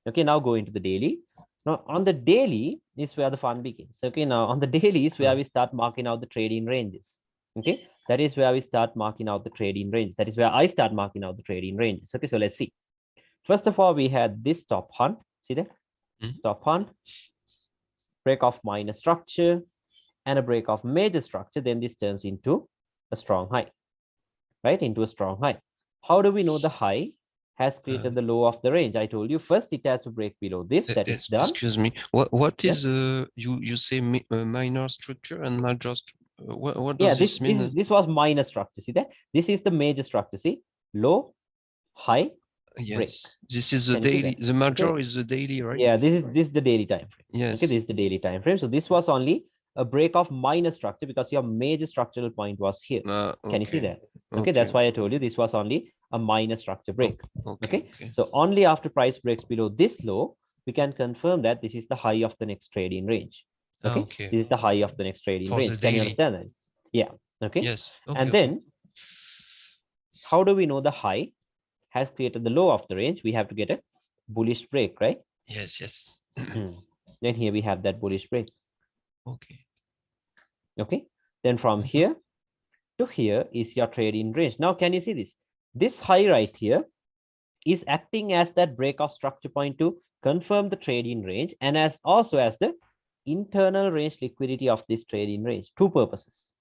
Okay, now go into the daily. Now on the daily is where the fun begins. Okay, now on the daily is where we start marking out the trading ranges. Okay, that is where we start marking out the trading range. That is where I start marking out the trading ranges. Okay, so let's see. First of all, we had this stop hunt. See that? Stop hunt, break of minor structure, and a break of major structure. Then this turns into a strong high, right? Into a strong high. How do we know the high has created the low of the range? I told you first it has to break below this. That is done. Excuse me. What is you say minor structure and major? What does this mean? This was minor structure. See that? This is the major structure. See, low, high. Yes, break. This is the daily. The major is the daily, right? Yeah, this is the daily time frame. Yes. Okay, this is the daily time frame. So this was only a break of minor structure because your major structural point was here. Can you see that? Okay, that's why I told you this was only a minor structure break. Okay. So only after price breaks below this low, we can confirm that this is the high of the next trading range. Okay. This is the high of the next trading range. Can you understand that? Yeah. Okay. Yes. And then how do we know the high has created the low of the range? We have to get a bullish break, right? Yes. Then here we have that bullish break. Okay. Then from here to here is your trading range. Now, can you see this? This high right here is acting as that break of structure point to confirm the trading range and as also as the internal range liquidity of this trading range. Two purposes.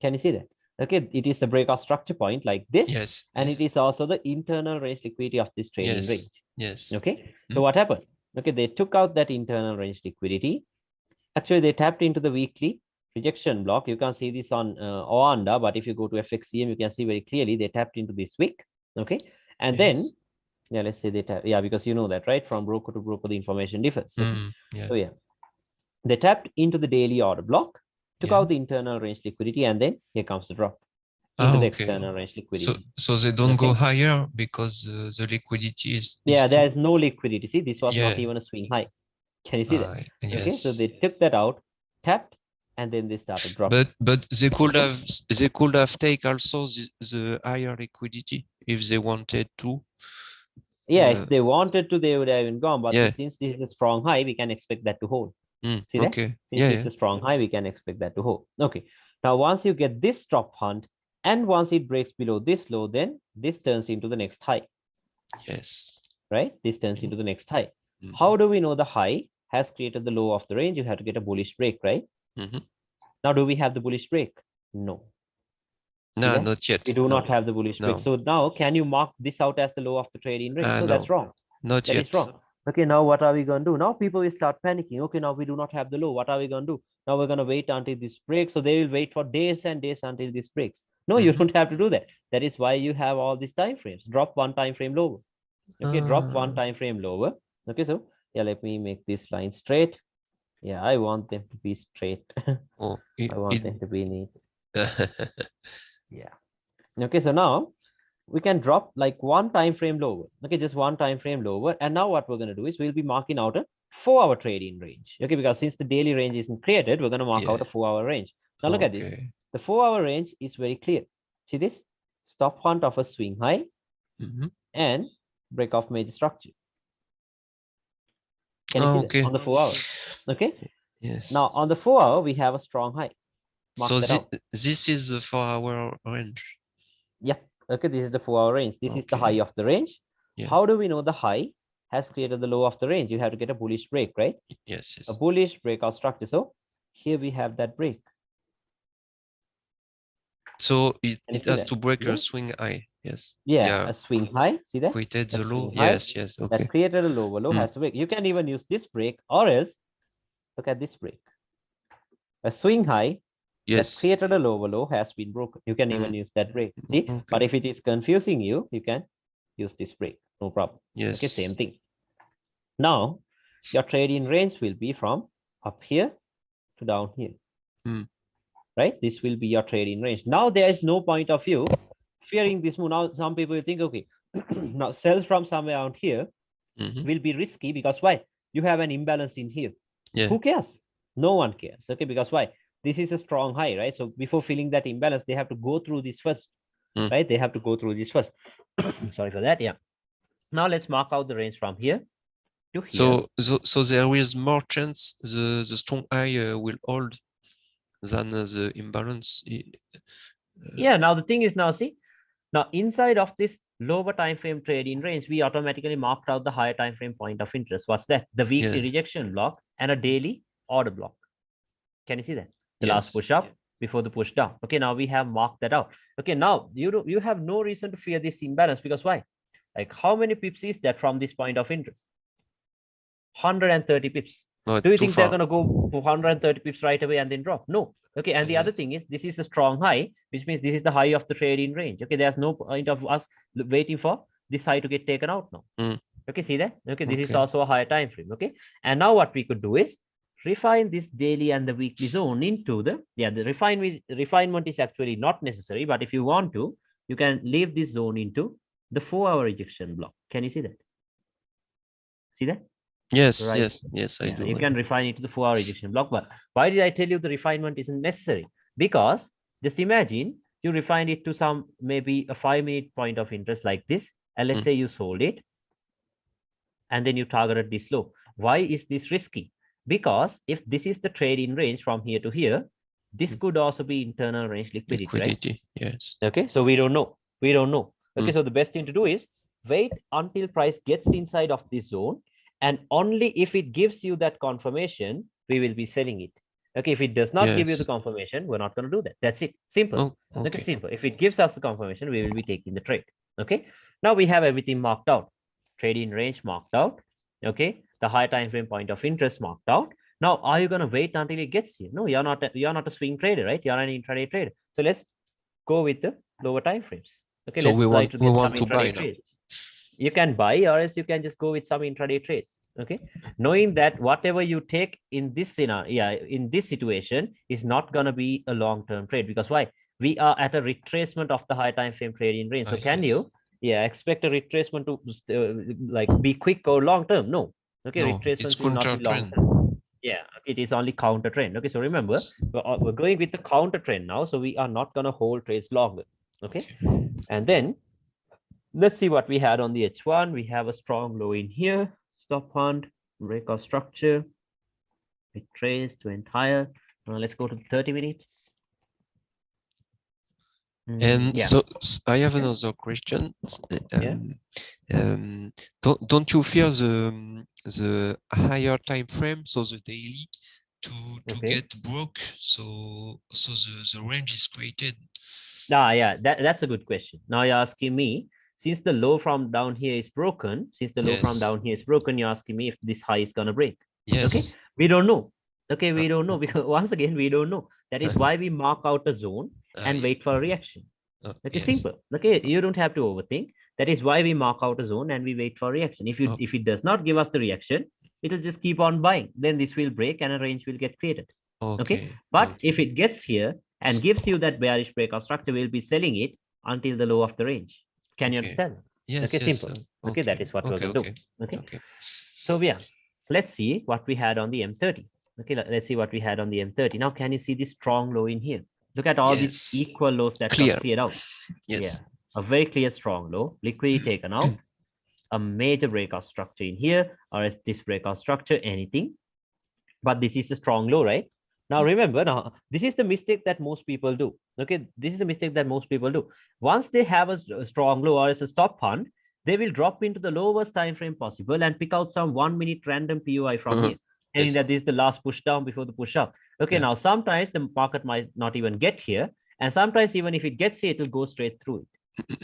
Can you see that? Okay, it is the break of structure point like this, and it is also the internal range liquidity of this trading range. Yes. Okay, so what happened? Okay, they took out that internal range liquidity. Actually, they tapped into the weekly rejection block. You can see this on Oanda, but if you go to FXCM, you can see very clearly they tapped into this wick. Okay, and then let's say they tap. Yeah, because you know that, right? From broker to broker, the information differs. Okay? So yeah, they tapped into the daily order block, took out the internal range liquidity, and then here comes the drop into the external range liquidity. So they don't go higher because the liquidity is there is no liquidity. See, this was not even a swing high. Can you see that? Okay, so they took that out, tapped, and then they started dropping. But they could have taken also the higher liquidity if they wanted to. Yeah, if they wanted to, they would have even gone. But since this is a strong high, we can expect that to hold. See that? Since it's a strong high, we can expect that to hold. Okay. Now, once you get this stop hunt, and once it breaks below this low, then this turns into the next high. Yes. Right? This turns into the next high. How do we know the high has created the low of the range? You have to get a bullish break, right? Now, do we have the bullish break? No. No, not yet. We do not have the bullish break. So now, can you mark this out as the low of the trading range? No, that's wrong. Not yet. That is wrong. Okay, now what are we going to do? Now people will start panicking. Okay, now we do not have the low. What are we going to do? Now we're going to wait until this breaks. So they will wait for days and days until this breaks. No, you don't have to do that. That is why you have all these time frames. Drop one time frame lower. Okay, drop one time frame lower. Okay, so yeah, let me make this line straight. Yeah, I want them to be straight. I want them to be neat. Yeah. Okay, so now we can drop like one time frame lower. Okay, just one time frame lower. And now what we're going to do is we'll be marking out a 4-hour trading range. Okay, because since the daily range isn't created, we're going to mark out a 4-hour range. Now look at this. The 4-hour range is very clear. See this? Stop hunt of a swing high and break off major structure. Can you see that? Okay. On the 4 hour? Okay. Yes. Now on the 4 hour, we have a strong high. Mark So that out. this is the 4-hour range. Yep. Okay. This is the 4 hour range. This is the Okay. high of the range. Yeah. How do we know the high has created the low of the range? You have to get a bullish break, right? Yes. A Yes. bullish breakout structure. So here we have that break. So it Can you see has that? to break Yeah. a swing high. Yes. Yeah, a swing high. See that? Created A the low. swing high Yes. Yes. that Okay. created a lower low has to break. You can even use this break, or else look at this break. A swing high that Yes. created a lower low has been broken. You can even use that break. See, Okay. but if it is confusing you, you can use this break. No problem. Yes. Okay, same thing. Now, your trading range will be from up here to down here. Right? This will be your trading range. Now, there is no point of view fearing this move. Now, some people will think, okay, now sells from somewhere out here will be risky because why? You have an imbalance in here. Yeah. Who cares? No one cares. Okay, because why? This is a strong high, right? So before filling that imbalance, they have to go through this first, right? They have to go through this first. Sorry for that. Yeah. Now let's mark out the range from here to here. So there is more chance the strong high will hold than the imbalance. Yeah. Now the thing is, now see, now inside of this lower time frame trading range, we automatically marked out the higher time frame point of interest. What's that? The weekly rejection block and a daily order block. Can you see that? The last push up before the push down. Okay, now we have marked that out. Okay, now you have no reason to fear this imbalance because why? Like how many pips is that from this point of interest? 130 pips. Do you think they're going to go for 130 pips right away and then drop? No. Okay, and the other thing is this is a strong high, which means this is the high of the trading range. Okay, there's no point of us waiting for this high to get taken out now. Okay, see that? Okay, this is also a higher time frame. Okay, and now what we could do is refine this daily and the weekly zone into the refinement is actually not necessary, but if you want to, you can leave this zone into the 4-hour rejection block. Can you see that? See that? Yes, right. yes, I do. You can refine it to the 4-hour rejection block. But why did I tell you the refinement isn't necessary? Because just imagine you refine it to some maybe a 5-minute point of interest like this, and let's say you sold it, and then you targeted this low. Why is this risky? Because if this is the trading range from here to here, this could also be internal range liquidity, right? Yes. Okay, so we don't know. Okay, so the best thing to do is wait until price gets inside of this zone, and only if it gives you that confirmation, we will be selling it. Okay, if it does not give you the confirmation, we're not going to do that. That's it. Simple. Okay, simple. If it gives us the confirmation, we will be taking the trade. Okay, now we have everything marked out. Trading range marked out. Okay, the high time frame point of interest marked out. Now, are you going to wait until it gets here? No, you're not a swing trader, right? You're an intraday trader. So let's go with the lower time frames. Okay, so let's we try to get some to buy intraday trades. You can buy, or else you can just go with some intraday trades. Okay, knowing that whatever you take in this scenario, in this situation, is not going to be a long-term trade, because why? We are at a retracement of the high time frame trading range. So can you expect a retracement to like be quick or long-term? No. Okay, retracement will not be long-term. Yeah, it is only counter trend. Okay, so remember, we're going with the counter trend now, so we are not going to hold trades longer. Okay, and then let's see what we had on the H1. We have a strong low in here, stop hunt, breakout structure, retrace to entire. Let's go to the 30-minute. And so I have another question. Don't you fear the higher time frame, so the daily, to get broke, so the range is created? Yeah, that's a good question. Now you're asking me, since the low from down here is broken, you're asking me if this high is gonna break. Yes. Okay, we don't know. Okay, we don't know, because once again, we don't know. That is why we mark out a zone and wait for a reaction. Okay, simple. Okay, you don't have to overthink. That is why we mark out a zone and we wait for a reaction. If it does not give us the reaction, it'll just keep on buying. Then this will break and a range will get created. Okay, but if it gets here and gives you that bearish breakout structure, we'll be selling it until the low of the range. Can you understand? Yes. Okay, simple. Okay, that is what we're going to do. Okay. So yeah, let's see what we had on the M30. Okay, let's see what we had on the M30. Now, can you see this strong low in here? Look at all these equal lows that got cleared out. Yes. Yeah, a very clear strong low, liquidity taken out. a major breakout structure in here, or is this breakout structure anything? But this is a strong low, right? Now remember, now this is the mistake that most people do. Okay, this is the mistake that most people do. Once they have a strong low or as a stop hunt, they will drop into the lowest time frame possible and pick out some 1 minute random POI from here, telling Yes. that this is the last push down before the push up. Okay, Yeah. now sometimes the market might not even get here, and sometimes even if it gets here, it will go straight through it.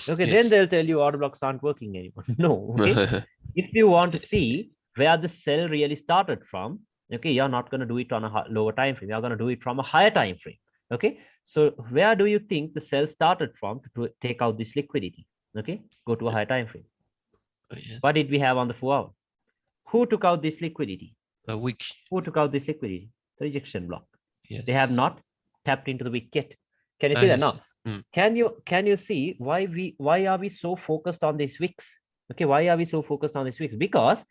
Okay, then Yes. they'll tell you order blocks aren't working anymore. No, okay. If you want to see where the sell really started from, okay, you're not going to do it on a lower time frame. You're going to do it from a higher time frame. Okay, so where do you think the sell started from to take out this liquidity? Okay, go to a higher time frame. Yes. What did we have on the 4 hour? Who took out this liquidity? A week. Who took out this liquidity? The rejection block. Yes. They have not tapped into the wick yet. Can you see that now? Can you see why are we so focused on these wicks? Okay, why are we so focused on these wicks? Because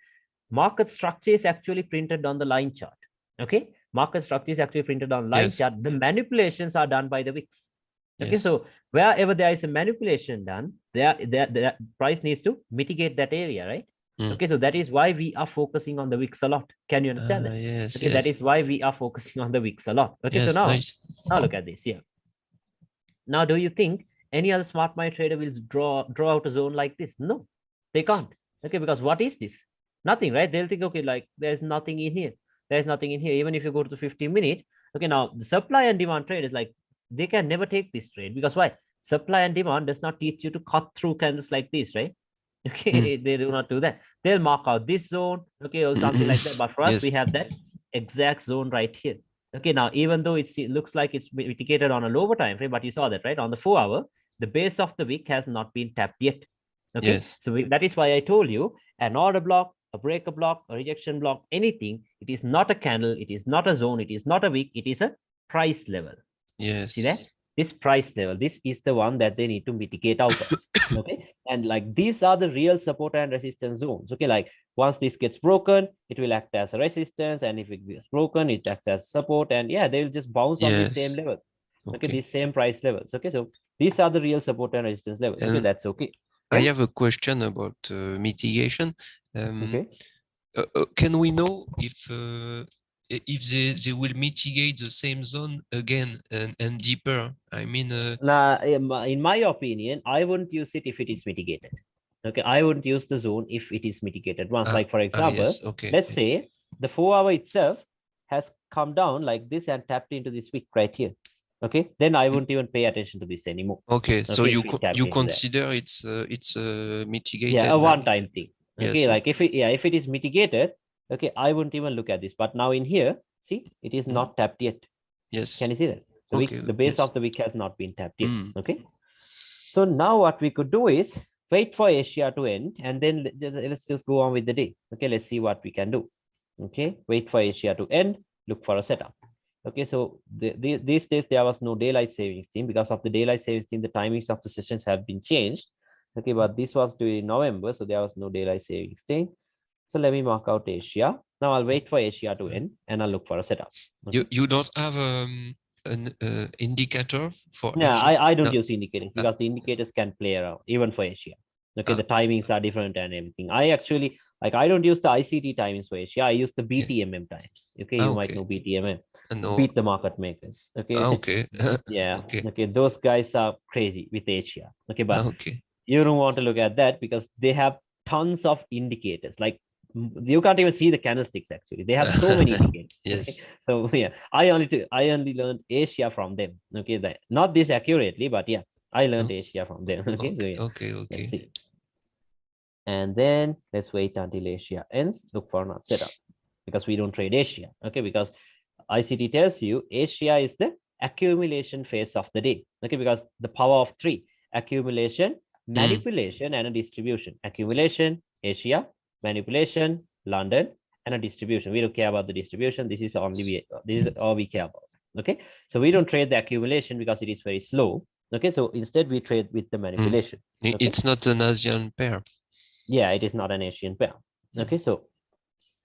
market structure is actually printed on the line chart. Okay, market structure is actually printed on line chart. The manipulations are done by the wicks. Okay, so wherever there is a manipulation done, the price needs to mitigate that area, right? Okay, so that is why we are focusing on the wicks a lot. Can you understand that? Yes. Okay, that is why we are focusing on the wicks a lot. Okay, so now look at this here. Now, do you think any other smart money trader will draw out a zone like this? No, they can't. Okay, because what is this? Nothing, right? They'll think, okay, like there's nothing in here. There's nothing in here. Even if you go to the 15-minute, okay, now the supply and demand trade is like they can never take this trade because why? Supply and demand does not teach you to cut through candles like this, right? Okay, they do not do that. They'll mark out this zone, okay, or something like that. But for us, we have that exact zone right here. Okay, now even though it looks like it's mitigated on a lower time frame, but you saw that, right? On the 4 hour, the base of the wick has not been tapped yet. Okay, so that is why I told you an order block, a breaker block, a rejection block, anything, it is not a candle, it is not a zone, it is not a wick, it is a price level. Yes. See that? This price level, this is the one that they need to mitigate out of. Okay, and like these are the real support and resistance zones. Okay, like once this gets broken, it will act as a resistance, and if it gets broken, it acts as support, and yeah, they will just bounce on these same levels. Okay, these same price levels. Okay, so these are the real support and resistance levels. Okay, that's okay. I have a question about mitigation. Okay. Can we know if they will mitigate the same zone again and deeper? I mean, in my opinion, I wouldn't use it if it is mitigated. Okay, I wouldn't use the zone if it is mitigated once. Like for example, let's say the 4 hour itself has come down like this and tapped into this wick right here. Okay, then I wouldn't even pay attention to this anymore. Okay, so you consider it's mitigated. Yeah, a one-time thing. Okay, like if it is mitigated, okay, I wouldn't even look at this. But now in here, see, it is not tapped yet. Yes. Can you see that? The base of the wick has not been tapped yet. Okay. So now what we could do is wait for Asia to end, and then let's just go on with the day. Okay, let's see what we can do. Okay, wait for Asia to end, look for a setup. Okay, so these days there was no daylight savings theme. Because of the daylight savings theme, the timings of the sessions have been changed. Okay, but this was during November, so there was no daylight savings thing. So let me mark out Asia. Now I'll wait for Asia to end, and I'll look for a setup. Okay. You don't have an indicator for Asia? I don't use indicators because the indicators can play around even for Asia. Okay, the timings are different and everything. I actually I don't use the ICT timings for Asia. I use the BTMM times. Okay, you might know BTMM. Beat the market makers. Okay. Okay. Yeah. Okay. Those guys are crazy with Asia. Okay, but you don't want to look at that because they have tons of indicators. Like you can't even see the candlesticks. Actually, they have so many indicators. Yes. Okay? So yeah, I only learned Asia from them. Okay, not this accurately, but yeah, I learned Asia from them. Okay, so yeah. Okay. Let's see. And then let's wait until Asia ends. Look for another setup because we don't trade Asia. Okay, because ICT tells you Asia is the accumulation phase of the day. Okay, because the power of 3: accumulation, manipulation, and a distribution. Accumulation, Asia; manipulation, London; and a distribution. We don't care about the distribution. This is all we care about. Okay, so we don't trade the accumulation because it is very slow. Okay, so instead we trade with the manipulation. Okay? It's not an Asian pair. Yeah, it is not an Asian pair. Okay, so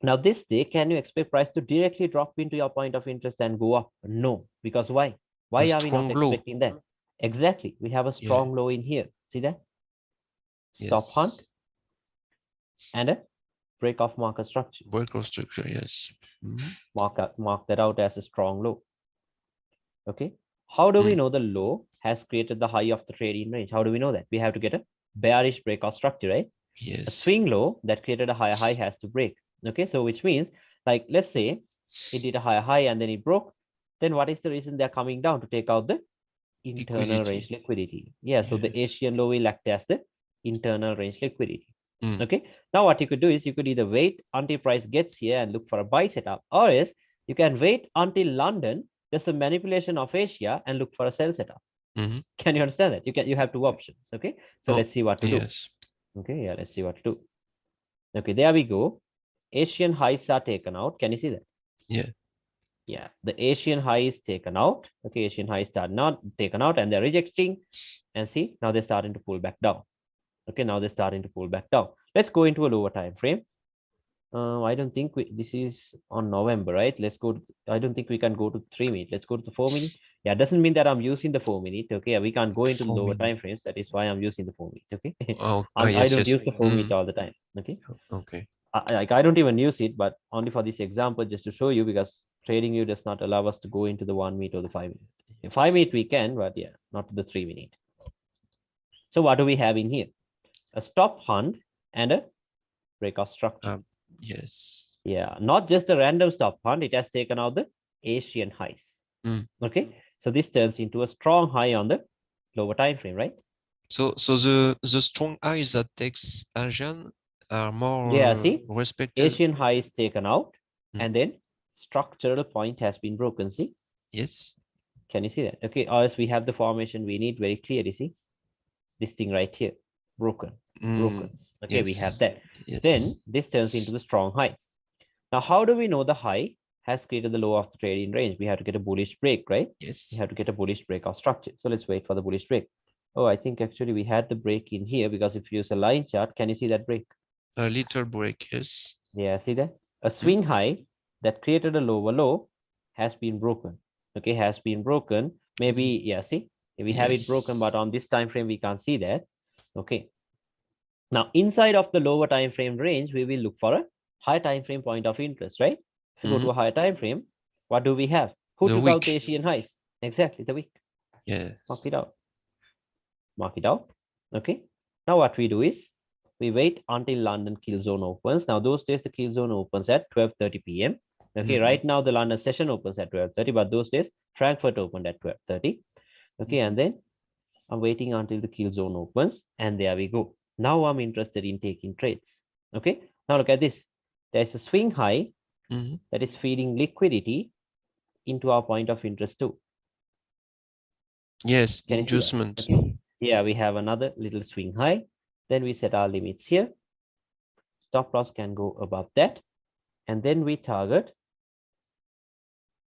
now this day, can you expect price to directly drop into your point of interest and go up? No, because why? Why are we not expecting that? Exactly, we have a strong low in here. See that? Stop hunt. and a break of market structure. Break of structure, yes. Mark that out as a strong low. Okay. How do we Mm. know the low has created the high of the trading range? How do we know that? We have to get a bearish breakout structure, right? A Yes. swing low that created a higher high has to break. Okay. So which means, like, let's say it did a higher high and then it broke. Then what is the reason they're coming down? To take out the internal Liquidity. range liquidity. Yeah. So the Asian low will act as the internal range liquidity. Mm. Okay. Now what you could do is you could either wait until price gets here and look for a buy setup, or else you can wait until London does a manipulation of Asia and look for a sell setup. Mhm. Can you understand that? You have two options. Okay. So Oh, let's see what to do. yes. Okay. Yeah. Let's see what to do. Okay. There we go. Asian highs are taken out. Can you see that? Yeah. Yeah. The Asian high is taken out. Okay. Asian high start not taken out and they're rejecting. And see, now they're starting to pull back down. Okay. Now they're starting to pull back down. Let's go into a lower time frame. I don't think this is on November, right? Let's go to, I don't think we can go to 3 minute. Let's go to the 4 minute. Yeah, it doesn't mean that I'm using the 4 minute. Okay, we can't go into 4 lower minute. time frames. That is why I'm using the 4 minute. Okay, Oh, I yes, don't yes. use the 4 minute all the time. Okay, Okay. I don't even use it, but only for this example, just to show you, because trading view does not allow us to go into the 1 minute or the 5 minute. In 5 minute we can, but yeah, not the 3 minute. So what do we have in here? A stop hunt and a breakout structure. Yes. Yeah, not just a random stop hunt. It has taken out the Asian highs. Okay, so this turns into a strong high on the lower time frame, right? So the strong highs that takes Asian are more Yeah, see, respected. Asian high is taken out, and then structural point has been broken. See? Yes. Can you see that? Okay, or else we have the formation we need very clearly. See this thing right here, broken, broken. Okay, we have that. Yes. Then this turns into the strong high. Now, how do we know the high has created the low of the trading range? We have to get a bullish break, right? Yes. We have to get a bullish breakout structure. So let's wait for the bullish break. Oh, I think actually we had the break in here, because if you use a line chart, can you see that break? A little break, yes. Yeah, see that? A swing high that created a lower low has been broken. Okay, has been broken. Maybe, yeah, see, we have it broken, but on this time frame, we can't see that. Okay. Now, inside of the lower time frame range, we will look for a high time frame point of interest, right? If you go to a higher time frame, what do we have? Who took out the Asian highs? Exactly, the week. Yeah. Mark it out. Mark it out. Okay. Now what we do is we wait until London kill zone opens. Now those days the kill zone opens at 12:30 p.m. Okay, right now the London session opens at 12:30, but those days Frankfurt opened at 12:30. Okay, and then I'm waiting until the kill zone opens, and there we go. Now I'm interested in taking trades. Okay, now look at this. There's a swing high that is feeding liquidity into our point of interest too. Yes, adjustment. Okay. Yeah, we have another little swing high. Then we set our limits here. Stop loss can go above that. And then we target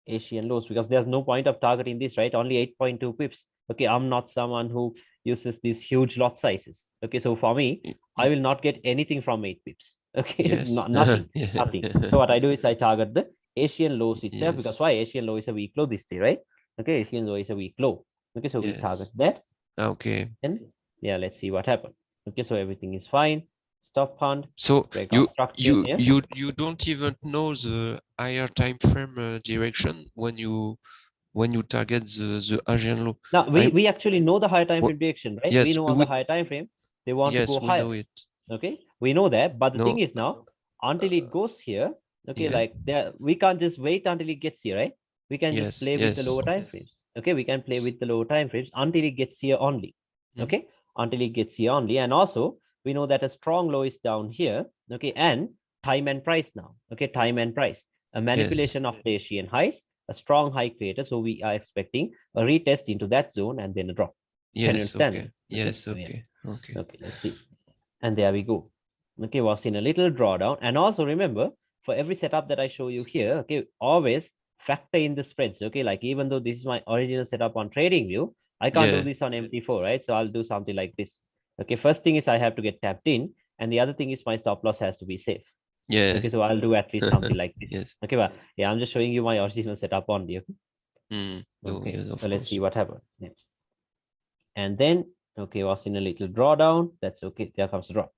Asian lows, because there's no point of targeting this, right? Only 8.2 pips. Okay, I'm not someone who uses these huge lot sizes. Okay, so for me, I will not get anything from 8 pips. Okay, yes. nothing, nothing. So what I do is I target the Asian lows itself, because why? Asian low is a weak low this day, right? Okay, Asian low is a weak low. Okay, so we target that. Okay. And yeah, let's see what happens. Okay, so everything is fine. Stop hunt. So you don't even know the higher time frame direction when you target the Asian low. Now we actually know the higher time frame direction, right? Yes, we know on the higher time frame they want to go higher. Yes, we know it. Okay, we know that, but the thing is now until it goes here, okay, like there we can't just wait until it gets here, right? We can just play with the lower time frames. Okay, we can play with the lower time frames until it gets here only. Okay, until it gets here only. And also we know that a strong low is down here. Okay, and time and price now. Okay, time and price, a manipulation of the Asian highs, a strong high creator. So we are expecting a retest into that zone and then a drop. Can you understand? Okay. Yes, okay. Okay, let's see. And there we go. Okay, was in a little drawdown. And also remember, for every setup that I show you here, okay, always factor in the spreads. Okay, like even though this is my original setup on TradingView, I can't do this on MT4, right? So I'll do something like this. Okay, first thing is I have to get tapped in, and the other thing is my stop loss has to be safe. Yeah. Okay, so I'll do at least something like this. Yes. Okay, but yeah, I'm just showing you my original setup only. Okay, okay, so let's see what happens. Yeah. And then, okay, was in a little drawdown. That's okay. There comes the drop.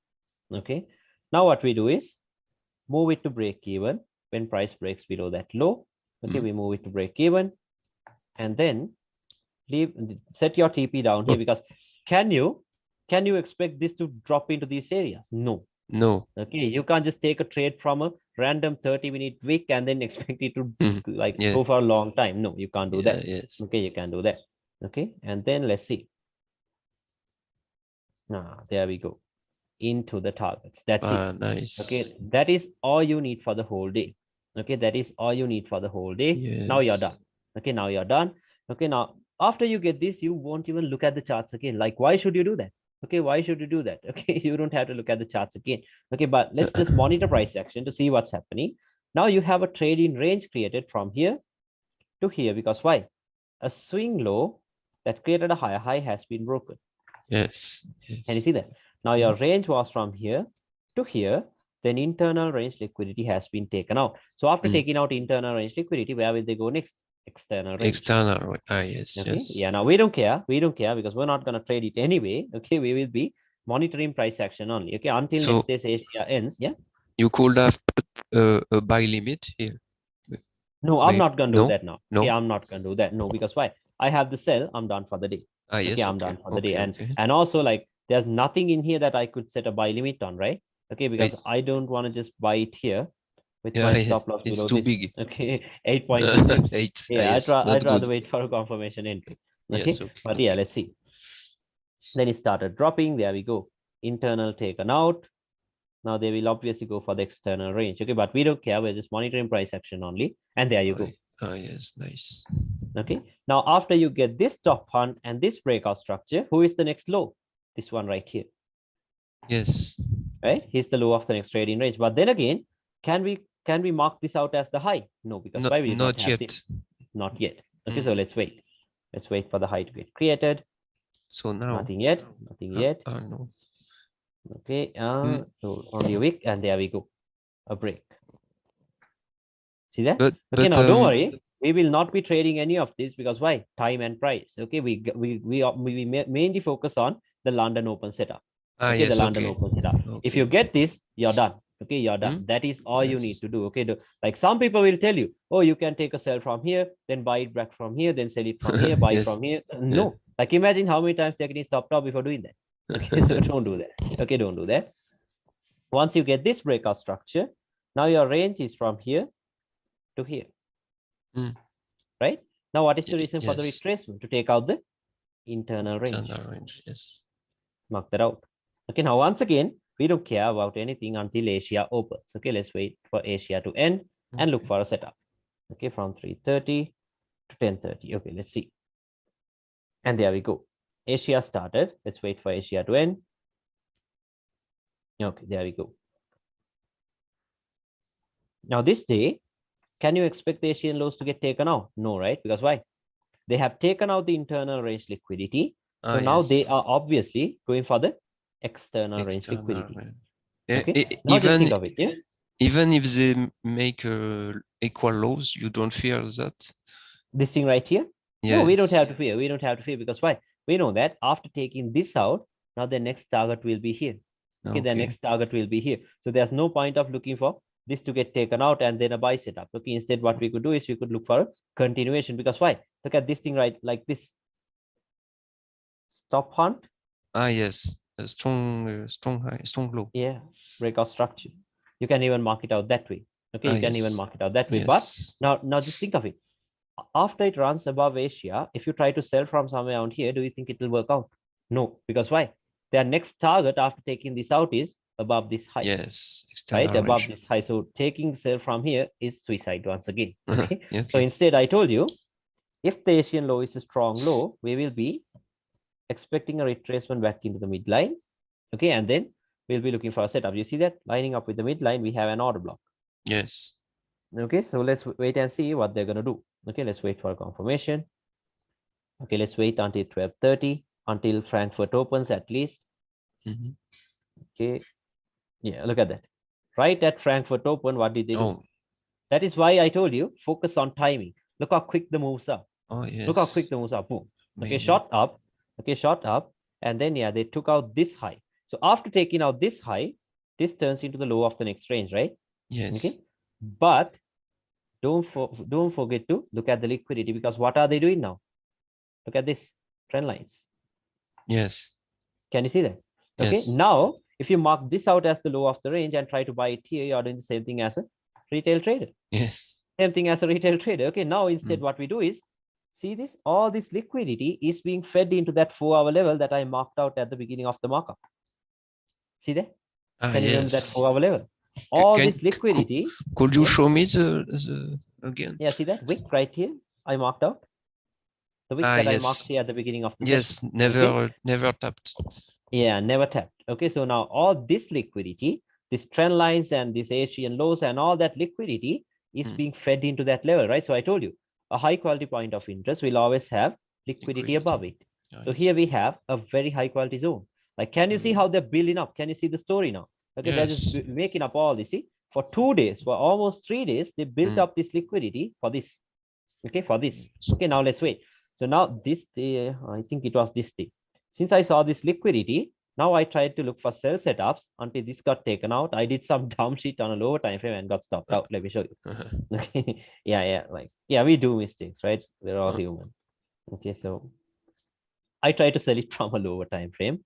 Okay. Now what we do is move it to break even when price breaks below that low. Okay, we move it to break even, and then set your TP down here, because can you expect this to drop into these areas? No. No. Okay, you can't just take a trade from a random 30-minute wick and then expect it to go for a long time. No, you can't do that. Yes. Okay, you can't do that. Okay, and then let's see. There we go, into the targets. That's it. Nice. Okay, that is all you need for the whole day. Okay, that is all you need for the whole day. Yes. Now you're done. Okay, now you're done. Okay, now after you get this, you won't even look at the charts again. Like, why should you do that? Okay, why should you do that? Okay, you don't have to look at the charts again. Okay, but let's just monitor price action to see what's happening. Now you have a trading range created from here to here, because why? A swing low that created a higher high has been broken. Yes. Can you see that? Now your range was from here to here, then internal range liquidity has been taken out. So after taking out internal range liquidity, where will they go next? External range. External. Yes. Okay. Yes. Yeah. Now we don't care. We don't care because we're not going to trade it anyway. Okay. We will be monitoring price action only. Okay. Until next day's Asia ends. Yeah. You could have put a buy limit here. No, I'm not going to do that now. No. Okay, I'm not going to do that. No, because why? I have the sell. I'm done for the day. Yes. Okay, I'm done for the day. And also, like, there's nothing in here that I could set a buy limit on, right? Okay, because I don't want to just buy it here with my stop loss below. It's too big. Okay, 8.2. 8. Yeah, I'd rather wait for a confirmation entry. Okay, yes, but yeah, let's see. Then it started dropping. There we go. Internal taken out. Now they will obviously go for the external range. Okay, but we don't care. We're just monitoring price action only. And there you go. Yes, nice. Okay. Now, after you get this top hunt and this breakout structure, who is the next low? This one right here. Yes. Right? Here's the low of the next trading range. But then again, can we mark this out as the high? No, because why we not have yet. Not yet. Okay, so let's wait. Let's wait for the high to get created. So now nothing yet. Nothing yet. No. Okay. So only a wick, and there we go. A break. See that? Okay, now don't worry. We will not be trading any of this because why? Time and price. Okay, we mainly focus on the London Open setup. Okay, yes, the London Open setup. Okay. If you get this, you're done. Okay, you're done. That is all you need to do. Okay, like some people will tell you, oh, you can take a sell from here, then buy it back from here, then sell it from here, buy it from here. No, like imagine how many times they're getting stopped out before doing that. Okay, so don't do that. Okay, don't do that. Once you get this breakout structure, now your range is from here to here. Right? Now, what is the reason for the retracement? To take out the internal range. Yes. Mark that out. Okay, now once again, we don't care about anything until Asia opens. Okay, let's wait for Asia to end and look for a setup. Okay, from 3:30 to 10:30. Okay, let's see. And there we go. Asia started. Let's wait for Asia to end. Okay, there we go. Now this day, can you expect the Asian lows to get taken out? No, right? Because why? They have taken out the internal range liquidity. So now they are obviously going for the external range liquidity. Okay? Now just think of it. Yeah? Even if they make equal lows, you don't fear that? This thing right here? Yes. No, we don't have to fear. We don't have to fear because why? We know that after taking this out, now the next target will be here. Okay, the next target will be here. So there's no point of looking for this to get taken out and then a buy setup. Okay, instead what we could do is we could look for a continuation because why? Look at this thing right like this. Stop hunt. Yes, a strong high, strong low. Yeah, breakout structure. You can even mark it out that way. Okay, you can even mark it out that way. But now just think of it. After it runs above Asia, if you try to sell from somewhere around here, do you think it will work out? No, because why? Their next target after taking this out is above this high. Yes, right above this high. So taking sell from here is suicide once again. Okay. So instead, I told you, if the Asian low is a strong low, we will be expecting a retracement back into the midline. Okay, and then we'll be looking for a setup. You see that lining up with the midline, we have an order block. Yes. Okay, so let's wait and see what they're gonna do. Okay, let's wait for a confirmation. Okay, let's wait until 12:30 until Frankfurt opens at least. Okay. Yeah, look at that. Right at Frankfurt Open, what did they do? That is why I told you, focus on timing. Look how quick the moves are. Look how quick the moves are. Boom. Okay, shot up. Okay, shot up. And then, yeah, they took out this high. So after taking out this high, this turns into the low of the next range, right? Yes. Okay. But don't forget to look at the liquidity, because what are they doing now? Look at this trend lines. Yes. Can you see that? Okay. Yes. Now, if you mark this out as the low of the range and try to buy it here, you're doing the same thing as a retail trader. Yes. Same thing as a retail trader. Okay. Now, instead, what we do is, see this, all this liquidity is being fed into that 4-hour level that I marked out at the beginning of the markup. See that? Can you remember that Yes. 4-hour level? All Can- this liquidity. Could you Yeah. show me the again? Yeah, see that wick right here? I marked out the wick that I marked Yes. here at the beginning of the Yes. session. Never tapped. Yeah, never tapped. Okay, so now all this liquidity, this trend lines and this HE and lows and all that liquidity is being fed into that level, right? So I told you, a high quality point of interest will always have liquidity above it. So here we have a very high quality zone. Like, can you see how they're building up? Can you see the story now? Okay, they're just making up all this. See, for 2 days, for almost 3 days, they built up this liquidity for this. Okay, for this. Okay, now let's wait. So now this day, I think it was this day. Since I saw this liquidity, now I tried to look for sell setups until this got taken out. I did some dumb shit on a lower time frame and got stopped out. Let me show you. Okay. Yeah, we do mistakes, right? We're all human. Okay, so I try to sell it from a lower time frame.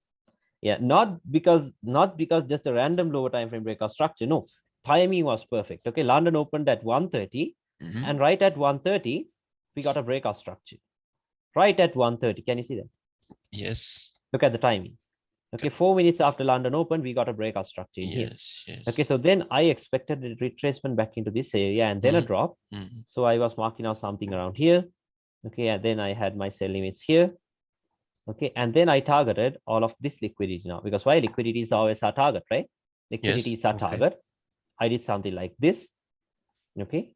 Yeah, not because just a random lower time frame breakout structure. No, timing was perfect. Okay, London opened at 1:30, and right at 1:30, we got a breakout structure. Right at 1:30. Can you see that? Yes. Look at the timing. Okay, 4 minutes after London opened, we got a breakout structure in here. Yes. Okay, so then I expected a retracement back into this area and then a drop. So I was marking out something around here. Okay, and then I had my sell limits here. Okay, and then I targeted all of this liquidity now, because why? Liquidity is always our target, right? Liquidity is our target. I did something like this. Okay,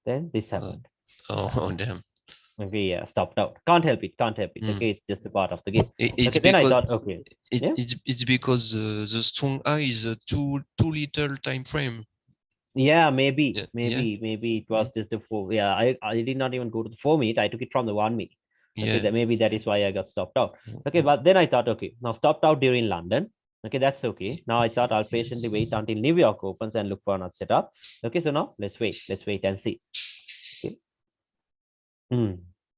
then this happened. Oh, damn. Okay, yeah, stopped out. Can't help it. Okay, it's just a part of the game. It's okay, then I thought, okay, it's because the strong eye is a too little time frame. Yeah, maybe it was just a 4. Yeah, I did not even go to the 4 minute. I took it from the 1 minute. Okay, maybe that is why I got stopped out. Okay, but then I thought, okay, now stopped out during London. Okay, that's okay. Now I thought I'll patiently wait until New York opens and look for another setup. Okay, so now let's wait and see. Okay.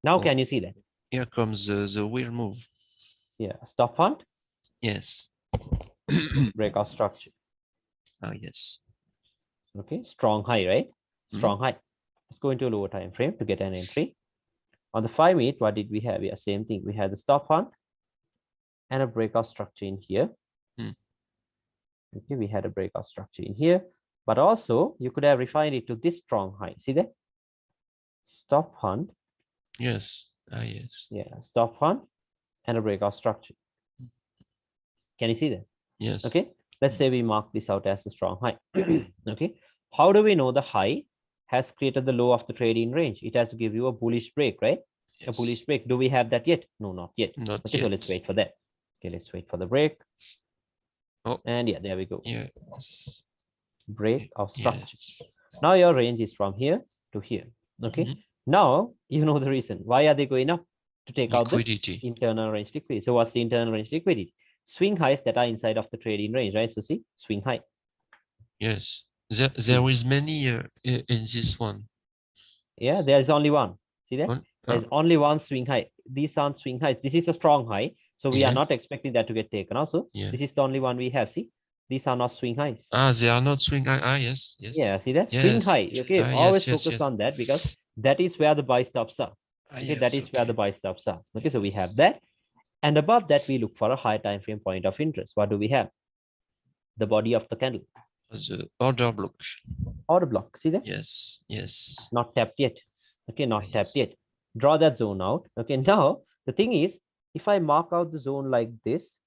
Now can you see that? Here comes the wheel move. Yeah, stop hunt. Yes. Breakout structure. Yes. Okay, strong high, right? Strong high. Let's go into a lower time frame to get an entry. On the 5 minute, what did we have? Yeah, same thing. We had the stop hunt and a breakout structure in here. Okay, we had a breakout structure in here, but also you could have refined it to this strong high. See that? Stop hunt. Yes. Yes. Yeah, stop hunt and a breakout structure. Can you see that? Yes. Okay, let's say we mark this out as a strong high. Okay, how do we know the high has created the low of the trading range? It has to give you a bullish break, right? Yes. A bullish break. Do we have that yet? No, not yet. Okay, so let's wait for that. Okay, let's wait for the break. Oh, and yeah, there we go. Yes. Break of structure. Yes. Now your range is from here to here. Okay. Now you know the reason. Why are they going up? To take liquidity. Out the internal range liquidity. So what's the internal range liquidity? Swing highs that are inside of the trading range, right? So see, swing high. Yes. There is many in this one. Yeah, there's only one. See that? There's only one swing high. These aren't swing highs. This is a strong high. So we are not expecting that to get taken. Also, this is the only one we have. See, these are not swing highs. They are not swing high. Yes. Yeah, see that? Swing high. Okay, always focus on that, because that is where the buy stops are. Okay, that is where the buy stops are. Okay, so we have that. And above that, we look for a high time frame point of interest. What do we have? The body of the candle. The order block. Order block. See that? Yes. Yes. Not tapped yet. Okay, not tapped yet. Draw that zone out. Okay, now the thing is, if I mark out the zone like this,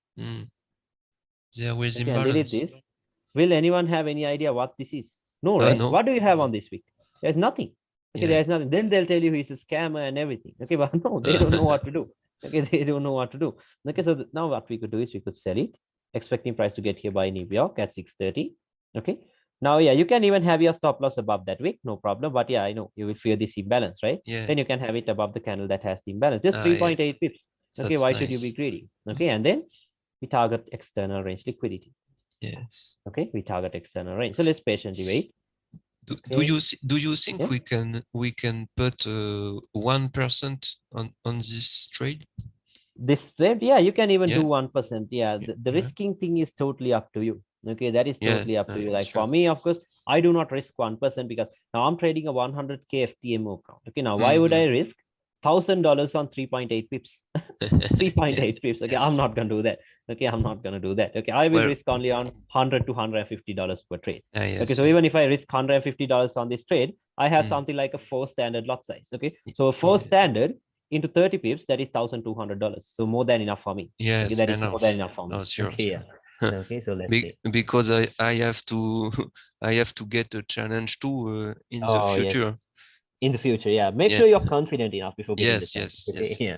there was imbalance. This, will anyone have any idea what this is? No, right? No. What do you have on this week? There's nothing. Okay, there's nothing. Then they'll tell you he's a scammer and everything. Okay, but no, they don't know what to do. Okay, they don't know what to do. Okay, so now what we could do is we could sell it, expecting price to get here by New York at 6:30. Okay. Now, yeah, you can even have your stop loss above that wick, no problem. But yeah, I know you will fear this imbalance, right? Yeah. Then you can have it above the candle that has the imbalance, just 3.8 pips. Okay, why should you be greedy? Okay, and then we target external range liquidity. Yes. Okay, we target external range. So let's patiently wait. Do Okay. you think Yeah. we can put 1% on this trade? This trade, yeah, you can even Yeah. do 1%. Yeah, the Yeah. risking thing is totally up to you. Okay, that is Yeah, totally up to you. Like for sure. me, of course, I do not risk 1% because now I'm trading a 100K FTMO account. Okay, now why would I risk $1,000 on 3.8 pips? 3.8 pips. Okay, I'm not gonna do that. Okay, I'm not gonna do that. Okay, I will Well, risk only on $100 to $150 per trade. yes, Okay, so even if I risk $150 on this trade, I have Mm. something like a 4 standard lot size. Okay, so 4 standard into 30 pips, that is $1,200. So more than enough for me. Okay, Yes, that is more than enough. enough for me. Oh, sure, Okay, sure. yeah. Okay, so let's see. Because I have to I have to get a challenge too in the Oh, yes. future. In the future, yeah. Make Yeah. sure you're confident enough before getting the Yes, challenge. yes, Okay, yes. yeah.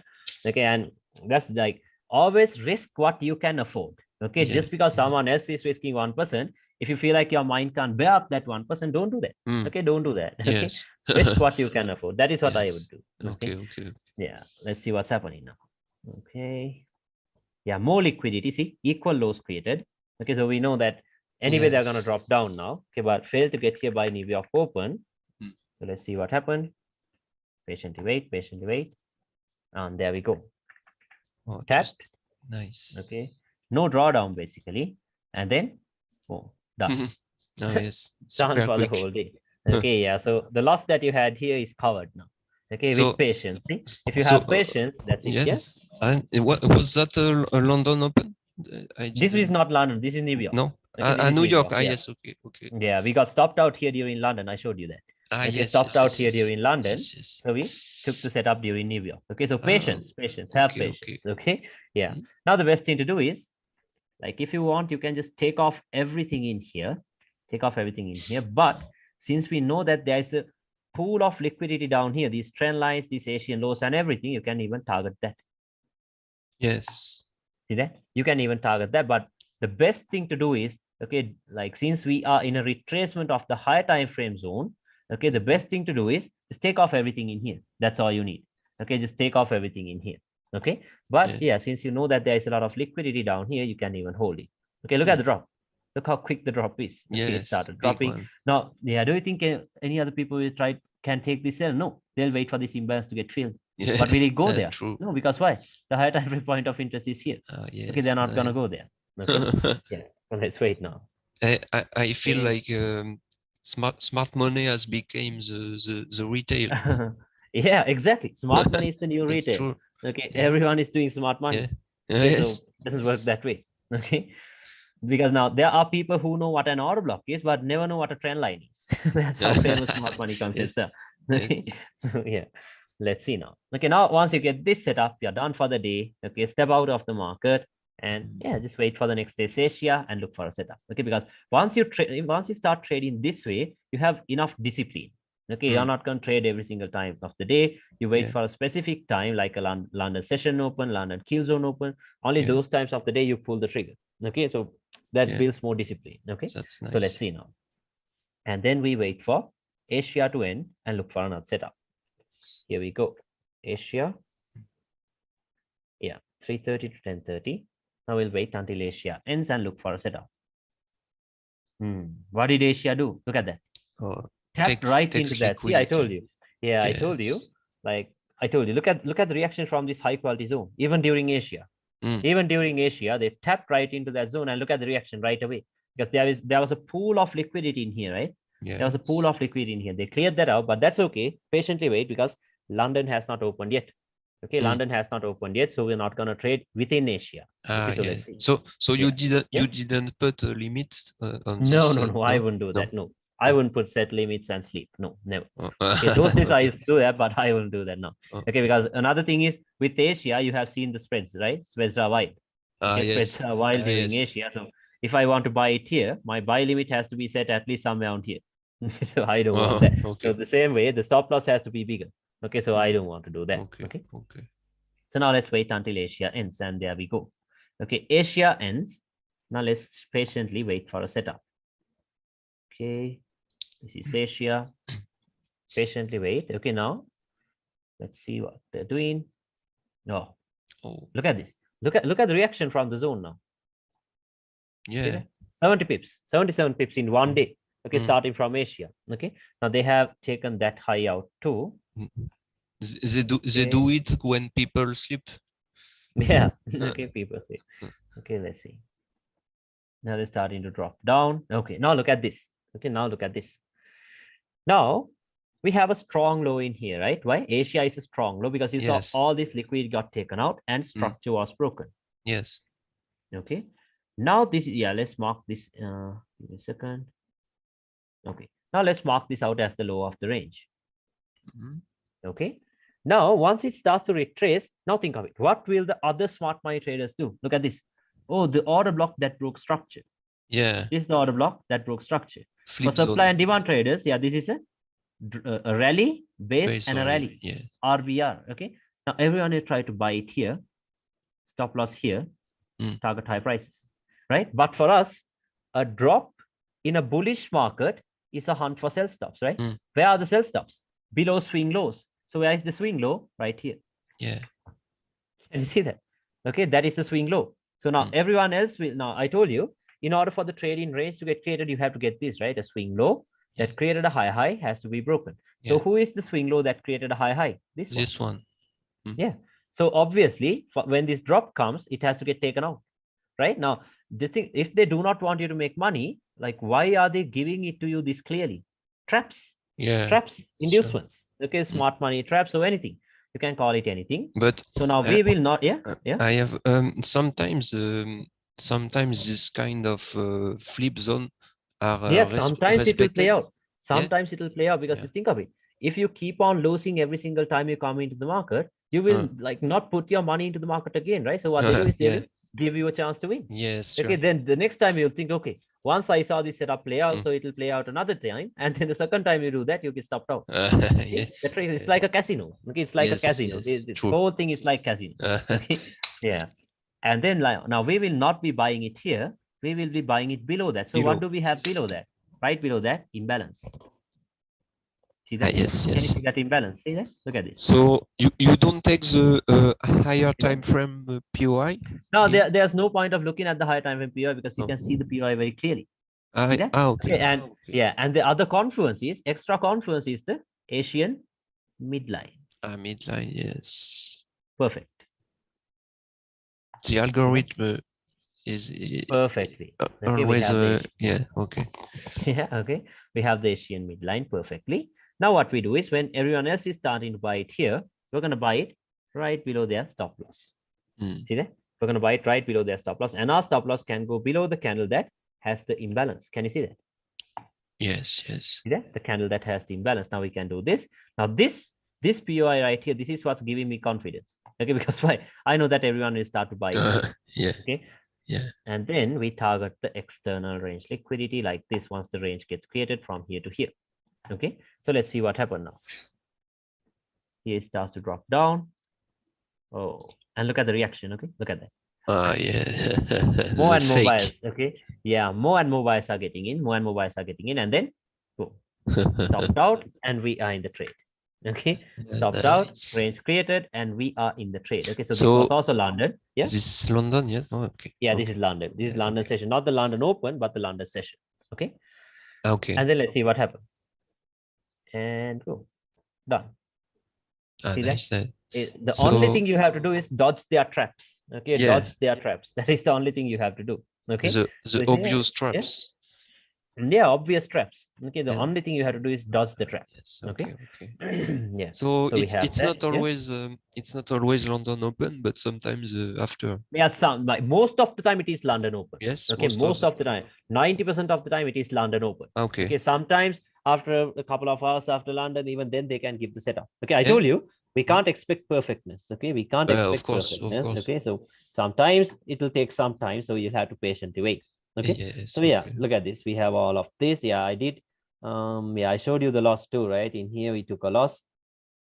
Okay, and that's like always risk what you can afford. Okay, Yeah. just because someone else is risking 1%, if you feel like your mind can't bear up that 1%, don't do that. Mm. Okay, don't do that. Okay, Yes. risk what you can afford. That is what I would Yes. do. Okay, okay. Yeah, let's see what's happening now. Okay, yeah, more liquidity. See, equal lows created. Okay, so we know that anyway they're gonna Yes. drop down now. Okay, but fail to get here by New York Open. Mm. So let's see what happened. Patiently wait, patiently wait. And there we go. Oh, Tapped. just nice. Okay, no drawdown basically, and then oh, done. Oh, yes. Done Super for the quick. whole day. Okay, yeah. So the loss that you had here is covered now. Okay, So, with patience. See, if you so have patience, that's it. Yeah. yes. And what was that a London Open? I This is didn't. not London. This is New York. No. Okay, this is New New York. York. Ah, Yeah. yes. Okay. Okay. Yeah, we got stopped out here during London. I showed you that. Ah, Okay, yes. stopped Yes. out Yes. here Yes. during London. Yes. Yes. So we took the setup during New York. Okay, so Ah, patience, have okay. patience. Okay, yeah. Mm. Now the best thing to do is, like, if you want, you can just take off everything in here. Take off everything in here. But since we know that there is a pool of liquidity down here, these trend lines, these Asian lows and everything, you can even target that. Yes. See that? You can even target that. But the best thing to do is, okay, like since we are in a retracement of the higher time frame zone, okay, the best thing to do is just take off everything in here. That's all you need. Okay, just take off everything in here. Okay, but yeah, since you know that there is a lot of liquidity down here, you can even hold it. Okay, look at the drop. Look how quick the drop is. Okay, it started dropping. Now, yeah, do you think any other people will can take this sell? No, they'll wait for this imbalance to get filled. Yes. But will it go there? True. No, because why? The higher time frame point of interest is here. Yes, okay, they're not gonna go there. Okay, yeah. Well, let's wait now. I feel like smart money has become the retail. Yeah, exactly. Smart money is the new retail. True. Okay, everyone is doing smart money. Yeah. Okay, Yes. so it doesn't work that way. Okay, because now there are people who know what an order block is, but never know what a trend line is. That's how famous smart money concepts are. Okay, so yeah, let's see now. Okay, now once you get this set up, you're done for the day. Okay, step out of the market and yeah, just wait for the next day's Asia and look for a setup. Okay, because once you start trading this way, you have enough discipline. Okay, you're not going to trade every single time of the day. You wait for a specific time, like a London session open, London kill zone open. Only those times of the day you pull the trigger. Okay, so that builds more discipline. Okay, that's nice. So let's see now. And then we wait for Asia to end and look for another setup. Here we go. Asia. Yeah, 3:30 to 10:30. Now we'll wait until Asia ends and look for a setup. What did Asia do? Look at that. Tapped right into that. See, I told you. Yeah, I told you. Like I told you, look at the reaction from this high quality zone, even during Asia. Even during Asia, they tapped right into that zone and look at the reaction right away. Because there was a pool of liquidity in here, right? Yeah. There was a pool of liquidity in here. They cleared that out, but that's okay. Patiently wait because London has not opened yet. Okay, London has not opened yet, so we're not going to trade within Asia. Okay, so let's see. So you didn't put a limit on this? No, I wouldn't do that. No, I wouldn't put set limits and sleep. No, never. Okay, those days I used to do that, but I wouldn't do that now. Okay, because another thing is with Asia, you have seen the spreads, right? Spreads are wide. Spreads are wide during Asia. So if I want to buy it here, my buy limit has to be set at least somewhere around here. So I don't want that. So the same way, the stop loss has to be bigger. Okay, so I don't want to do that. Okay. So now let's wait until Asia ends, and there we go. Okay, Asia ends. Now let's patiently wait for a setup. Okay, this is Asia. Patiently wait. Okay, now let's see what they're doing. No, look at this. Look at the reaction from the zone now. Yeah. 70 pips, 77 pips in one day. Okay, Mm. starting from Asia. Okay, now they have taken that high out too. They do it when people sleep. Yeah. Okay, people say. Okay, let's see. Now they're starting to drop down. Okay, now look at this. Okay, now look at this. Now we have a strong low in here, right? Why? Asia is a strong low because you Yes. saw all this liquid got taken out and structure was broken. Yes. Okay. Now this, yeah, let's mark this. Give me a second. Okay. Now let's mark this out as the low of the range. Okay. Now, once it starts to retrace, now think of it. What will the other smart money traders do? Look at this. Oh, the order block that broke structure. Yeah. This is the order block that broke structure. Flip For supply zone. and demand traders, yeah, this is a rally, base and a rally. Yeah. RBR. Okay. Now everyone will try to buy it here. Stop loss here. Target high prices. Right. But for us, a drop in a bullish market is a hunt for sell stops, right? Where are the sell stops? Below swing lows. So where is the swing low? Right here. Yeah. Can you see that? Okay, that is the swing low. So now everyone else will, now I told you, in order for the trading range to get created, you have to get this, right? A swing low that created a high has to be broken. So who is the swing low that created a high? This one. Yeah. So obviously, when this drop comes, it has to get taken out. Right now, this thing, if they do not want you to make money, like why are they giving it to you this clearly? Traps. Yeah. Traps, inducements. Okay, smart money traps or anything. You can call it anything. But so now we will not. Yeah. I have sometimes this kind of flip zone are yes. Sometimes it will play out. Sometimes it will play out because Yeah. think of it. If you keep on losing every single time you come into the market, you will like not put your money into the market again, right? So what they do is they will give you a chance to win. Yes. Okay, then the next time you'll think, okay, once I saw this setup play out, so it will play out another time, and then the second time you do that, you get stopped out. It's like a casino. Okay, it's like a casino. This whole thing is like casino. Okay? Yeah, and then like now we will not be buying it here. We will be buying it below that. So what do we have below that? Right below that, imbalance. See that? Yes. Can you see that imbalance? See that? Look at this. So you don't take the higher time frame POI? No, there's no point of looking at the higher time frame POI because you can see the POI very clearly. Okay. And yeah, and the other confluence is extra confluence is the Asian midline. Midline, yes. Perfect. The algorithm is perfectly. Always yeah. Okay. Yeah. Okay. We have the Asian midline perfectly. Now what we do is when everyone else is starting to buy it here, we're going to buy it right below their stop loss. See that? We're going to buy it right below their stop loss, and our stop loss can go below the candle that has the imbalance. Can you see that? Yes. See that? The candle that has the imbalance. Now we can do this. Now this POI right here, this is what's giving me confidence. Okay, because why? I know that everyone will start to buy it. Yeah. Okay. Yeah. And then we target the external range liquidity like this once the range gets created from here to here. Okay, so let's see what happened now. Here it starts to drop down. Oh, and look at the reaction. Okay, look at that. Yeah. More and more buyers. Okay, yeah, more and more buyers are getting in. More and more buyers are getting in, and then boom, stopped out, and we are in the trade. Okay, stopped out, range created, and we are in the trade. Okay, so this was also London. Yeah, this is London. Yeah. Oh, okay. Yeah, this is London. This is London session, not the London Open, but the London session. Okay. Okay. And then let's see what happened. And boom, done. See nice that? The only thing you have to do is dodge their traps. Okay, dodge their traps. That is the only thing you have to do. Okay, the obvious traps. Yeah, obvious traps. Okay, the only thing you have to do is dodge the trap. Yes, okay. Yeah. So it's not always it's not always London Open, but sometimes after. Yeah, like most of the time it is London Open. Yes. Okay, most of the time, 90% of the time it is London Open. Okay. Okay, sometimes after a couple of hours after London, even then they can give the setup. Okay, I told you we can't expect perfectness. Okay, we can't expect perfectness. Okay, so sometimes it will take some time, so you have to patiently wait. Okay, so yeah, look at this. We have all of this. Yeah, I did. Yeah, I showed you the loss too, right? In here we took a loss.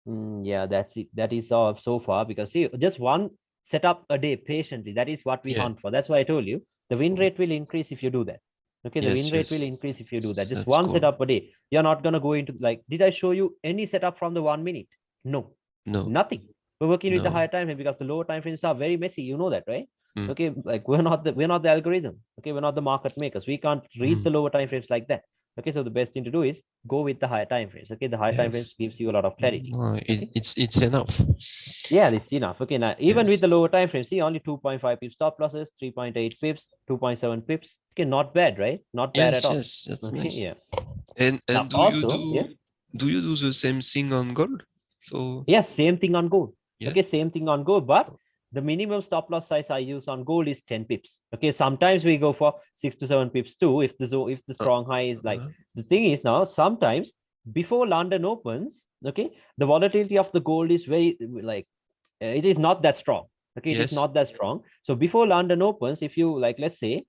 Yeah, that's it. That is all so far, because see, just one setup a day patiently. That is what we hunt for. That's why I told you the win rate will increase if you do that. Okay, the win rate will increase if you do that. Just one setup a day. You're not gonna go into like. Did I show you any setup from the 1 minute? No, no, nothing. We're working with the higher time frame because the lower time frames are very messy. You know that, right? Okay, like we're not the algorithm. Okay, we're not the market makers. We can't read the lower time frames like that. Okay, so the best thing to do is go with the higher time frames. Okay, the higher time frames gives you a lot of clarity. Okay? It's enough. Yeah, it's enough. Okay, now even with the lower time frame, see only 2.5 pips stop losses, 3.8 pips, 2.7 pips. Okay, not bad, right? Not bad at all. Yes, that's Okay, nice. yeah. And Now, do also, yeah, do you do the same thing on gold? So yes, same thing on gold. yeah. Okay, same thing on gold, but the minimum stop loss size I use on gold is 10 pips. Okay, sometimes we go for 6 to 7 pips too. If the strong high is like the thing is now sometimes before London opens, okay, the volatility of the gold is very like it is not that strong. Okay, it is not that strong. So before London opens, if you like, let's say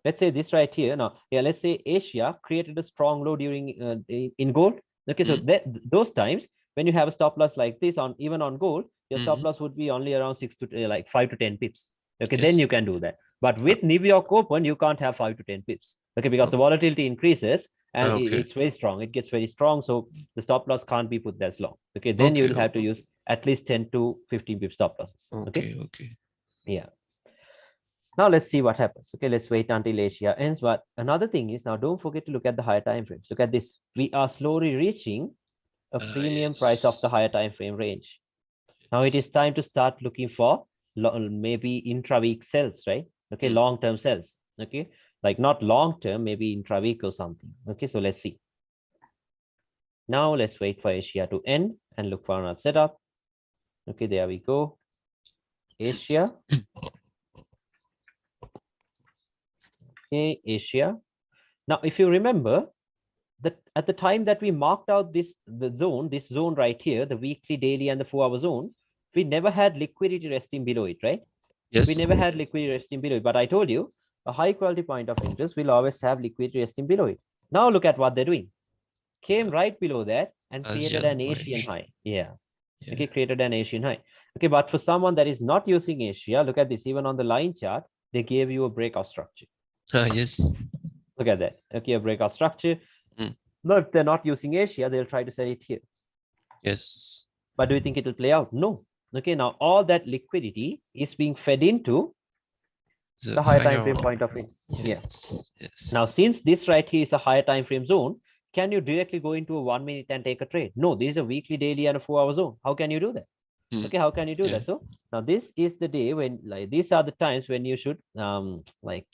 this right here now, yeah, let's say Asia created a strong low during in gold. Okay, so that those times when you have a stop loss like this on even on gold, your stop loss would be only around 6 to like 5 to 10 pips. Okay, then you can do that. But with New York Open, you can't have 5 to 10 pips. Okay, because the volatility increases and it's very strong. It gets very strong. So the stop loss can't be put that long. Okay, then you will have to use at least 10 to 15 pip stop losses. Okay. Yeah. Now let's see what happens. Okay, let's wait until Asia ends. But another thing is now don't forget to look at the higher time frames. Look at this. We are slowly reaching a premium price of the higher time frame range. Now it is time to start looking for maybe intra-week sells, right? Okay, long-term sells. Okay, like not long-term, maybe intra-week or something. Okay, so let's see. Now let's wait for Asia to end and look for another setup. Okay, there we go. Asia. Okay, Asia. Now, if you remember that at the time that we marked out this zone right here, the weekly, daily, and the 4-hour zone, we never had liquidity resting below it, right? Yes. We never had liquidity resting below it. But I told you, a high quality point of interest will always have liquidity resting below it. Now look at what they're doing. Came right below that and created an Asian high. Yeah. Okay, created an Asian high. Okay, but for someone that is not using Asia, look at this. Even on the line chart, they gave you a breakout structure. Yes. Look at that. Okay, a breakout structure. No, if they're not using Asia, they'll try to sell it here. Yes. But do you think it will play out? No. Okay, now all that liquidity is being fed into the higher time frame point of view. Yes. Now, since this right here is a higher time frame zone, can you directly go into a 1 minute and take a trade? No, this is a weekly, daily, and a 4-hour zone. How can you do that? Okay, how can you do that? So now this is the day when like these are the times when you should like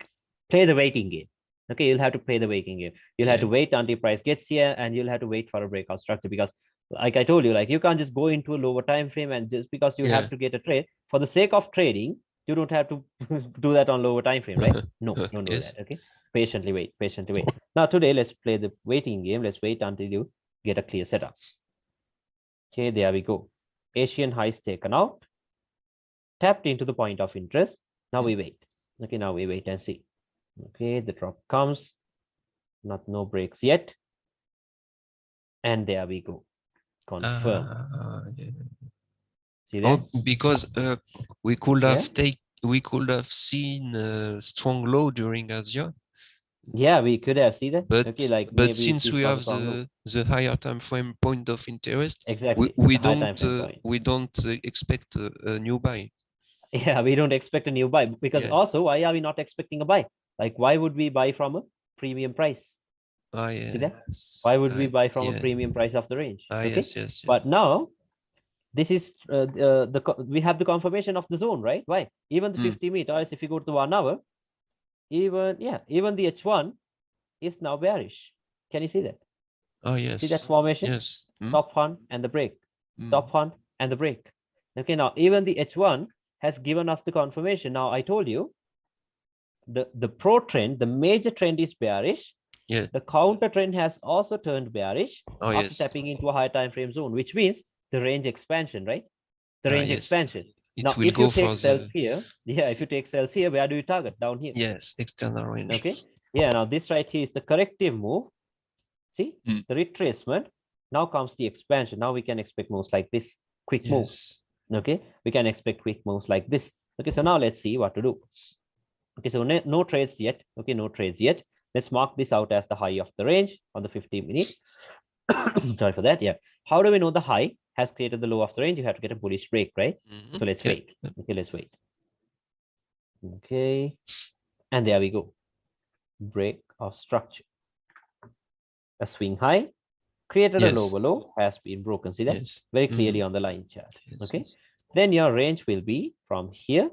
play the waiting game. Okay, you'll have to play the waiting game. You'll have to wait until price gets here and you'll have to wait for a breakout structure because like I told you, like you can't just go into a lower time frame and just because you have to get a trade for the sake of trading, you don't have to do that on lower time frame, right? No, don't do that. Okay, patiently wait. Now today, let's play the waiting game. Let's wait until you get a clear setup. Okay, there we go. Asian highs taken out, tapped into the point of interest. Now we wait. Okay, now we wait and see. Okay, the drop comes, no breaks yet. And there we go. Confirm. See that? Oh, because we could have seen a strong low during Asia. Yeah, we could have seen that. But okay, like but since we have the higher time frame point of interest, exactly, we don't expect a new buy. Yeah, we don't expect a new buy because also why are we not expecting a buy? Like why would we buy from a premium price? See that? Why would we buy from a premium price of the range? Okay, yes. But now this is we have the confirmation of the zone, right? Why? Even the 50 meters, if you go to 1 hour, even the H1 is now bearish. Can you see that? Oh yes. See that formation? Yes. Stop hunt and the break. Stop hunt and the break. Okay, now even the H1 has given us the confirmation. Now I told you the pro trend, the major trend is bearish. Yeah. The counter trend has also turned bearish after stepping into a higher time frame zone, which means the range expansion, right? The range expansion. Now, if you take cells here, if you take cells here, where do you target? Down here. Yes, external range. Okay. Yeah, now this right here is the corrective move. See, the retracement. Now comes the expansion. Now we can expect moves like this, quick moves. Okay, we can expect quick moves like this. Okay, so now let's see what to do. Okay, so no trades yet. Okay, no trades yet. Let's mark this out as the high of the range on the 15-minute. Sorry for that. Yeah. How do we know the high has created the low of the range? You have to get a bullish break, right? So let's wait. Okay, let's wait. Okay, and there we go. Break of structure. A swing high created a Yes. lower low has been broken. See that Yes. very clearly on the line chart. Yes, Okay, yes. then your range will be from here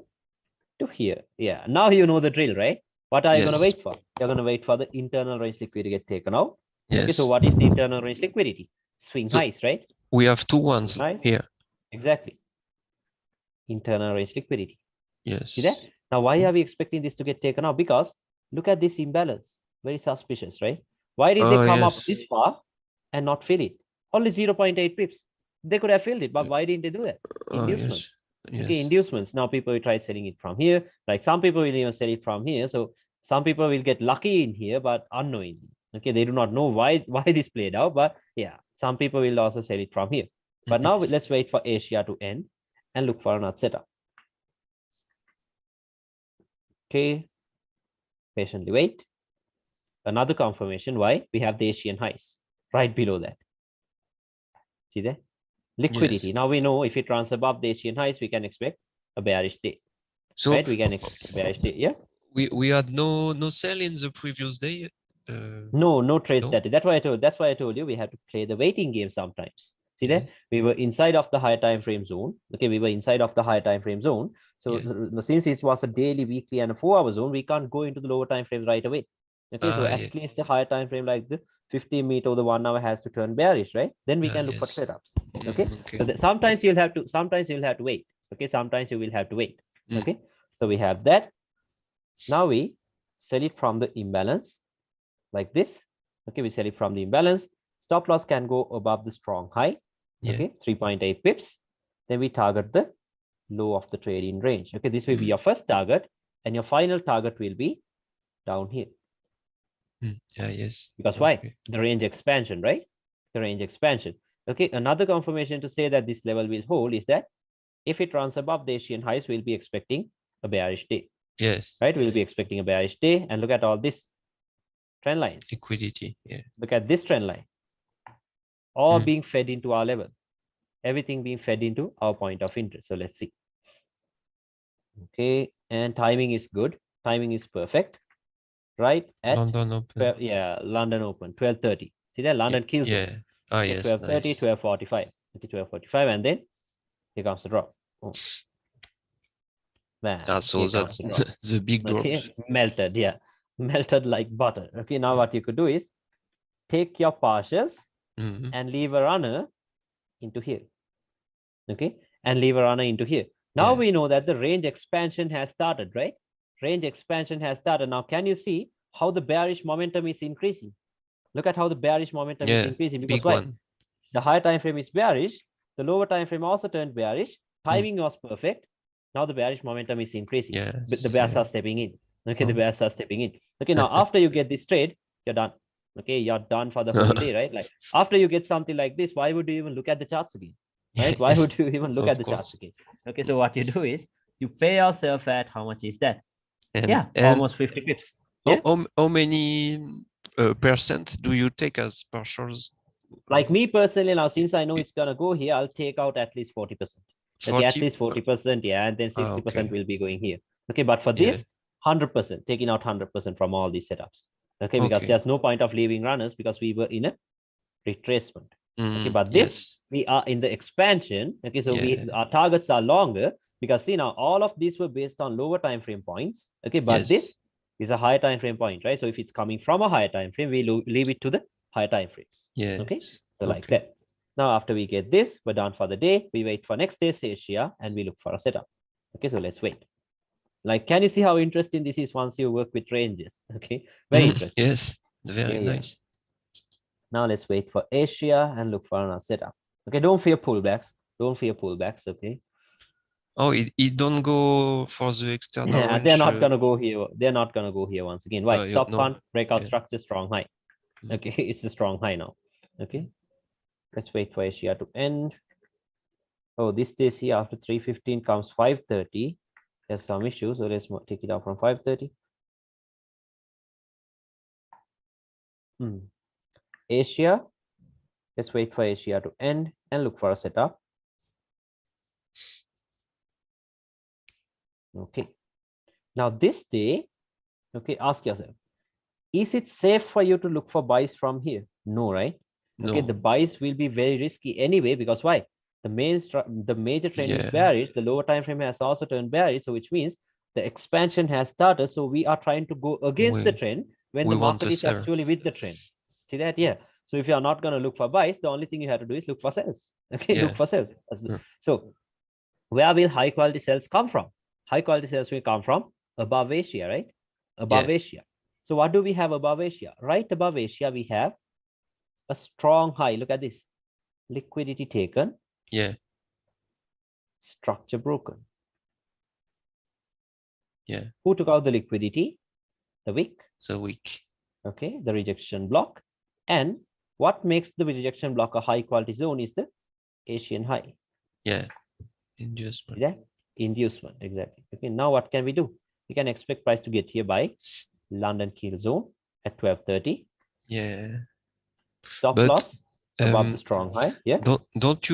to here. Yeah, now you know the drill, right? What are you going to Yes. wait for? You're going to wait for the internal range liquidity to get taken out. Okay, so Yes. what is the internal range liquidity? Swing So highs, right? we have two ones Highs. here. Exactly. Internal range liquidity. See that? Yes. Now, why are we expecting this to get taken out? Because look at this imbalance. Very suspicious, right? Why did they Oh, come up yes. this far and not fill it? Only 0.8 pips. They could have filled it, but why didn't they do that? Oh, Inducements. yes. Okay, Yes. inducements. Now people will try selling it from here. Like some people will even sell it from here. So some people will get lucky in here, but unknowingly. Okay, they do not know why this played out, but yeah, some people will also sell it from here. But now let's wait for Asia to end and look for another setup. Okay, patiently wait. Another confirmation. Why? We have the Asian highs right below that. See there? Liquidity. Yes. Now we know if it runs above the Asian highs, we can expect a bearish day. So right? We can expect a bearish day. Yeah. we had no sell in the previous day. No trade No? strategy. That's why I told you we have to play the waiting game sometimes. See Yeah. that we were inside of the higher time frame zone. Okay, we were inside of the higher time frame zone. So Yeah. since it was a daily, weekly, and a 4-hour zone, we can't go into the lower time frame right away. Okay, so Yeah. at least the higher time frame like the 15 minute or the 1 hour has to turn bearish, right? Then we can look for Yes. setups. Okay, Okay. so sometimes you'll have to wait. Okay, sometimes you will have to wait. Mm. Okay, so we have that. Now we sell it from the imbalance like this. Okay, we sell it from the imbalance. Stop loss can go above the strong high. Yeah. Okay, 3.8 pips. Then we target the low of the trading range. Okay, this will be your first target, and your final target will be down here. Yeah, yes. Because why? The range expansion, right? The range expansion. Okay, another confirmation to say that this level will hold is that if it runs above the Asian highs, we'll be expecting a bearish day. Yes. Right? We'll be expecting a bearish day. And look at all this trend lines. Liquidity. Yeah. Look at this trend line. All being fed into our level. Everything being fed into our point of interest. So let's see. Okay, and timing is good. Timing is perfect. Right? At London Open. 12, yeah, London Open, 12:30. See that? London kills Yeah. it. Ah, Okay, yes. 12:30, Nice. 12:45. Okay, 12:45, and then here comes the drop. Oh. Man, So that's the big drop. Okay, melted, yeah, melted like butter. Okay, now what you could do is take your partials and leave a runner into here. Okay, and leave a runner into here. Now we know that the range expansion has started, right? Range expansion has started. Now, can you see how the bearish momentum is increasing? Look at how the bearish momentum is increasing, because big why? one. The higher time frame is bearish. The lower time frame also turned bearish. Timing was perfect. Now the bearish momentum is increasing. Yes, The bears are stepping in. Okay, the Oh. bears are stepping in. Okay, now after you get this trade, you're done. Okay, you're done for the whole day, right? Like after you get something like this, why would you even look at the charts again? Right? Why would you even look at the charts again? Okay, so what you do is you pay yourself at how much is that? And almost 50 pips. Yeah. How many percent do you take as partials? Like me personally, now since I know it's gonna go here, I'll take out at least 40%. Okay, at least 40%, yeah, and then 60% will be going here. Okay, but for this, 100%, taking out 100% from all these setups. Okay, because there's no point of leaving runners because we were in a retracement. Okay, but this we are in the expansion. Okay, so our targets are longer because see now all of these were based on lower time frame points. Okay, but this is a higher time frame point, right? So if it's coming from a higher time frame, we leave it to the higher time frames. Okay, so like that. Now after we get this, we're done for the day. We wait for next day's Asia and we look for a setup. Okay, so let's wait. Like, can you see how interesting this is once you work with ranges? Okay, very interesting. Yes, very nice. Now let's wait for Asia and look for another setup. Okay, don't fear pullbacks. Don't fear pullbacks. Okay. Oh, it don't go for the external range. They're not gonna go here. They're not gonna go here once again. Why? Stop fund, breakout structure, strong high. Okay, it's a strong high now. Okay, let's wait for Asia to end. Oh, this stays here after 3:15 comes 5:30. There's some issues, so let's take it out from 5:30. Asia, let's wait for Asia to end and look for a setup. Okay, Now this day, okay, ask yourself, is it safe for you to look for buys from here? No, right? Okay, No. the buys will be very risky anyway, because why? The major trend is Yeah. bearish. The lower time frame has also turned bearish, so which means the expansion has started. So we are trying to go against the trend when we the want market to is sell. actually with the trend. See that? Yeah. So if you are not going to look for buys, the only thing you have to do is look for sells. Okay, look Yeah. for sells. Mm. So where will high quality sales come from? High quality sales will come from above Asia, right? Above Yeah. Asia. So what do we have above Asia? Right above Asia, we have a strong high. Look at this. Liquidity taken. Yeah. Structure broken. Yeah. Who took out the liquidity? The wick. So weak. Okay, the rejection block. And what makes the rejection block a high quality zone is the Asian high. Yeah. Inducement. Yeah, inducement, exactly. Okay, now what can we do? We can expect price to get here by London keel zone at 12:30. Yeah. Stop But loss above the strong high. Yeah. don't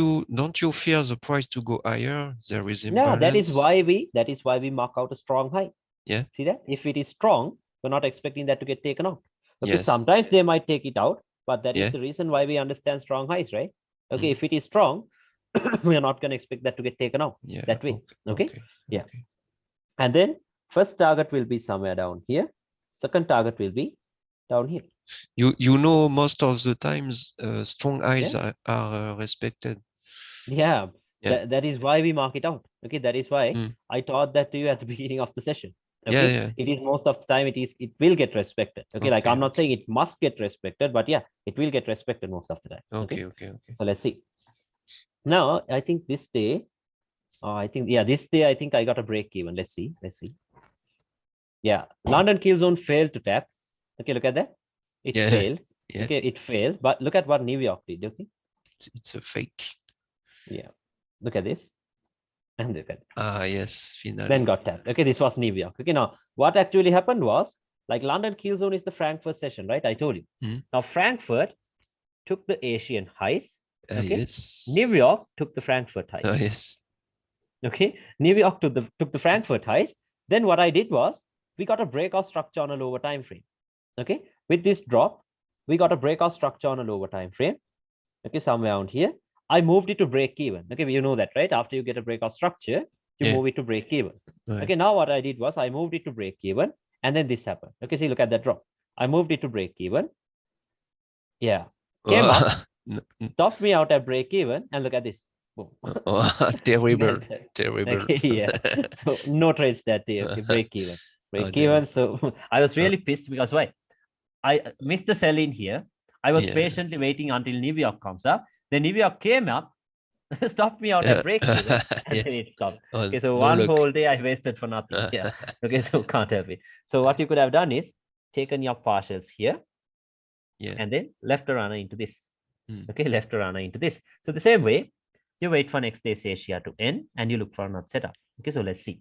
you fear the price to go higher? There is No, imbalance. that is why we mark out a strong high. Yeah. See that? If it is strong, we're not expecting that to get taken out. Okay, Yes. sometimes they might take it out, but that is Yeah. the reason why we understand strong highs, right? Okay, Mm. if it is strong, we are not going to expect that to get taken out Yeah. that way. Okay. Okay. Yeah. Okay. And then first target will be somewhere down here. Second target will be down here. You know, most of the times strong highs Yeah. are respected. Yeah. Yeah. That is why we mark it out. Okay, that is why Mm. I taught that to you at the beginning of the session. Yeah, Okay, yeah. it is most of the time it will get respected. Okay, like Okay, I'm not saying it must get respected, but yeah, it will get respected most of the time. Okay, okay. So let's see. Now I think this day, this day I think I got a break even. Let's see. Yeah, London keel zone failed to tap. Okay, look at that. It Yeah, failed. yeah. Okay, it failed. But look at what New York did. Okay, It's a fake. yeah, look at this. And look at it. Ah, yes, finally. Then got tapped. Okay, this was New York. Okay, now what actually happened was, like London keel zone is the Frankfurt session, right? I told you. Mm. Now Frankfurt took the Asian highs. Okay, Yes. New York took the Frankfurt highs. Yes. Okay, New York took the Frankfurt highs. Then what I did was, we got a breakout structure on a lower time frame. Okay, with this drop, we got a breakout structure on a lower time frame. Okay, somewhere around here. I moved it to break even. Okay, you know that, right? After you get a breakout structure, you Yeah. move it to break even. Right. Okay, now what I did was I moved it to break even, and then this happened. Okay, see, look at that drop. I moved it to break even. Yeah, came up, stopped me out at break even, and look at this. Boom. Terrible, terrible. Okay, yeah. So no trades that day. Okay, break even, break dear. even. So I was really pissed because why? I missed the sell in here. I was Yeah. patiently waiting until New York comes up. Then New York came up, stopped me out at break even, and Yes. then it stopped. Oh, Okay, so no one luck. whole day I wasted for nothing. Yeah. Okay, so can't help it. So what you could have done is taken your partials here, Yeah. and then left a runner into this. Mm. Okay, left a runner into this. So the same way, you wait for next day's Asia to end, and you look for another setup. Okay, so let's see.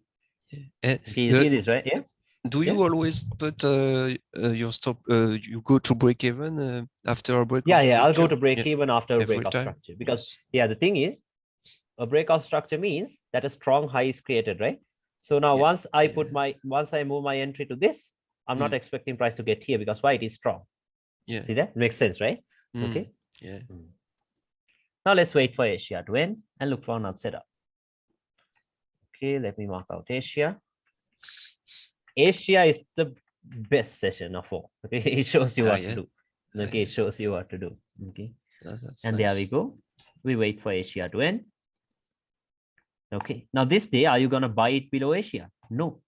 Okay, you see this, right? Yeah. Do you always put your stop? You go to break even after a break? Yeah, I'll go to break even after a Every breakout time? structure, because yeah, the thing is, a breakout structure means that a strong high is created, right? So now once I move my entry to this, I'm not expecting price to get here, because why? It is strong. Yeah. See that? Makes sense, right? Okay. Yeah. Now let's wait for Asia to end and look for another setup. Okay, let me mark out Asia. Asia is the best session of all. Okay, it shows you what to do. Okay, it shows you what to do. Okay, and there we go. We wait for Asia to end. Okay, now this day, are you going to buy it below Asia? No.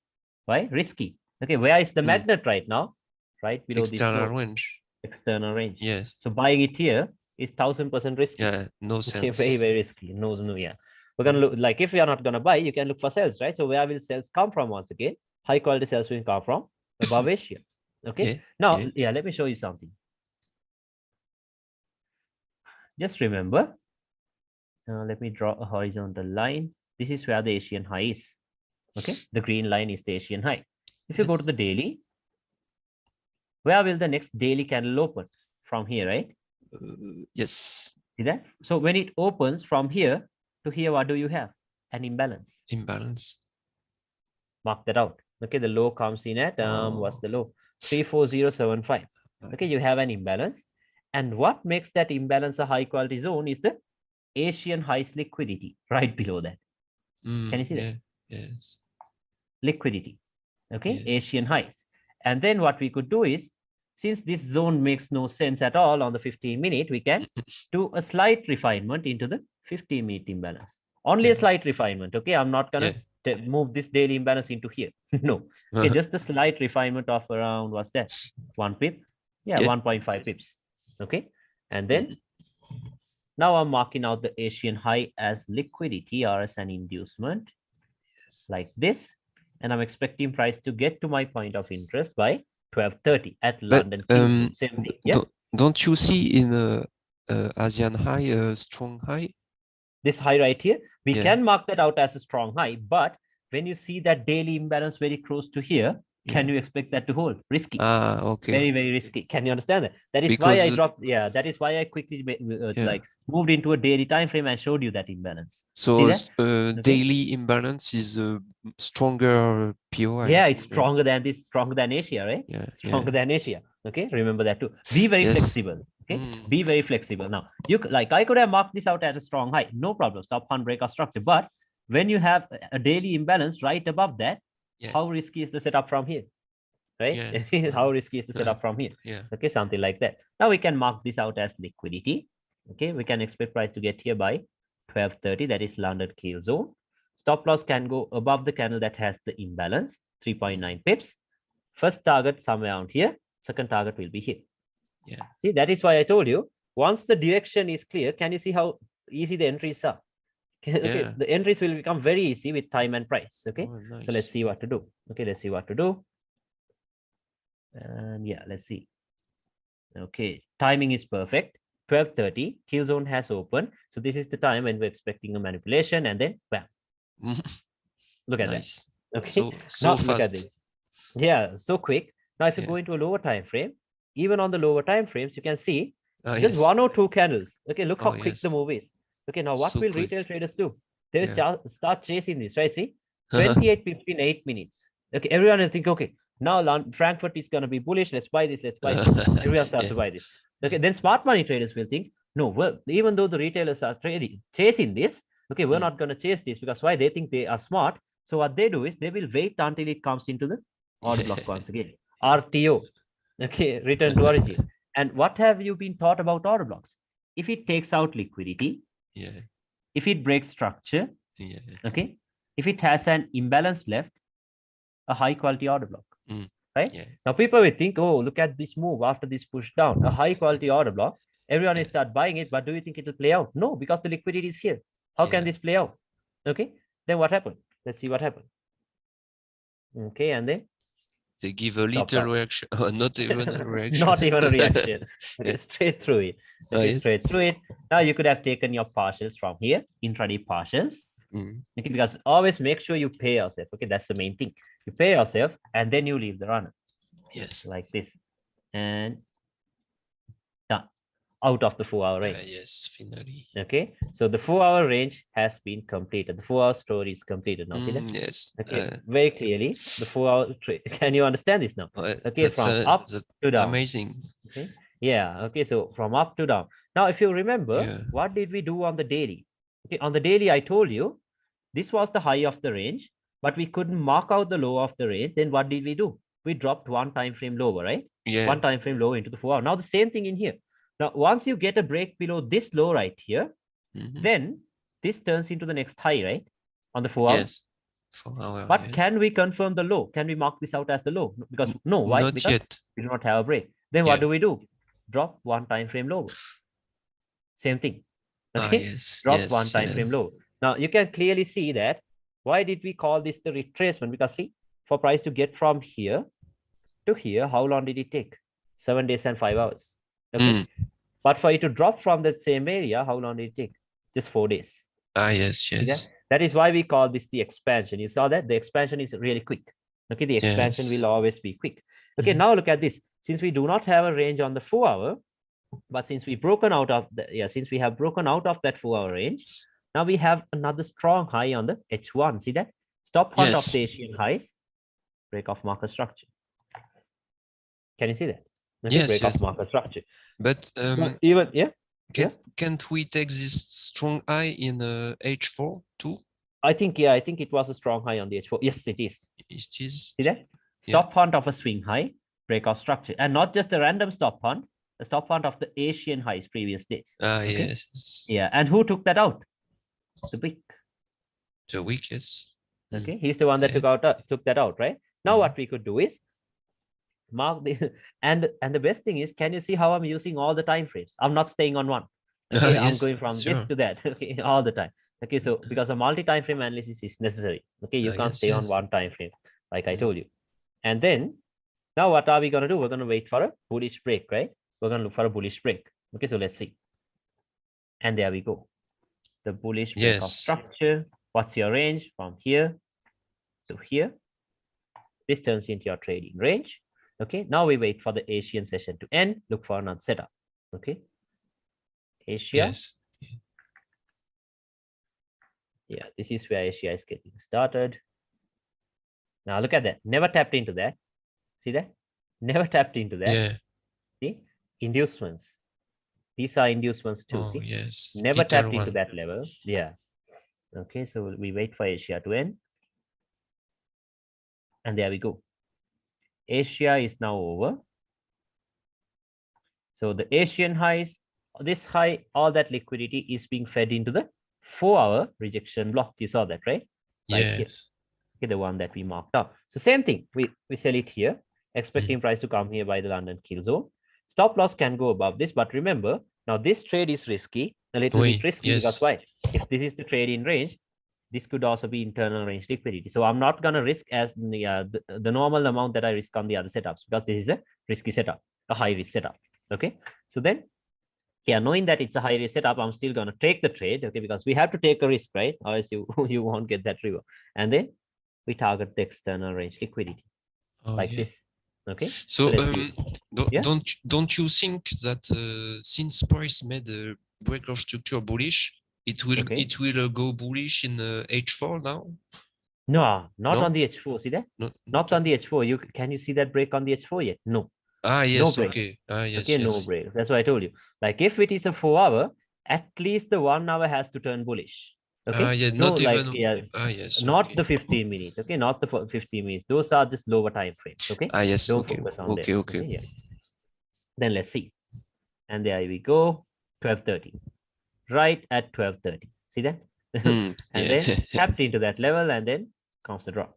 Why? Risky. Okay, where is the magnet right now? Right below this range. External range. Yes. So buying it here is 1000% risky. Yeah, no sense. Okay, very, very risky. No, yeah. We're gonna look, like, if you are not gonna buy, you can look for sales, right? So where will sales come from? Once again, high quality sales will come from above Asia. Okay. Now, let me show you something. Just remember, let me draw a horizontal line. This is where the Asian high is. Okay, the green line is the Asian high. If you go to the daily, where will the next daily candle open? From here, right? Yes. See that? So when it opens from here to here, what do you have? An imbalance. Imbalance. Mark that out. Okay, the low comes in at what's the low? 34075. Okay, you have an imbalance. And what makes that imbalance a high quality zone is the Asian highs liquidity right below that. Can you see that? Yes. Liquidity. Okay, Yes. Asian highs. And then what we could do is, since this zone makes no sense at all on the 15-minute, we can do a slight refinement into the 15-minute imbalance. Only a slight refinement. Okay, I'm not gonna move this daily imbalance into here. No, okay, just a slight refinement of around, what's that? 1 pip. Yeah, 1.5 pips. Okay, and then now I'm marking out the Asian high as liquidity or as an inducement, like this. And I'm expecting price to get to my point of interest by 12:30 at London. Same thing. Yeah. Don't you see in Asian high a strong high? This high right here, we can mark that out as a strong high, but when you see that daily imbalance very close to here, can you expect that to hold? Risky. Okay. Very, very risky. Can you understand that? That is why I dropped. Yeah, that is why I quickly like moved into a daily time frame and showed you that imbalance. So daily imbalance is a stronger POI. Yeah, it's stronger than this, stronger than Asia, right? Yeah, stronger than Asia. Okay, remember that too. Be very flexible. Okay, be very flexible. Now, you like I could have marked this out as a strong high, no problem. Stop handbrake or structure. But when you have a daily imbalance right above that, how risky is the setup from here? Right? How risky is the setup from here? Okay, something like that. Now we can mark this out as liquidity. Okay, we can expect price to get here by 12:30. That is London Kiel zone. Stop loss can go above the candle that has the imbalance, 3.9 pips. First target somewhere around here. Second target will be here. Yeah. See, that is why I told you, once the direction is clear, can you see how easy the entries are? Okay, the entries will become very easy with time and price. Okay, nice. So let's see what to do. Okay, let's see what to do. And yeah, let's see. Okay, timing is perfect. 12:30, kill zone has opened. So this is the time when we're expecting a manipulation, and then bam. Look at that. Okay, so fast. Look at this. Yeah, so quick. Now, if you go into a lower time frame, even on the lower time frames, you can see just 1 or 2 candles. Okay, look how quick the move is. Okay, now what will retail traders do? They will start chasing this, right? See, 28 pips in 8 minutes. Okay, everyone will think, okay, now Frankfurt is going to be bullish. Let's buy this. Let's buy this. Everyone starts to buy this. Okay, then smart money traders will think, no, well, even though the retailers are chasing this, okay, we're not going to chase this because why? They think they are smart. So what they do is they will wait until it comes into the order block once again. RTO. Okay, return to origin. And what have you been taught about order blocks? If it takes out liquidity, if it breaks structure, okay, if it has an imbalance left, a high quality order block, right? Now people will think, oh, look at this move after this push down, a high quality order block. Everyone will start buying it, but do you think it will play out? No, because the liquidity is here. How can this play out? Okay, then what happened? Let's see what happened. Okay, and then they give a little reaction, not even a reaction. Not even a reaction. Okay, straight through it. Okay, straight through it. Now you could have taken your partials from here, intraday partials. Okay, because always make sure you pay yourself. Okay, that's the main thing. You pay yourself and then you leave the runner. Yes. Like this. And done. Out of the 4-hour range. Yes, finally. Okay, so the 4-hour range has been completed. The 4-hour story is completed now. See that? Yes. Okay, very clearly the 4-hour trade. Can you understand this now? Okay, from up to down. Amazing. Okay, yeah. Okay, so from up to down. Now, if you remember, what did we do on the daily? Okay, on the daily, I told you this was the high of the range, but we couldn't mark out the low of the range. Then what did we do? We dropped one time frame lower, right? Yeah. One time frame lower into the 4-hour. Now the same thing in here. Now, once you get a break below this low right here, then this turns into the next high, right? On the 4-hour. Yes. 4-hour. But can we confirm the low? Can we mark this out as the low? Because no, why? Not because yet. We do not have a break. Then what do we do? Drop one time frame lower. Same thing. Okay. Drop one time frame lower. Now you can clearly see that. Why did we call this the retracement? Because see, for price to get from here to here, how long did it take? 7 days and 5 hours. Okay. But for it to drop from the same area, how long did it take? Just 4 days. Yes. Okay? That is why we call this the expansion. You saw that the expansion is really quick. Okay, the expansion will always be quick. Okay, now look at this. Since we do not have a range on the 4-hour, but since we broken out of the since we have broken out of that 4-hour range, now we have another strong high on the H1. See that? Stop hunt of the Asian highs. break off market structure. Can you see that? Okay, Yes, break yes. off market structure. But Even yeah. can't we take this strong high in H4 too? I think it was a strong high on the H4. Yes, it is. It is. See that? Stop hunt of a swing high, break off structure, and not just a random stop hunt, the stop hunt of the Asian highs previous days. Okay? Yes. Yeah, and who took that out? The wick. The wick, yes. Okay, he's the one that took that out, right? Now what we could do is mark the and the best thing is, can you see how I'm using all the time frames? I'm not staying on one. Okay, I'm going from this to that, okay, all the time. Okay, so because a multi-time frame analysis is necessary. Okay, you can't stay on one time frame, like I told you. And then now what are we going to do? We're going to wait for a bullish break, right? We're going to look for a bullish break. Okay, so let's see. And there we go. The bullish break of structure. What's your range from here to here? This turns into your trading range. Okay, now we wait for the Asian session to end. Look for another setup. Okay, Asia. Yes. Yeah, this is where Asia is getting started. Now look at that. Never tapped into that. See that? Never tapped into that. Yeah. See? Inducements. These are inducements too. See? Yes. Never tapped into that level. Yeah. Okay, so we wait for Asia to end. And there we go. Asia is now over. So the Asian highs, this high, all that liquidity is being fed into the 4-hour rejection block. You saw that, right? Yes. Okay, the one that we marked up. So same thing, we sell it here, expecting price to come here by the London kill zone. Stop loss can go above this, but remember, now this trade is risky, a little bit risky, because why? If this is the trade in range, this could also be internal range liquidity. So I'm not going to risk as the normal amount that I risk on the other setups, because this is a risky setup, a high risk setup. Okay, so then, yeah, knowing that it's a high risk setup, I'm still going to take the trade, okay, because we have to take a risk, right? Or else you won't get that reward. And then we target the external range liquidity like this. Okay. So don't you think that since price made a breakout structure bullish, it will go bullish in H4 now? No, not on the H4. See that? Not on the H4. Can you see that break on the H4 yet? No. Yes. No Okay. Yes. Okay. No breaks. That's what I told you. Like if it is a 4-hour, at least the 1 hour has to turn bullish. Okay. Not the 15 minutes. Okay, not the 15 minutes. Those are just lower time frames. Okay. Yes. Don't focus on that. Okay. Yeah. Then let's see. And there we go. 12:30. Right at 12:30. See that? And then tapped into that level, and then comes the drop.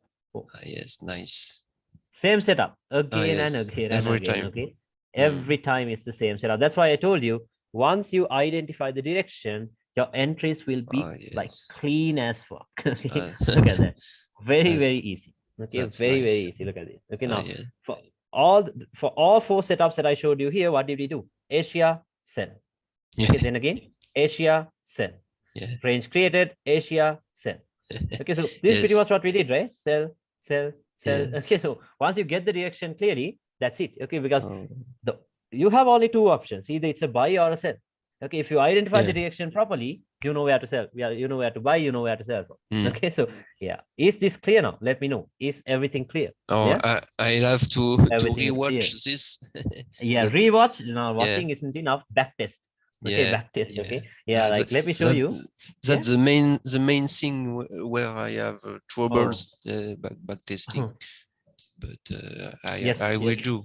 Yes. Nice. Same setup again and again and every again. Time. Okay. Every time it's the same setup. That's why I told you, once you identify the direction, your entries will be like clean as fuck. Look at that. Very easy. Okay, very easy. Look at this. Okay, now for all 4 setups that I showed you here, what did we do? Asia, sell. Okay, then again, Asia, sell. Range created, Asia, sell. Okay, so this is pretty much what we did, right? Sell. Okay, so once you get the direction clearly, that's it. Okay, because you have only 2 options. Either it's a buy or a sell. Okay, if you identify the direction properly, you know where to sell. You know where to buy, you know where to sell from. Okay, so yeah, is this clear now? Let me know. Is everything clear? I'll have to rewatch this. Rewatch. Now watching isn't enough. Backtest. Okay, backtest. Okay, like let me show you. That's the main thing where I have troubles backtesting, but I will do.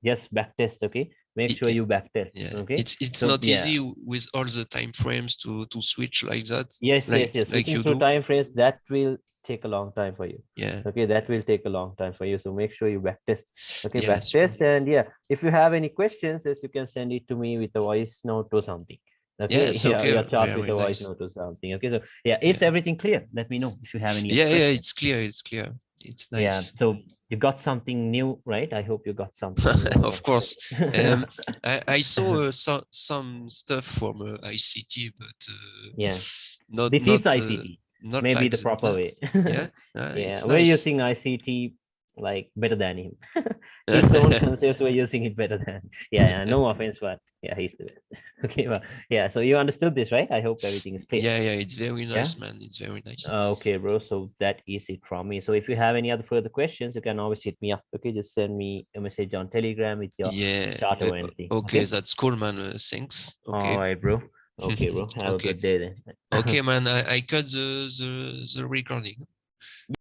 Yes, backtest. Okay, make sure you backtest. Okay, it's not easy with all the time frames to switch like that. Yes. Switching through time frames, that will take a long time for you. Okay, that will take a long time for you. So make sure you backtest. Okay, backtest, and if you have any questions, you can send it to me with a voice note or something. Okay, your chart with a voice note or something. Okay, so is everything clear? Let me know if you have any. It's clear. It's nice. Yeah, so you got something new, right? I hope you got something new. Of course. I saw some stuff from ICT, but this is ICT. Maybe like the proper way. We're using ICT like better than him. His own concepts were using it better than. Yeah, no offense, but yeah, he's the best. Okay, well, yeah. So you understood this, right? I hope everything is clear. Yeah, it's very nice, man. It's very nice. Okay, bro. So that is it from me. So if you have any other further questions, you can always hit me up. Okay, just send me a message on Telegram with your chart or anything. Okay, that's cool, man. Thanks. Okay. All right, bro. Okay, bro. Have a good day then. Okay, man. I cut the recording.